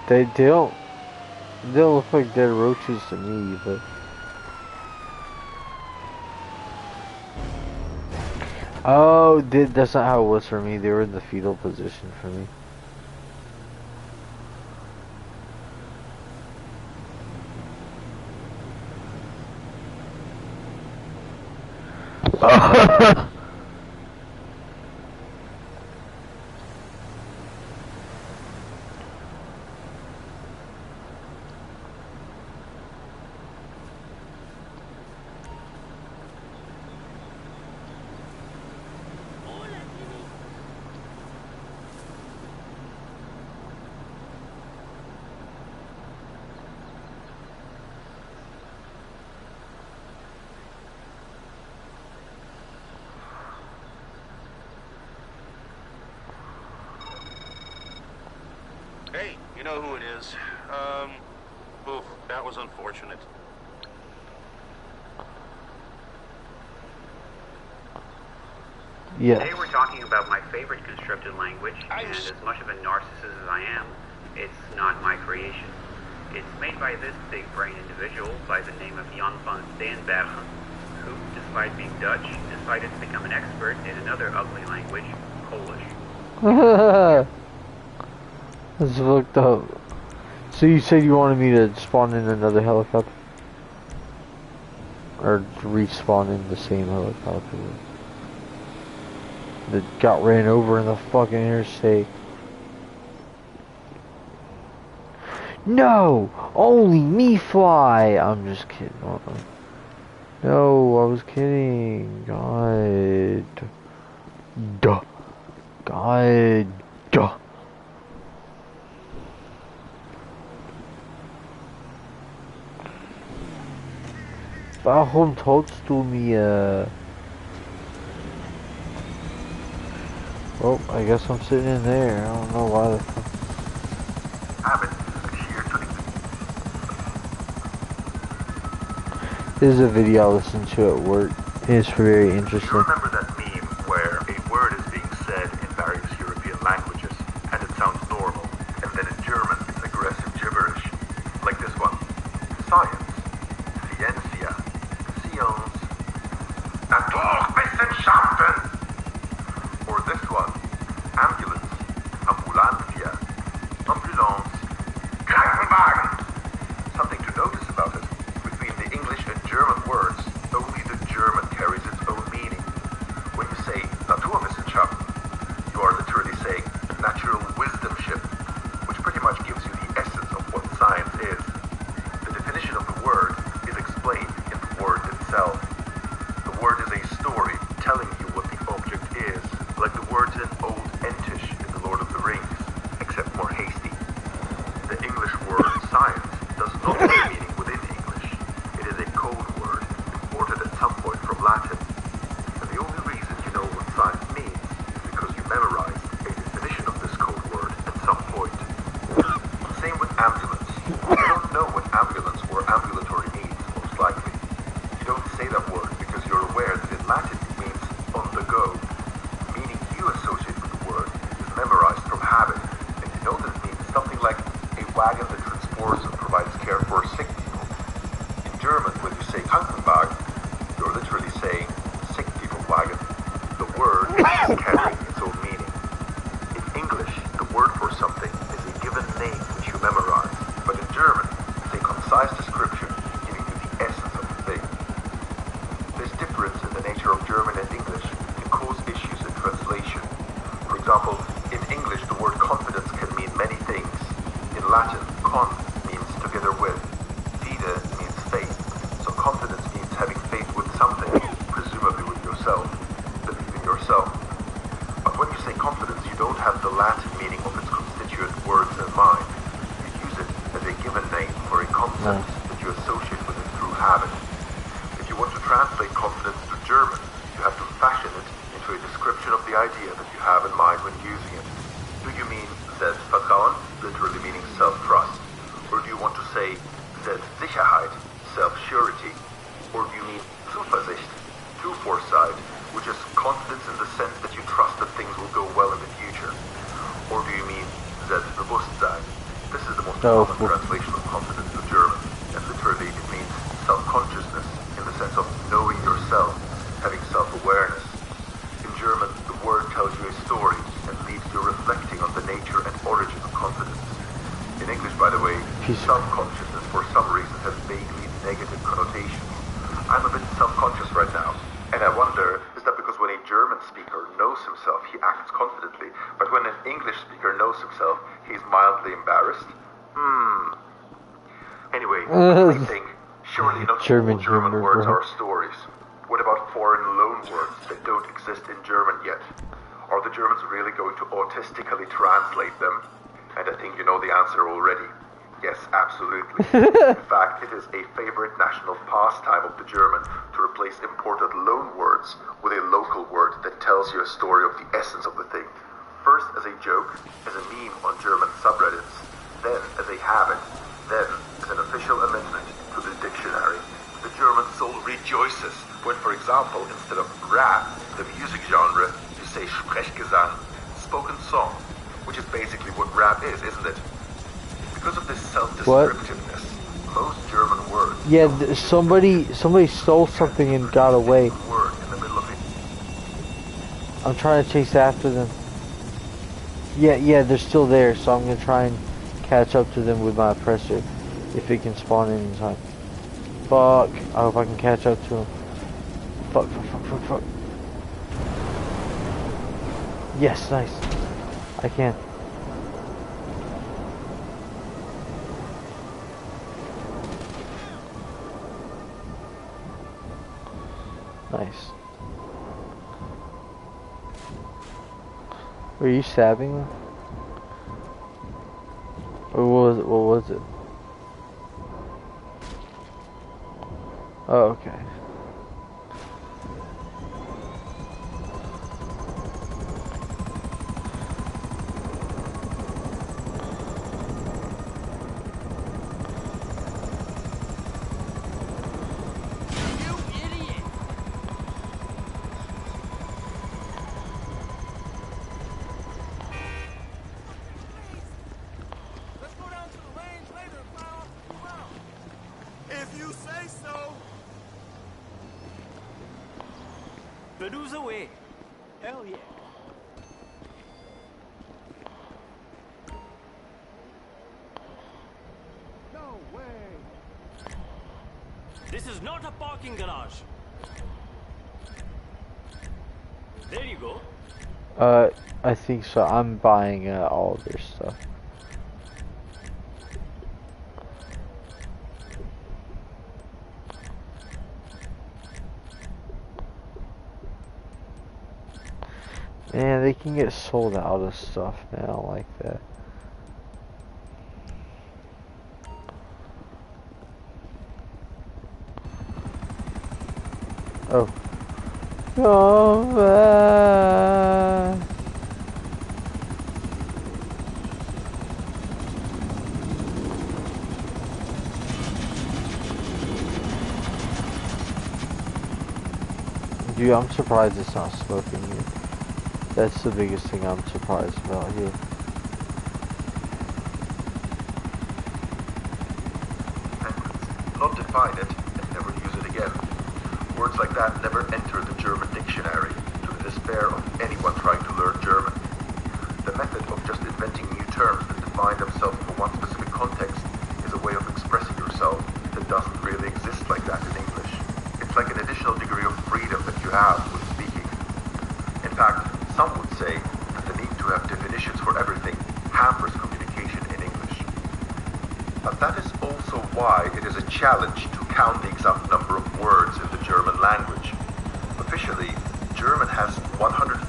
They don't look like dead roaches to me, but oh, that's not how it was for me. They were in the fetal position for me. Hey, you know who it is. Oof, that was unfortunate. Yes. Today we're talking about my favorite constructed language, and as much of a narcissist as I am, it's not my creation. It's made by this big-brain individual by the name of Jan van Steenbergen, who, despite being Dutch, decided to become an expert in another ugly language, Polish. That's fucked up. So you said you wanted me to spawn in another helicopter? Or respawn in the same helicopter that got ran over in the fucking interstate? No! Only me fly! I'm just kidding. Hold on. No, I was kidding. God. Duh. God. Duh. Warum tollst du mir? Well, I guess I'm sitting in there. I don't know why the fuck. This is a video I listened to at work. It's very interesting. You remember that meme where a word is being said in various European languages and it sounds normal, and then in German it's aggressive gibberish, like this one. Science, Ciencia, Science, Naturwissenschaften. Or this one, ambulance, Ambulantia, Ambulance, Krankenwagen. Something to notice about it. Between the English and German words, only the German carries its own meaning. When you say Naturwissenschaft, you are literally saying natural wisdom ship, which pretty much gives you the essence of what science is. The definition of the word is explained in the word itself. The word is a story telling you what the object is, like the words in Old Entish in The Lord of the Rings, except more hasty. The English word science does not have a meaning within English. It is a code word imported at some point from Latin. And the only reason you know what science means is because you memorized a definition of this code word at some point. Same with ambulance. You don't know what ambulance or ambulatory means, most likely. You don't say that word because you're aware that in Latin it means on the go. Meaning you associate with the word is memorized from habit, and you know that it means something like a wagon that transports and provides care for sick people. In German, when you say Krankenwagen, you're literally saying sick people wagon. The word is carrying its own meaning. In English, the word for something is a given name which you memorize, but in German, it's a concise description giving you the essence of the thing. This difference in the nature of German and English can cause issues in translation. For example, in English, the word confidence can mean function of the idea that you have in mind when using it. Do you mean Selbstvertrauen, literally meaning self-trust? Or do you want to say Selbstsicherheit, self-surety? Or do you mean Zuversicht, true foresight, which is confidence in the sense that you trust that things will go well in the future? Or do you mean Selbstbewusstsein? This is the most common translation of confidence in German, and literally it means self-consciousness in the sense of knowing yourself, having self-awareness. In German, the word tells you a story and leaves you reflecting on the nature and origin of confidence. In English, by the way, self-consciousness for some reason has vaguely negative connotations. I'm a bit self-conscious right now, and I wonder, is that because when a German speaker knows himself, he acts confidently, but when an English speaker knows himself, he's mildly embarrassed? Anyway, I think, surely not all German words are stories. What about foreign loan words that don't exist in German yet? Are the Germans really going to autistically translate them? And I think you know the answer already. Yes, absolutely. In fact, it is a favorite national pastime of the German to replace imported loan words with a local word that tells you a story of the essence of the thing. First as a joke, as a meme on German subreddits, then as a habit, then as an official amendment to the dictionary. The German soul rejoices when, for example, instead of rap, the music genre, you say Sprechgesang, spoken song, which is basically what rap is, isn't it? Because of this self-descriptiveness, most German words... Yeah, somebody stole something and got away. I'm trying to chase after them. Yeah, they're still there, so I'm gonna try and catch up to them with my oppressor, if it can spawn in time. Fuck, I hope I can catch up to him. Fuck. Yes, nice. I can. Nice. Were you stabbing them? Or what was it? Oh, okay. Bruder's away. Hell yeah. No way. This is not a parking garage. There you go. I think so. I'm buying all of their stuff. Man, they can get sold out of stuff now like that. Oh. Come back. Dude, I'm surprised it's not smoking here. That's the biggest thing I'm surprised about here. Not define it and never use it again. Words like that never enter the German dictionary, to the despair of anyone trying to learn German. The method of just inventing new terms that define themselves for one specific context is a way of expressing yourself that doesn't really exist like that in English. It's like an additional degree of freedom that you have when speaking. In fact, some would say that the need to have definitions for everything hampers communication in English. But that is also why it is a challenge to count the exact number of words in the German language. Officially, German has 150,000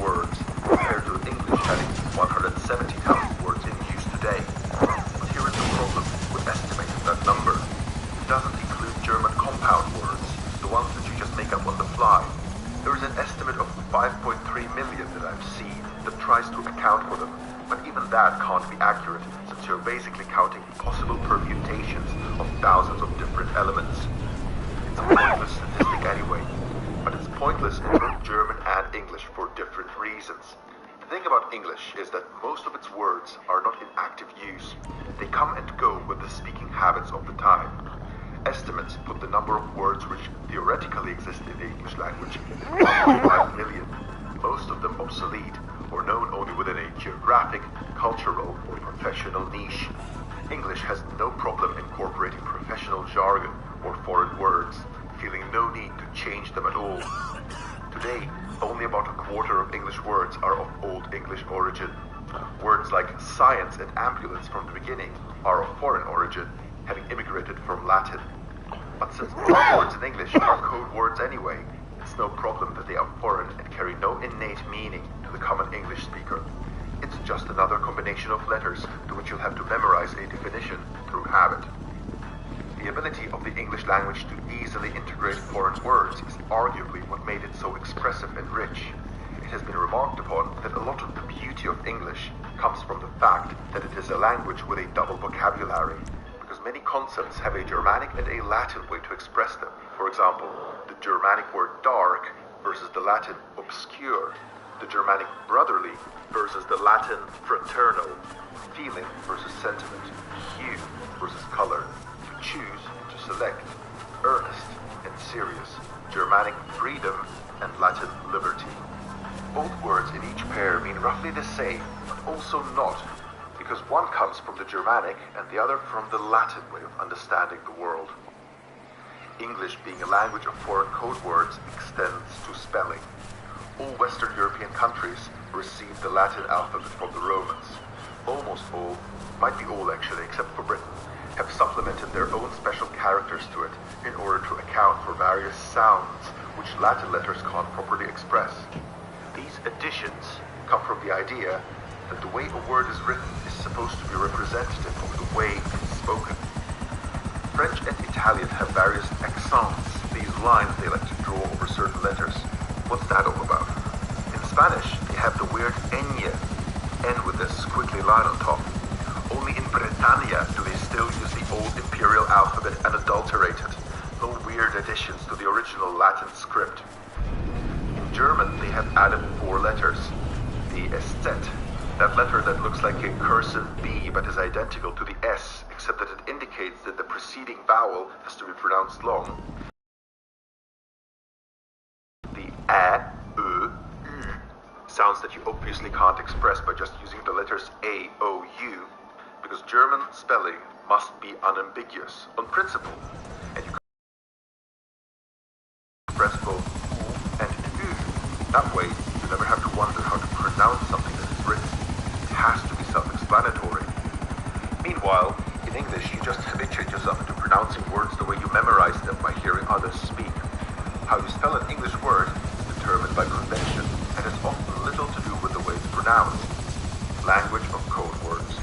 words, compared to English having 170,000 words in use today. But here is the problem with estimating that number. It doesn't include German compound words, the ones that you just make up on the fly. There is an estimate of 5.3 3 million that I've seen that tries to account for them, but even that can't be accurate since you're basically counting possible permutations of thousands of different elements. It's a pointless statistic anyway, but it's pointless in both German and English for different reasons. The thing about English is that most of its words are not in active use. They come and go with the speaking habits of the time. Estimates put the number of words which theoretically exist in the English language at 1.5 million, most of them obsolete or known only within a geographic, cultural, or professional niche. English has no problem incorporating professional jargon or foreign words, feeling no need to change them at all. Today, only about a quarter of English words are of Old English origin. Words like science and ambulance from the beginning are of foreign origin, having immigrated from Latin. But since all words in English are code words anyway, it's no problem that they are foreign and carry no innate meaning to the common English speaker. It's just another combination of letters to which you'll have to memorize a definition through habit. The ability of the English language to easily integrate foreign words is arguably what made it so expressive and rich. It has been remarked upon that a lot of the beauty of English comes from the fact that it is a language with a double vocabulary, because many concepts have a Germanic and a Latin way to express them. For example, the Germanic word dark versus the Latin obscure, the Germanic brotherly versus the Latin fraternal, feeling versus sentiment, hue versus color, to choose, to select, earnest and serious, Germanic freedom and Latin liberty. Both words in each pair mean roughly the same, but also not, because one comes from the Germanic and the other from the Latin way of understanding the world. English, being a language of foreign code words, extends to spelling. All Western European countries received the Latin alphabet from the Romans. Almost all, might be all actually, except for Britain, have supplemented their own special characters to it in order to account for various sounds which Latin letters can't properly express. These additions come from the idea that the way a word is written is supposed to be representative of the way it's spoken. French and Italian have various accents, these lines they like to draw over certain letters. What's that all about? In Spanish, they have the weird ñ, N with this squiggly line on top. Only in Britannia do they still use the old imperial alphabet and adulterate it. No weird additions to the original Latin script. In German, they have added 4 letters. The SZ, that letter that looks like a cursive B but is identical to the S, except that it indicates that the preceding vowel has to be pronounced long. The A, Ö, U, sounds that you obviously can't express by just using the letters A, O, U, because German spelling must be unambiguous, on principle, and you can express both U and U. That way, you never have to wonder how to pronounce something that is written. It has to be self-explanatory. Meanwhile, in English, you just habituate yourself into pronouncing words the way you memorize them by hearing others speak. How you spell an English word is determined by convention, and has often little to do with the way it's pronounced. Language of code words.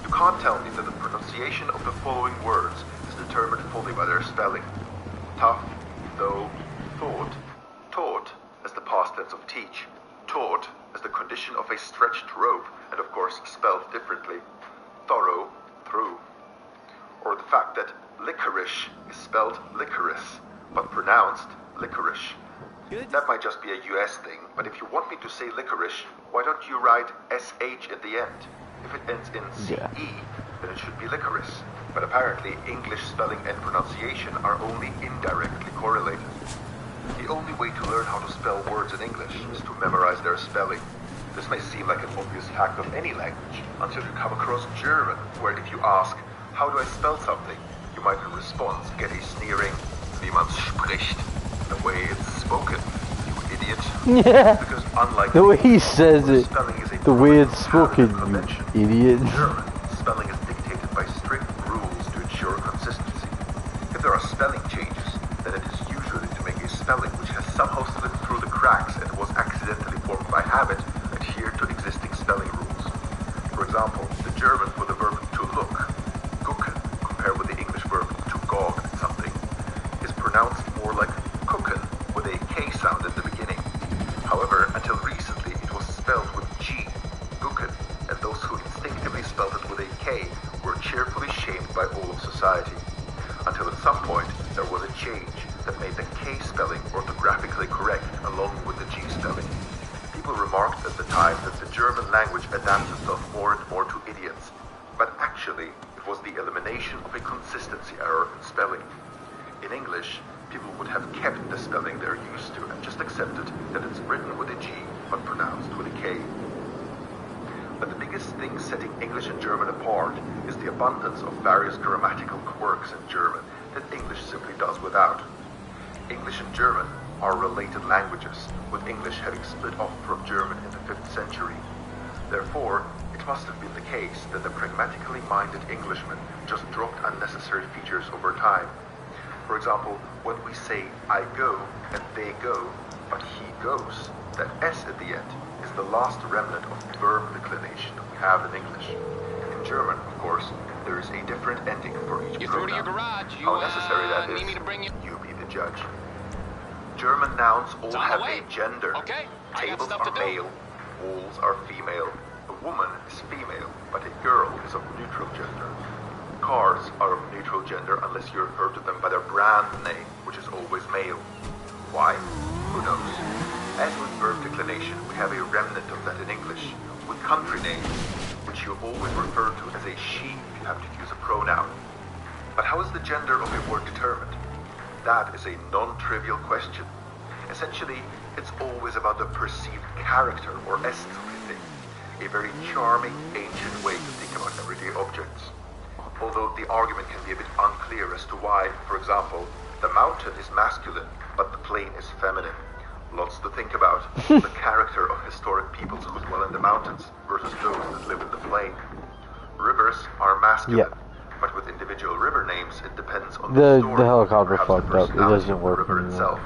You can't tell me that the pronunciation of the following words is determined fully by their spelling. Tough, though, thought, taught as the past tense of teach, taught as the condition of a stretched rope, and of course spelled differently, thorough, through. Or the fact that licorice is spelled licorice, but pronounced licorice. That might just be a US thing, but if you want me to say licorice, why don't you write SH at the end? If it ends in CE, then it should be licorice. But apparently, English spelling and pronunciation are only indirectly correlated. The only way to learn how to spell words in English is to memorize their spelling. This may seem like an obvious fact of any language, until you come across German, where if you ask, how do I spell something, you might in response get a sneering, wie man spricht, the way it's spoken, you idiot. Yeah. Because unlike The way he says it, spelling is a the way it's permanent spoken, convention. you idiot. In German, spelling is dictated by strict rules to ensure consistency. If there are spelling changes, then it is usually to make a spelling which has somehow slipped through the cracks and was accidentally formed by habit adhere to existing spelling rules. For example, the German for the verb to look, gucken, compared with the English verb to gawk at something, is pronounced more like gucken with a K sound at the beginning. However, until adapts itself more and more to idiots, but actually it was the elimination of a consistency error in spelling. In English, people would have kept the spelling they're used to and just accepted that it's written with a G but pronounced with a K. But the biggest thing setting English and German apart is the abundance of various grammatical quirks in German that English simply does without. English and German are related languages, with English having split off from German in the 5th century. Therefore, it must have been the case that the pragmatically minded Englishman just dropped unnecessary features over time. For example, when we say I go and they go, but he goes, that S at the end is the last remnant of verb declination we have in English. In German, of course, there is a different ending for each You through to your pronoun. garage. How necessary that need is, me to bring you? you be the judge. German nouns all It's on have the way. a gender. Okay, I got Tables stuff are to do. male, walls are female, a woman is female, but a girl is of neutral gender. Cars are of neutral gender unless you refer to them by their brand name, which is always male. Why? Who knows? As with verb declination, we have a remnant of that in English, with country names, which you always refer to as a she if you have to use a pronoun. But how is the gender of a word determined? That is a non-trivial question. Essentially, it's always about the perceived character or essence of a thing, a very charming, ancient way to think about everyday objects. Although the argument can be a bit unclear as to why, for example, the mountain is masculine, but the plain is feminine. Lots to think about. The character of historic peoples who dwell in the mountains versus those that live in the plain. Rivers are masculine, but with individual river names, it depends on the story, The helicopter perhaps fucked the up. It personality doesn't of the work river anymore. itself.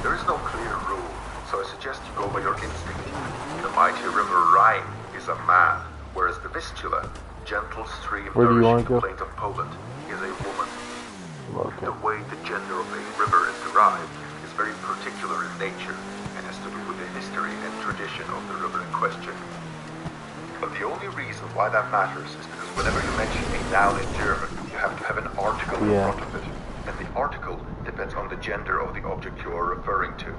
There is no clear rule, so I suggest you go by your instinct. The mighty river Rhine is a man, whereas the Vistula, gentle stream Where do you nourishing wanna the go? plains of Poland, is a woman. Okay. The way the gender of a river is derived is very particular in nature and has to do with the history and tradition of the river in question. But the only reason why that matters is because whenever you mention a noun in German, you have to have an article in front of it, and the article depends on the gender of the object you are referring to.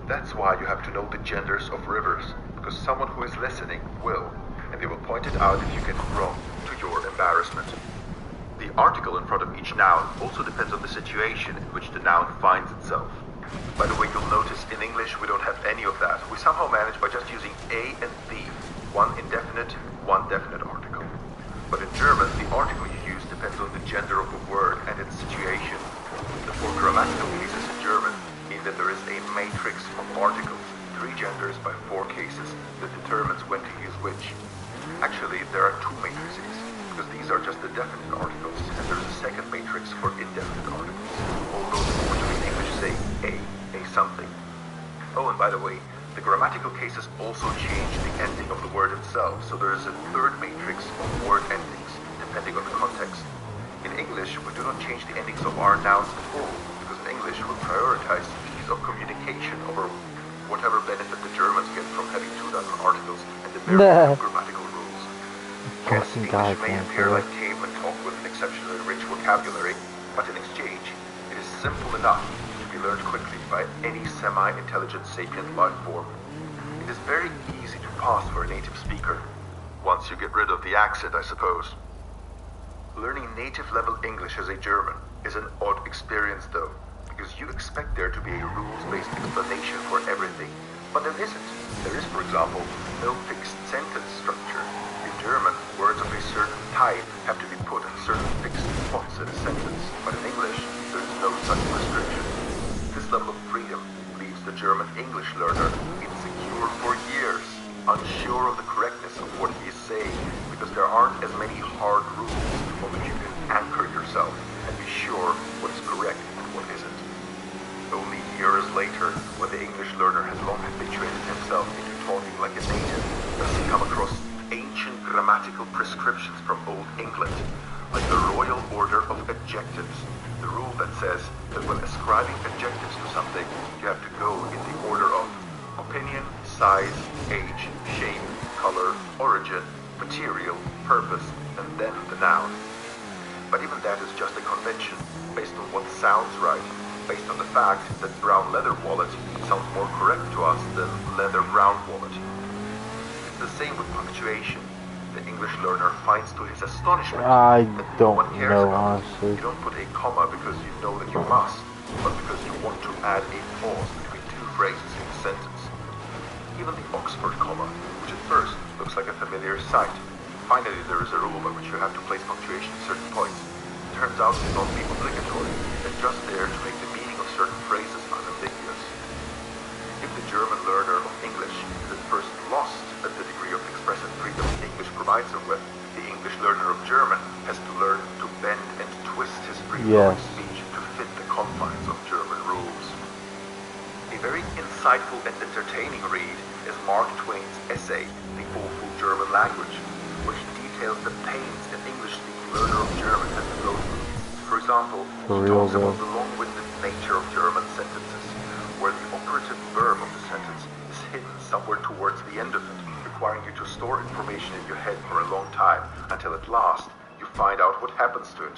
That's why you have to know the genders of rivers, because someone who is listening will, and they will point it out if you get it wrong, to your embarrassment. The article in front of each noun also depends on the situation in which the noun finds itself. By the way, you'll notice in English we don't have any of that. We somehow manage by just using a and the, one indefinite, one definite article. But in German, the article you use depends on the gender of the word and its situation. The four grammatical cases in German mean that there is a matrix of articles, 3 genders by 4 cases, that determines when to use which. Actually, there are 2 matrices, because these are just the definite articles, and there's a second matrix for indefinite articles, although most of in English say a something. Oh, and by the way, the grammatical cases also change the ending of the word itself, so there is a third matrix of word endings, depending on the context. In English, we do not change the endings of our nouns at all, because in English we prioritize ease of communication over whatever benefit the Germans get from having 2 dozen articles and the bare grammatical rules. Yes, English may appear like caveman talk with an exceptionally rich vocabulary, but in exchange, it is simple enough to be learned quickly by any semi-intelligent sapient life form. It is very easy to pass for a native speaker, once you get rid of the accent, I suppose. Learning native-level English as a German is an odd experience, though, because you expect there to be a rules-based explanation for everything, but there isn't. There is, for example, no fixed sentence structure. In German, words of a certain type have to be put in certain fixed spots in a sentence, but in English, there is no such restriction. This level of freedom leaves the German English learner insecure for years, unsure of the correctness of what he is saying, because there aren't as many hard rules on which you can anchor yourself and be sure what is correct and what isn't. Only years later, when the English learner has long habituated himself into talking like a native, does he come across ancient grammatical prescriptions from Old England, like the Royal Order of Adjectives, the rule that says that when ascribing adjectives to something, you have to go in the order of opinion, size, age, shape, color, origin, material, purpose, and then the noun. But even that is just a convention, based on what sounds right, based on the fact that brown leather wallet sounds more correct to us than leather brown wallet. It's the same with punctuation. learner finds to his astonishment I that no one don't cares know, about it. honestly. You don't put a comma because you know that you must, but because you want to add a pause between two phrases in a sentence. Even the Oxford comma, which at first looks like a familiar sight. Finally, there is a rule by which you have to place punctuation at certain points. It turns out to not be obligatory, and just there to make the meaning of certain phrases unambiguous. If the German learner of English is at first lost at the degree of expressive freedom English provides him with, the English learner of German has to learn to bend and twist his free-flowing speech to fit the confines of German rules. A very insightful and entertaining read is Mark Twain's essay, The Awful German Language, which details the pains an English-speaking learner of German has to go through. For example, he talks about the long-winded nature of German sentences, where the operative verb of the sentence is hidden somewhere towards the end of it, requiring you to store information in your head for a long time, until at last you find out what happens to it.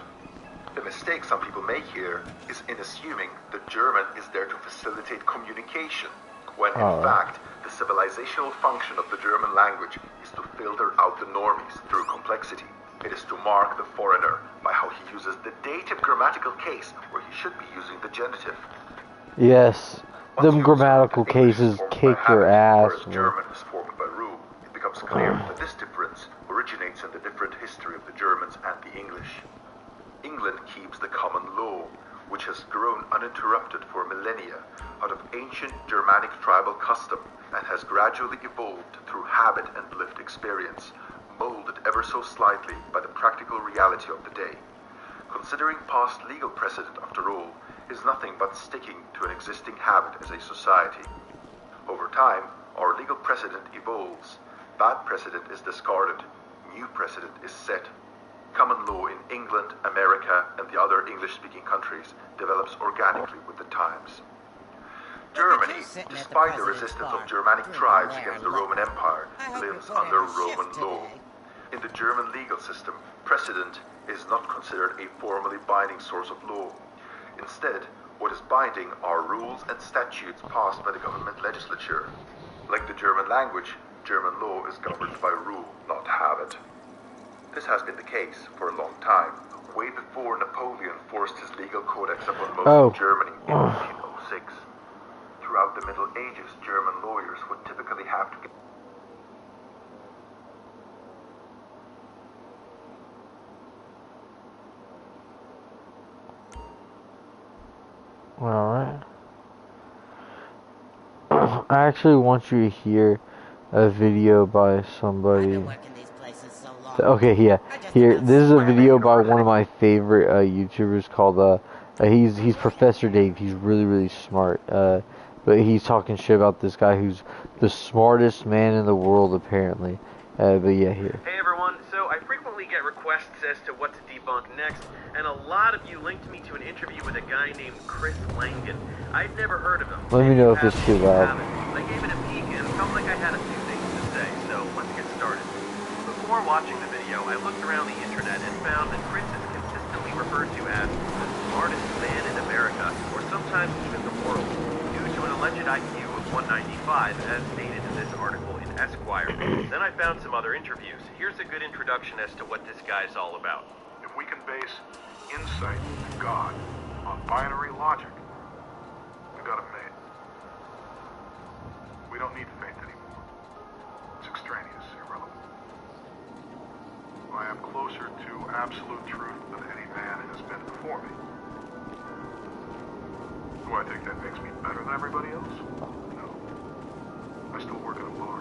The mistake some people make here is in assuming that German is there to facilitate communication, when in fact, the civilizational function of the German language is to filter out the normies through complexity. It is to mark the foreigner by how he uses the dative grammatical case where he should be using the genitive. Yes, them grammatical cases kick your ass. Whereas German is formed by rule, it becomes clear that this difference originates in the different history of the Germans and the English. England keeps the common law, which has grown uninterrupted for millennia out of ancient Germanic tribal custom and has gradually evolved through habit and lived experience, molded ever so slightly by the practical reality of the day. Considering past legal precedent, after all, is nothing but sticking to an existing habit as a society. Over time, our legal precedent evolves. Bad precedent is discarded. New precedent is set. Common law in England, America, and the other English-speaking countries develops organically with the times. Germany, despite the resistance of Germanic tribes against the Roman Empire, lives under Roman law. In the German legal system, precedent is not considered a formally binding source of law. Instead, what is binding are rules and statutes passed by the government legislature. Like the German language, German law is governed by rule, not habit. This has been the case for a long time, way before Napoleon forced his legal codex upon most of Germany in 1806. Throughout the Middle Ages, German lawyers would typically have to get Alright. I actually want you to hear a video by somebody. Okay, yeah. Here, this is a video by one of my favorite YouTubers called he's Professor Dave. He's really smart. But he's talking shit about this guy who's the smartest man in the world apparently. But yeah, here. Hey everyone, so I frequently get requests as to what to debunk next, and a lot of you linked me to an interview with a guy named Chris Langan. I'd never heard of him. Let me know if it's too loud. I gave it a peek and felt like I had a few things to say, so let's get started. Before watching the video, I looked around the internet and found that Chris is consistently referred to as the smartest man in America, or sometimes even the world, due to an alleged IQ of 195, as stated in this article in Esquire. Then I found some other interviews. Here's a good introduction as to what this guy's all about. If we can base insight into God on binary logic, we got it made. We don't need faith anymore. It's extraneous, irrelevant. I am closer to absolute truth than any man has been before me. Do I think that makes me better than everybody else? No. I still work in a bar.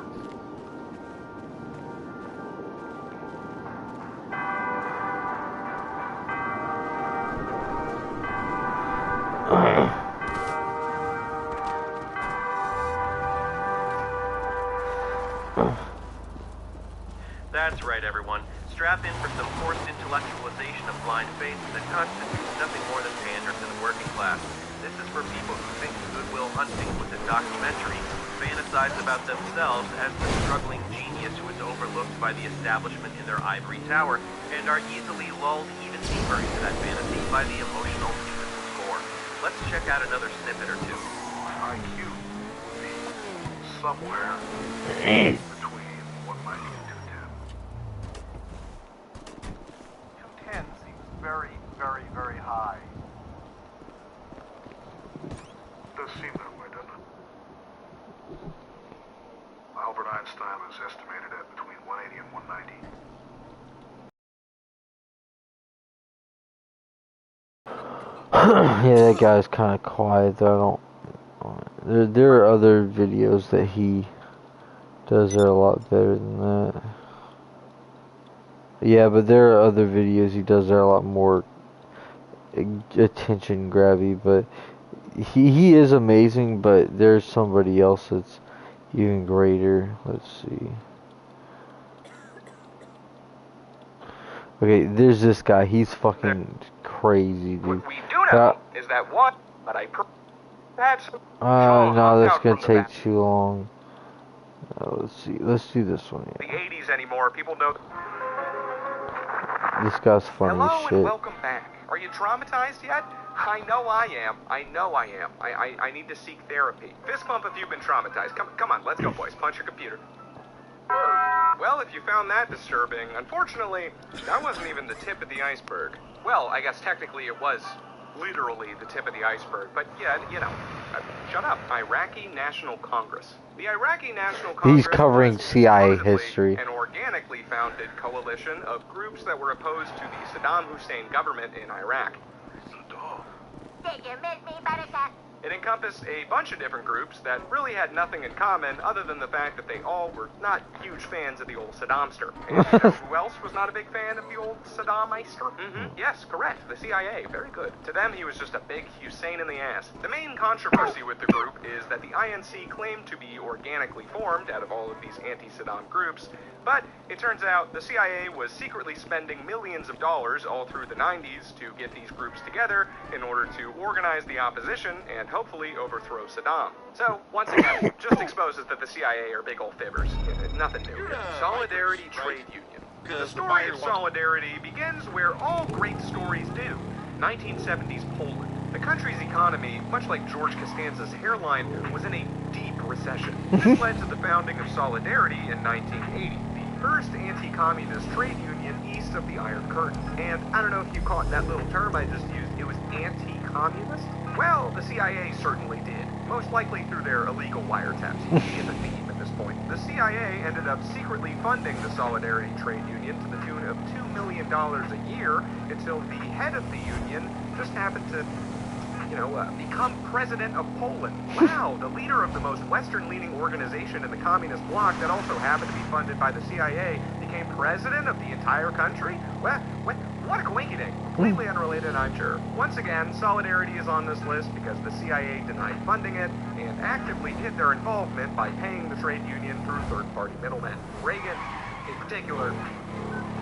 That's right, everyone. Strap in for some forced intellectualization of blind faith that constitutes nothing more than pander to the working class. This is for people who think Goodwill Hunting was a documentary, fantasize about themselves as the struggling genius who is overlooked by the establishment in their ivory tower, and are easily lulled even deeper into that fantasy by the emotional musical score. Let's check out another snippet or two. IQ would be somewhere between 190 and 210. response time is estimated at between 180 and 190. Yeah, that guy's kind of quiet though. There are other videos that he does that are a lot better than that. Yeah, but there are other videos he does that are a lot more attention grabby. But he is amazing. But there's somebody else that's even greater. Let's see. Okay, there's this guy. He's fucking crazy, dude. What we do know is that one, but that's no, that's gonna take too long. Let's see. Let's do this one. The 80s anymore. People know. This guy's funny Hello as shit. and welcome back. Are you traumatized yet? I know I am. I know I am. I need to seek therapy. Fist bump if you've been traumatized. Come on, let's go, boys. Punch your computer. Well, if you found that disturbing, unfortunately, that wasn't even the tip of the iceberg. Well, I guess technically it was literally the tip of the iceberg, but yeah, you know, shut up. Iraqi National Congress. The Iraqi National Congress. He's covering CIA history. An organically founded coalition of groups that were opposed to the Saddam Hussein government in Iraq. It encompassed a bunch of different groups that really had nothing in common other than the fact that they all were not huge fans of the old Saddamster. And you know who else was not a big fan of the old Saddamister? Yes, correct. The CIA. Very good. To them, he was just a big Hussein in the ass. The main controversy with the group is that the INC claimed to be organically formed out of all of these anti-Saddam groups, but it turns out the CIA was secretly spending millions of dollars all through the 90s to get these groups together in order to organize the opposition and hopefully overthrow Saddam. So, once again, just exposes that the CIA are big old fibbers. Nothing new. Solidarity Trade Union. The story of Solidarity begins where all great stories do. 1970s Poland. The country's economy, much like George Costanza's hairline, was in a deep recession. This led to the founding of Solidarity in 1980. First anti-communist trade union east of the Iron Curtain. And I don't know if you caught that little term I just used, it was anti-communist? Well, the CIA certainly did, most likely through their illegal wiretaps. You get the theme at this point. The CIA ended up secretly funding the Solidarity Trade Union to the tune of $2 million a year until the head of the union just happened to become president of Poland. Wow, the leader of the most Western-leaning organization in the communist bloc that also happened to be funded by the CIA became president of the entire country? What a coinky-dink. Completely unrelated, I'm sure. Once again, Solidarity is on this list because the CIA denied funding it and actively hid their involvement by paying the trade union through third-party middlemen. Reagan, in particular,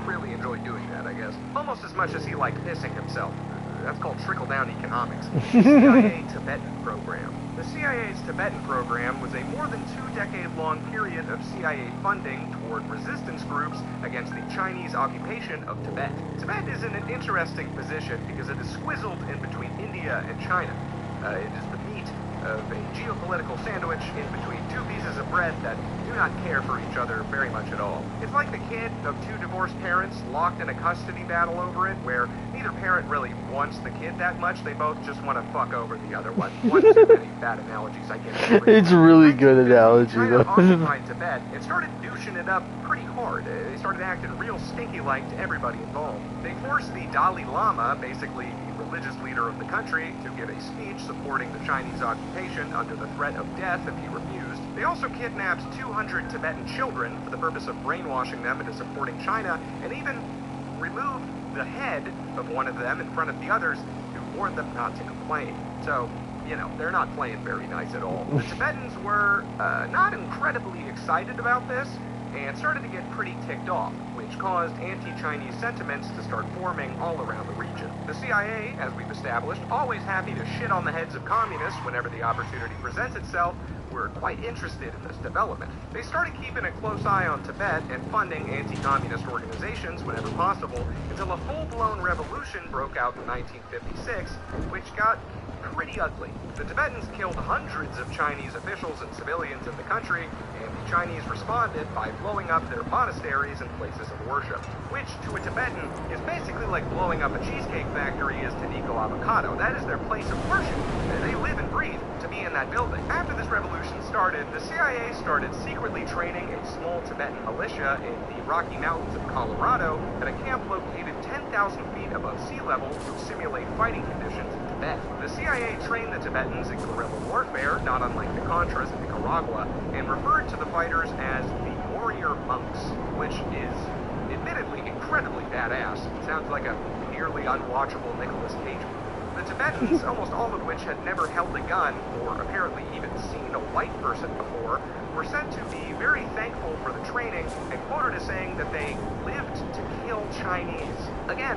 really enjoyed doing that, I guess. Almost as much as he liked pissing himself. That's called trickle-down economics. The CIA Tibetan Program. The CIA's Tibetan Program was a more than 2-decade-long period of CIA funding toward resistance groups against the Chinese occupation of Tibet. Tibet is in an interesting position because it is squizzled in between India and China. It is the meat of a geopolitical sandwich in between two pieces of bread that do not care for each other very much at all. It's like the kid of two divorced parents locked in a custody battle over it, where neither parent really wants the kid that much, they both just want to fuck over the other one. One too many bad analogies, I get. It's a really good analogy, China though. occupied Tibet and started douching it up pretty hard. They started acting real stinky-like to everybody involved. They forced the Dalai Lama, basically the religious leader of the country, to give a speech supporting the Chinese occupation under the threat of death if he refused. They also kidnapped 200 Tibetan children for the purpose of brainwashing them into supporting China, and even removed the head of one of them in front of the others to warn them not to complain. So, they're not playing very nice at all. The Tibetans were not incredibly excited about this, and started to get pretty ticked off, which caused anti-Chinese sentiments to start forming all around the region. The CIA, as we've established, always happy to shit on the heads of communists whenever the opportunity presents itself, were quite interested in this development. They started keeping a close eye on Tibet and funding anti-communist organizations whenever possible, until a full-blown revolution broke out in 1956, which got pretty ugly. The Tibetans killed hundreds of Chinese officials and civilians in the country, and the Chinese responded by blowing up their monasteries and places of worship, which to a Tibetan is basically like blowing up a cheesecake factory is to Nico Avocado. That is their place of worship. They live and breathe to be in that building. After this revolution started, the CIA started secretly training a small Tibetan militia in the Rocky Mountains of Colorado at a camp located 10,000 feet above sea level to simulate fighting conditions in Tibet. The CIA trained the Tibetans in guerrilla warfare, not unlike the Contras in Nicaragua, and referred to the fighters as the warrior monks, which is admittedly incredibly badass. It sounds like a nearly unwatchable Nicolas Cage movie. The Tibetans, almost all of which had never held a gun or apparently even seen a white person before, were said to be very thankful for the training and quoted as saying that they lived to kill Chinese. Again,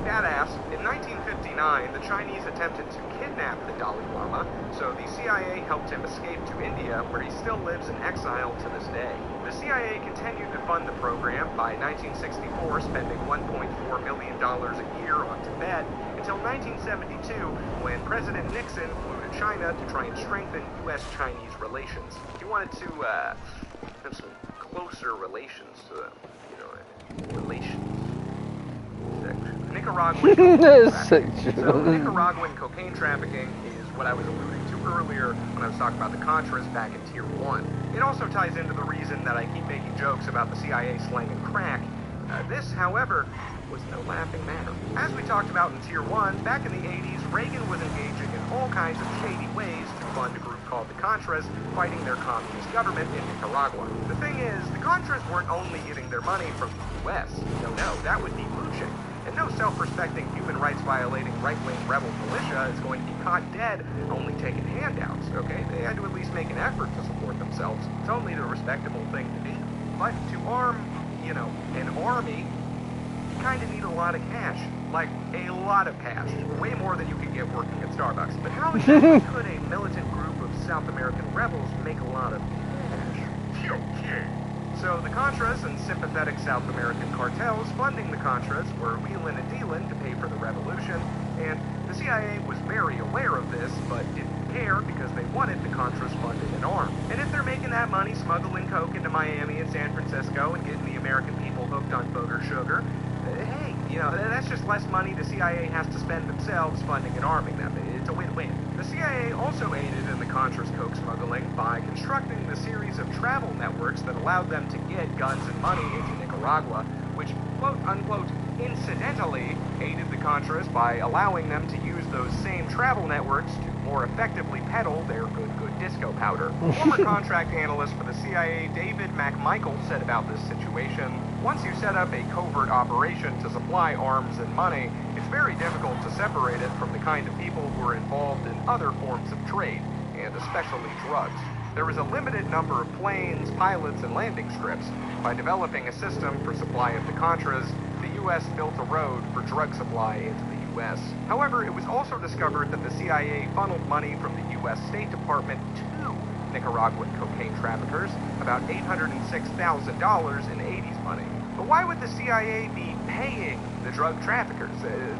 badass. In 1959, the Chinese attempted to kidnap the Dalai Lama, so the CIA helped him escape to India, where he still lives in exile to this day. The CIA continued to fund the program by 1964, spending $1.4 million a year on Tibet, until 1972, when President Nixon flew to China to try and strengthen U.S.-Chinese relations. He wanted to have some closer relations to them, relations. Nicaraguan cocaine trafficking. So Nicaraguan cocaine trafficking is what I was alluding to earlier when I was talking about the Contras back in Tier 1. It also ties into the reason that I keep making jokes about the CIA slanging crack. This, however, was no laughing matter. As we talked about in Tier 1, back in the 80s, Reagan was engaging in all kinds of shady ways to fund a group called the Contras, fighting their communist government in Nicaragua. The thing is, the Contras weren't only getting their money from the U.S. No, that would be mooching. And no self-respecting, human rights violating right-wing rebel militia is going to be caught dead only taking handouts, okay? They had to at least make an effort to support themselves. It's only the respectable thing to do. But to arm, an army, you kind of need a lot of cash. Like, a lot of cash. Way more than you could get working at Starbucks. But how exactly could a militant group of South American rebels make a lot of cash? Okay. So the Contras and sympathetic South American cartels funding the Contras were wheeling and dealing to pay for the revolution, and the CIA was very aware of this, but didn't care because they wanted the Contras funded and armed. And if they're making that money smuggling coke into Miami and San Francisco and getting the American people hooked on voter sugar, hey, that's just less money the CIA has to spend themselves funding and arming them. It's a win-win. The CIA also aided in the Contras coke smuggling by constructing the series of travel networks that allowed them to get guns and money into Nicaragua, which, quote-unquote, incidentally aided the Contras by allowing them to use those same travel networks to more effectively peddle their good disco powder. Former contract analyst for the CIA, David McMichael, said about this situation, once you set up a covert operation to supply arms and money, it's very difficult to separate it from the kind of people who are involved in other forms of trade, and especially drugs. There was a limited number of planes, pilots, and landing strips. By developing a system for supply of the Contras, the U.S. built a road for drug supply into the U.S. However, it was also discovered that the CIA funneled money from the U.S. State Department to Nicaraguan cocaine traffickers, about $806,000 in 80s money. But why would the CIA be paying the drug traffickers?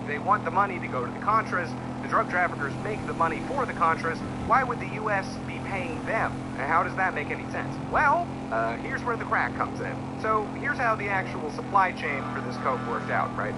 They want the money to go to the Contras. The drug traffickers make the money for the Contras. Why would the U.S. be paying them? How does that make any sense? Well, here's where the crack comes in. So here's how the actual supply chain for this coke worked out, right?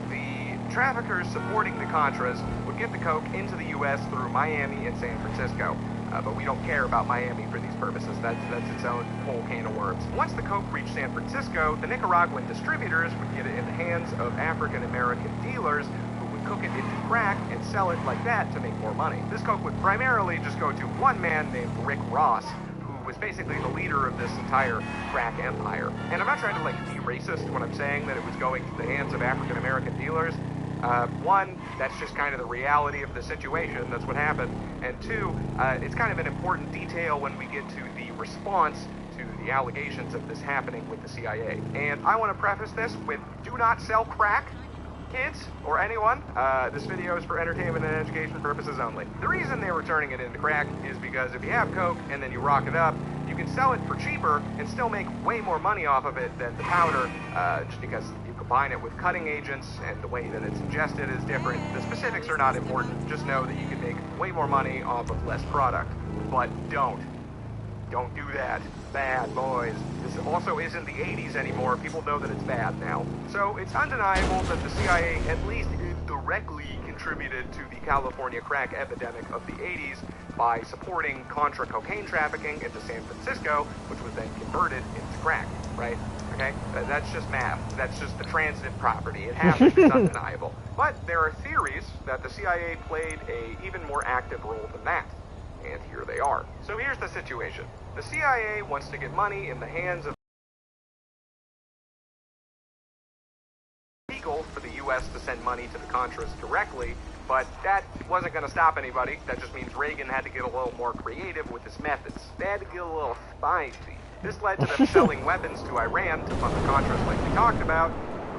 The traffickers supporting the Contras would get the coke into the U.S. through Miami and San Francisco. But we don't care about Miami for these purposes. That's its own whole can of worms. Once the coke reached San Francisco, the Nicaraguan distributors would get it in the hands of African-American dealers who would cook it into crack and sell it like that to make more money. This coke would primarily just go to one man named Rick Ross, who was basically the leader of this entire crack empire. And I'm not trying to be racist when I'm saying that it was going to the hands of African-American dealers. One, that's just kind of the reality of the situation. That's what happened. And two, it's kind of an important detail when we get to the response to the allegations of this happening with the CIA. And I want to preface this with, do not sell crack, kids, or anyone. This video is for entertainment and education purposes only. The reason they were turning it into crack is because if you have coke and then you rock it up, you can sell it for cheaper and still make way more money off of it than the powder, just because you combine it with cutting agents, and the way that it's ingested is different. The specifics are not important. Just know that you can make way more money off of less product. But don't. Don't do that. Bad, boys. This also isn't the 80s anymore. People know that it's bad now. So it's undeniable that the CIA at least indirectly contributed to the California crack epidemic of the 80s by supporting Contra cocaine trafficking into San Francisco, which was then converted into crack, right? Okay? That's just math. That's just the transitive property. It happens. It's undeniable. But there are theories that the CIA played a even more active role than that. And here they are. So here's the situation. The CIA wants to get money in the hands of legal for the U.S. to send money to the Contras directly, but that wasn't going to stop anybody. That just means Reagan had to get a little more creative with his methods. They had to get a little spicy. This led to them selling weapons to Iran to fund the Contras like we talked about,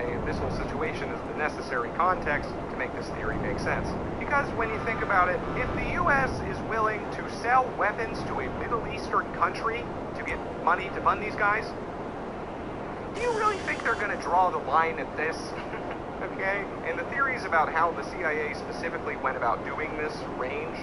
and this whole situation is the necessary context to make this theory make sense. Because when you think about it, if the U.S. is willing to sell weapons to a Middle Eastern country to get money to fund these guys, do you really think they're going to draw the line at this? Okay? And the theories about how the CIA specifically went about doing this range,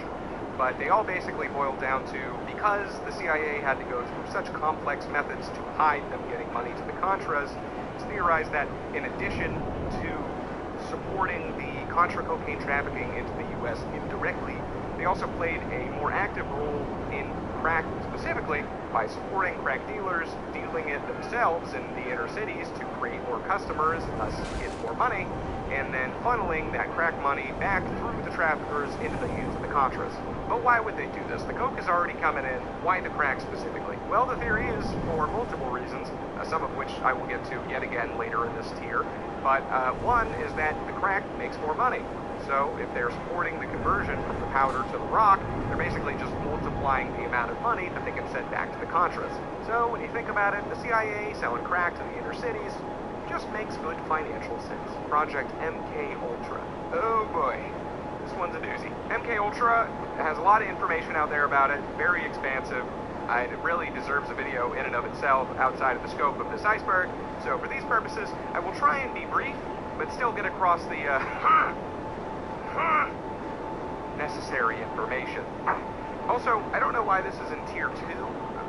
but they all basically boil down to, because the CIA had to go through such complex methods to hide them getting money to the Contras, it's theorized that in addition to supporting the Contra cocaine trafficking into the U.S. indirectly, they also played a more active role in crack specifically by supporting crack dealers, dealing it themselves in the inner cities to create more customers, thus get more money, and then funneling that crack money back through the traffickers into the hands of the Contras. But why would they do this? The coke is already coming in. Why the crack specifically? Well, the theory is for multiple reasons, some of which I will get to yet again later in this tier. But one is that the crack makes more money. So if they're supporting the conversion from the powder to the rock, they're basically just multiplying the amount of money that they can send back to the Contras. So when you think about it, the CIA selling crack to the inner cities just makes good financial sense. Project MK Ultra. Oh boy. This one's a doozy. MK Ultra has a lot of information out there about it, very expansive. It really deserves a video in and of itself outside of the scope of this iceberg. So for these purposes, I will try and be brief, but still get across the necessary information. Also, I don't know why this is in tier 2.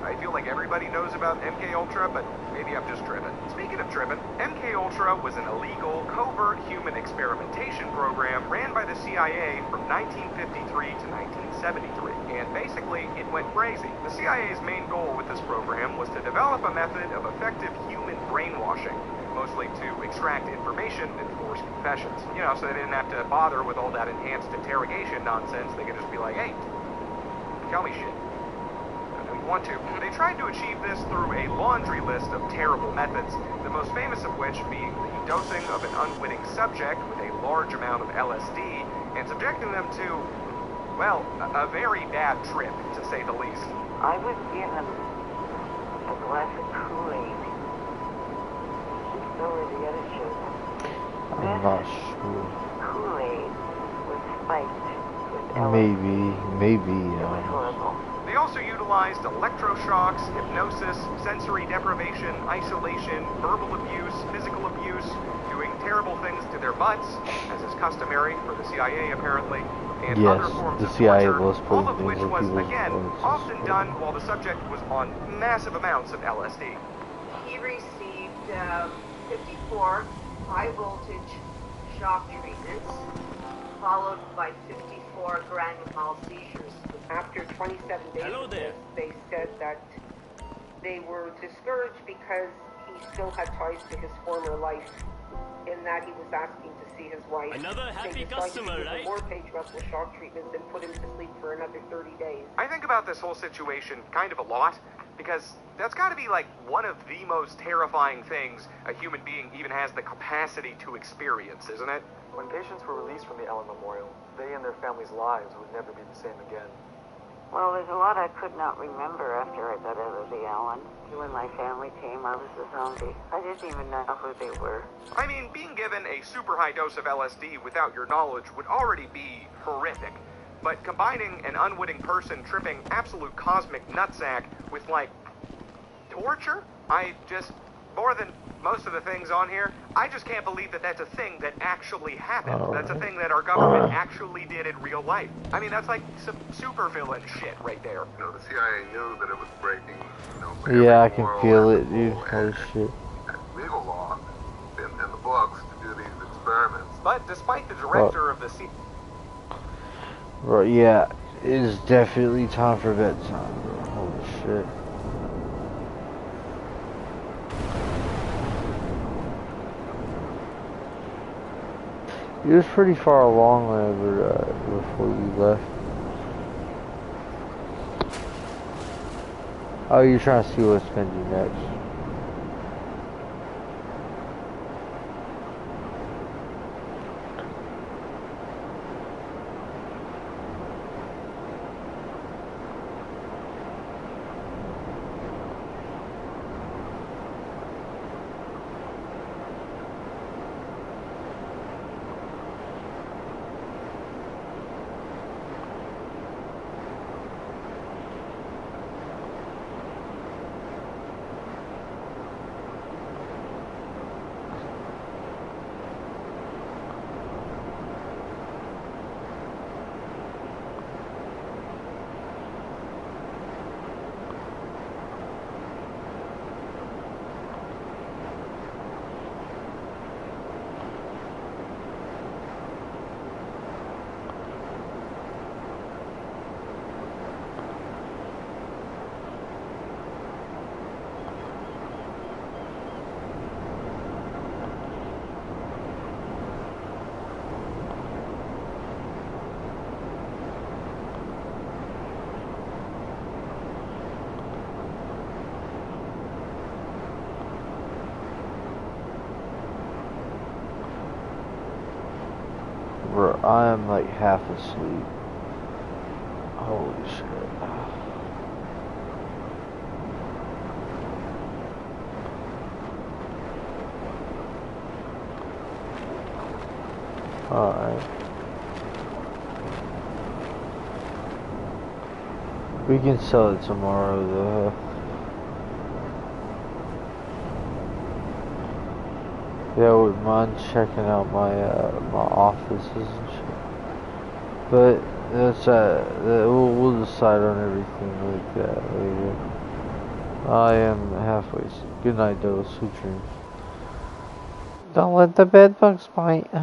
I feel like everybody knows about MK Ultra, but maybe I'm just driven. Speaking of driven, MK Ultra was an illegal, covert human experimentation program ran by the CIA from 1953 to 1973. And basically, it went crazy. The CIA's main goal with this program was to develop a method of effective human brainwashing, mostly to extract information and force confessions. You know, so they didn't have to bother with all that enhanced interrogation nonsense. They could just be like, hey, tell me shit. Want to. They tried to achieve this through a laundry list of terrible methods, the most famous of which being the dosing of an unwitting subject with a large amount of LSD and subjecting them to, well, a very bad trip, to say the least. I was given a glass of Kool-Aid. So were the other children. I'm not sure. Kool-Aid was spiked with LSD. Maybe. It was horrible. They also utilized electroshocks, hypnosis, sensory deprivation, isolation, verbal abuse, physical abuse, doing terrible things to their butts, as is customary for the CIA apparently, and other forms of torture, all of which was, again, often done while the subject was on massive amounts of LSD. He received 54 high-voltage shock treatments, followed by 54 grand mal seizures. After 27 days of this, they said that they were discouraged because he still had ties to his former life, in that he was asking to see his wife. Another happy customer, right? More Page Russell shock treatments and put him to sleep for another 30 days. I think about this whole situation kind of a lot, because that's got to be like one of the most terrifying things a human being even has the capacity to experience, isn't it? When patients were released from the Allen Memorial, they and their families' lives would never be the same again. Well, there's a lot I could not remember after I got out of the Allen. When my family came, I was a zombie. I didn't even know who they were. I mean, being given a super high dose of LSD without your knowledge would already be horrific. But combining an unwitting person tripping absolute cosmic nutsack with, like, torture? I just more than most of the things on here, I just can't believe that that's a thing that actually happened. That's a thing that our government actually did in real life. I mean, that's like some supervillain shit right there. You know, the CIA knew that it was breaking, yeah, I can feel it, dude. Holy shit. Legal law in the books to do these experiments. But despite the director of the CIA... Bro, yeah, it is definitely time for bedtime, bro. Holy shit. It was pretty far along whenever, before you left. Oh, you're trying to see what's gonna do next. Bro, I am like half asleep. Holy shit. Alright. We can sell it tomorrow though. Yeah, I wouldn't mind checking out my my offices and shit. But that's we'll decide on everything like that later. I am halfway. Good night, though. Sweet dreams. Don't let the bed bugs bite.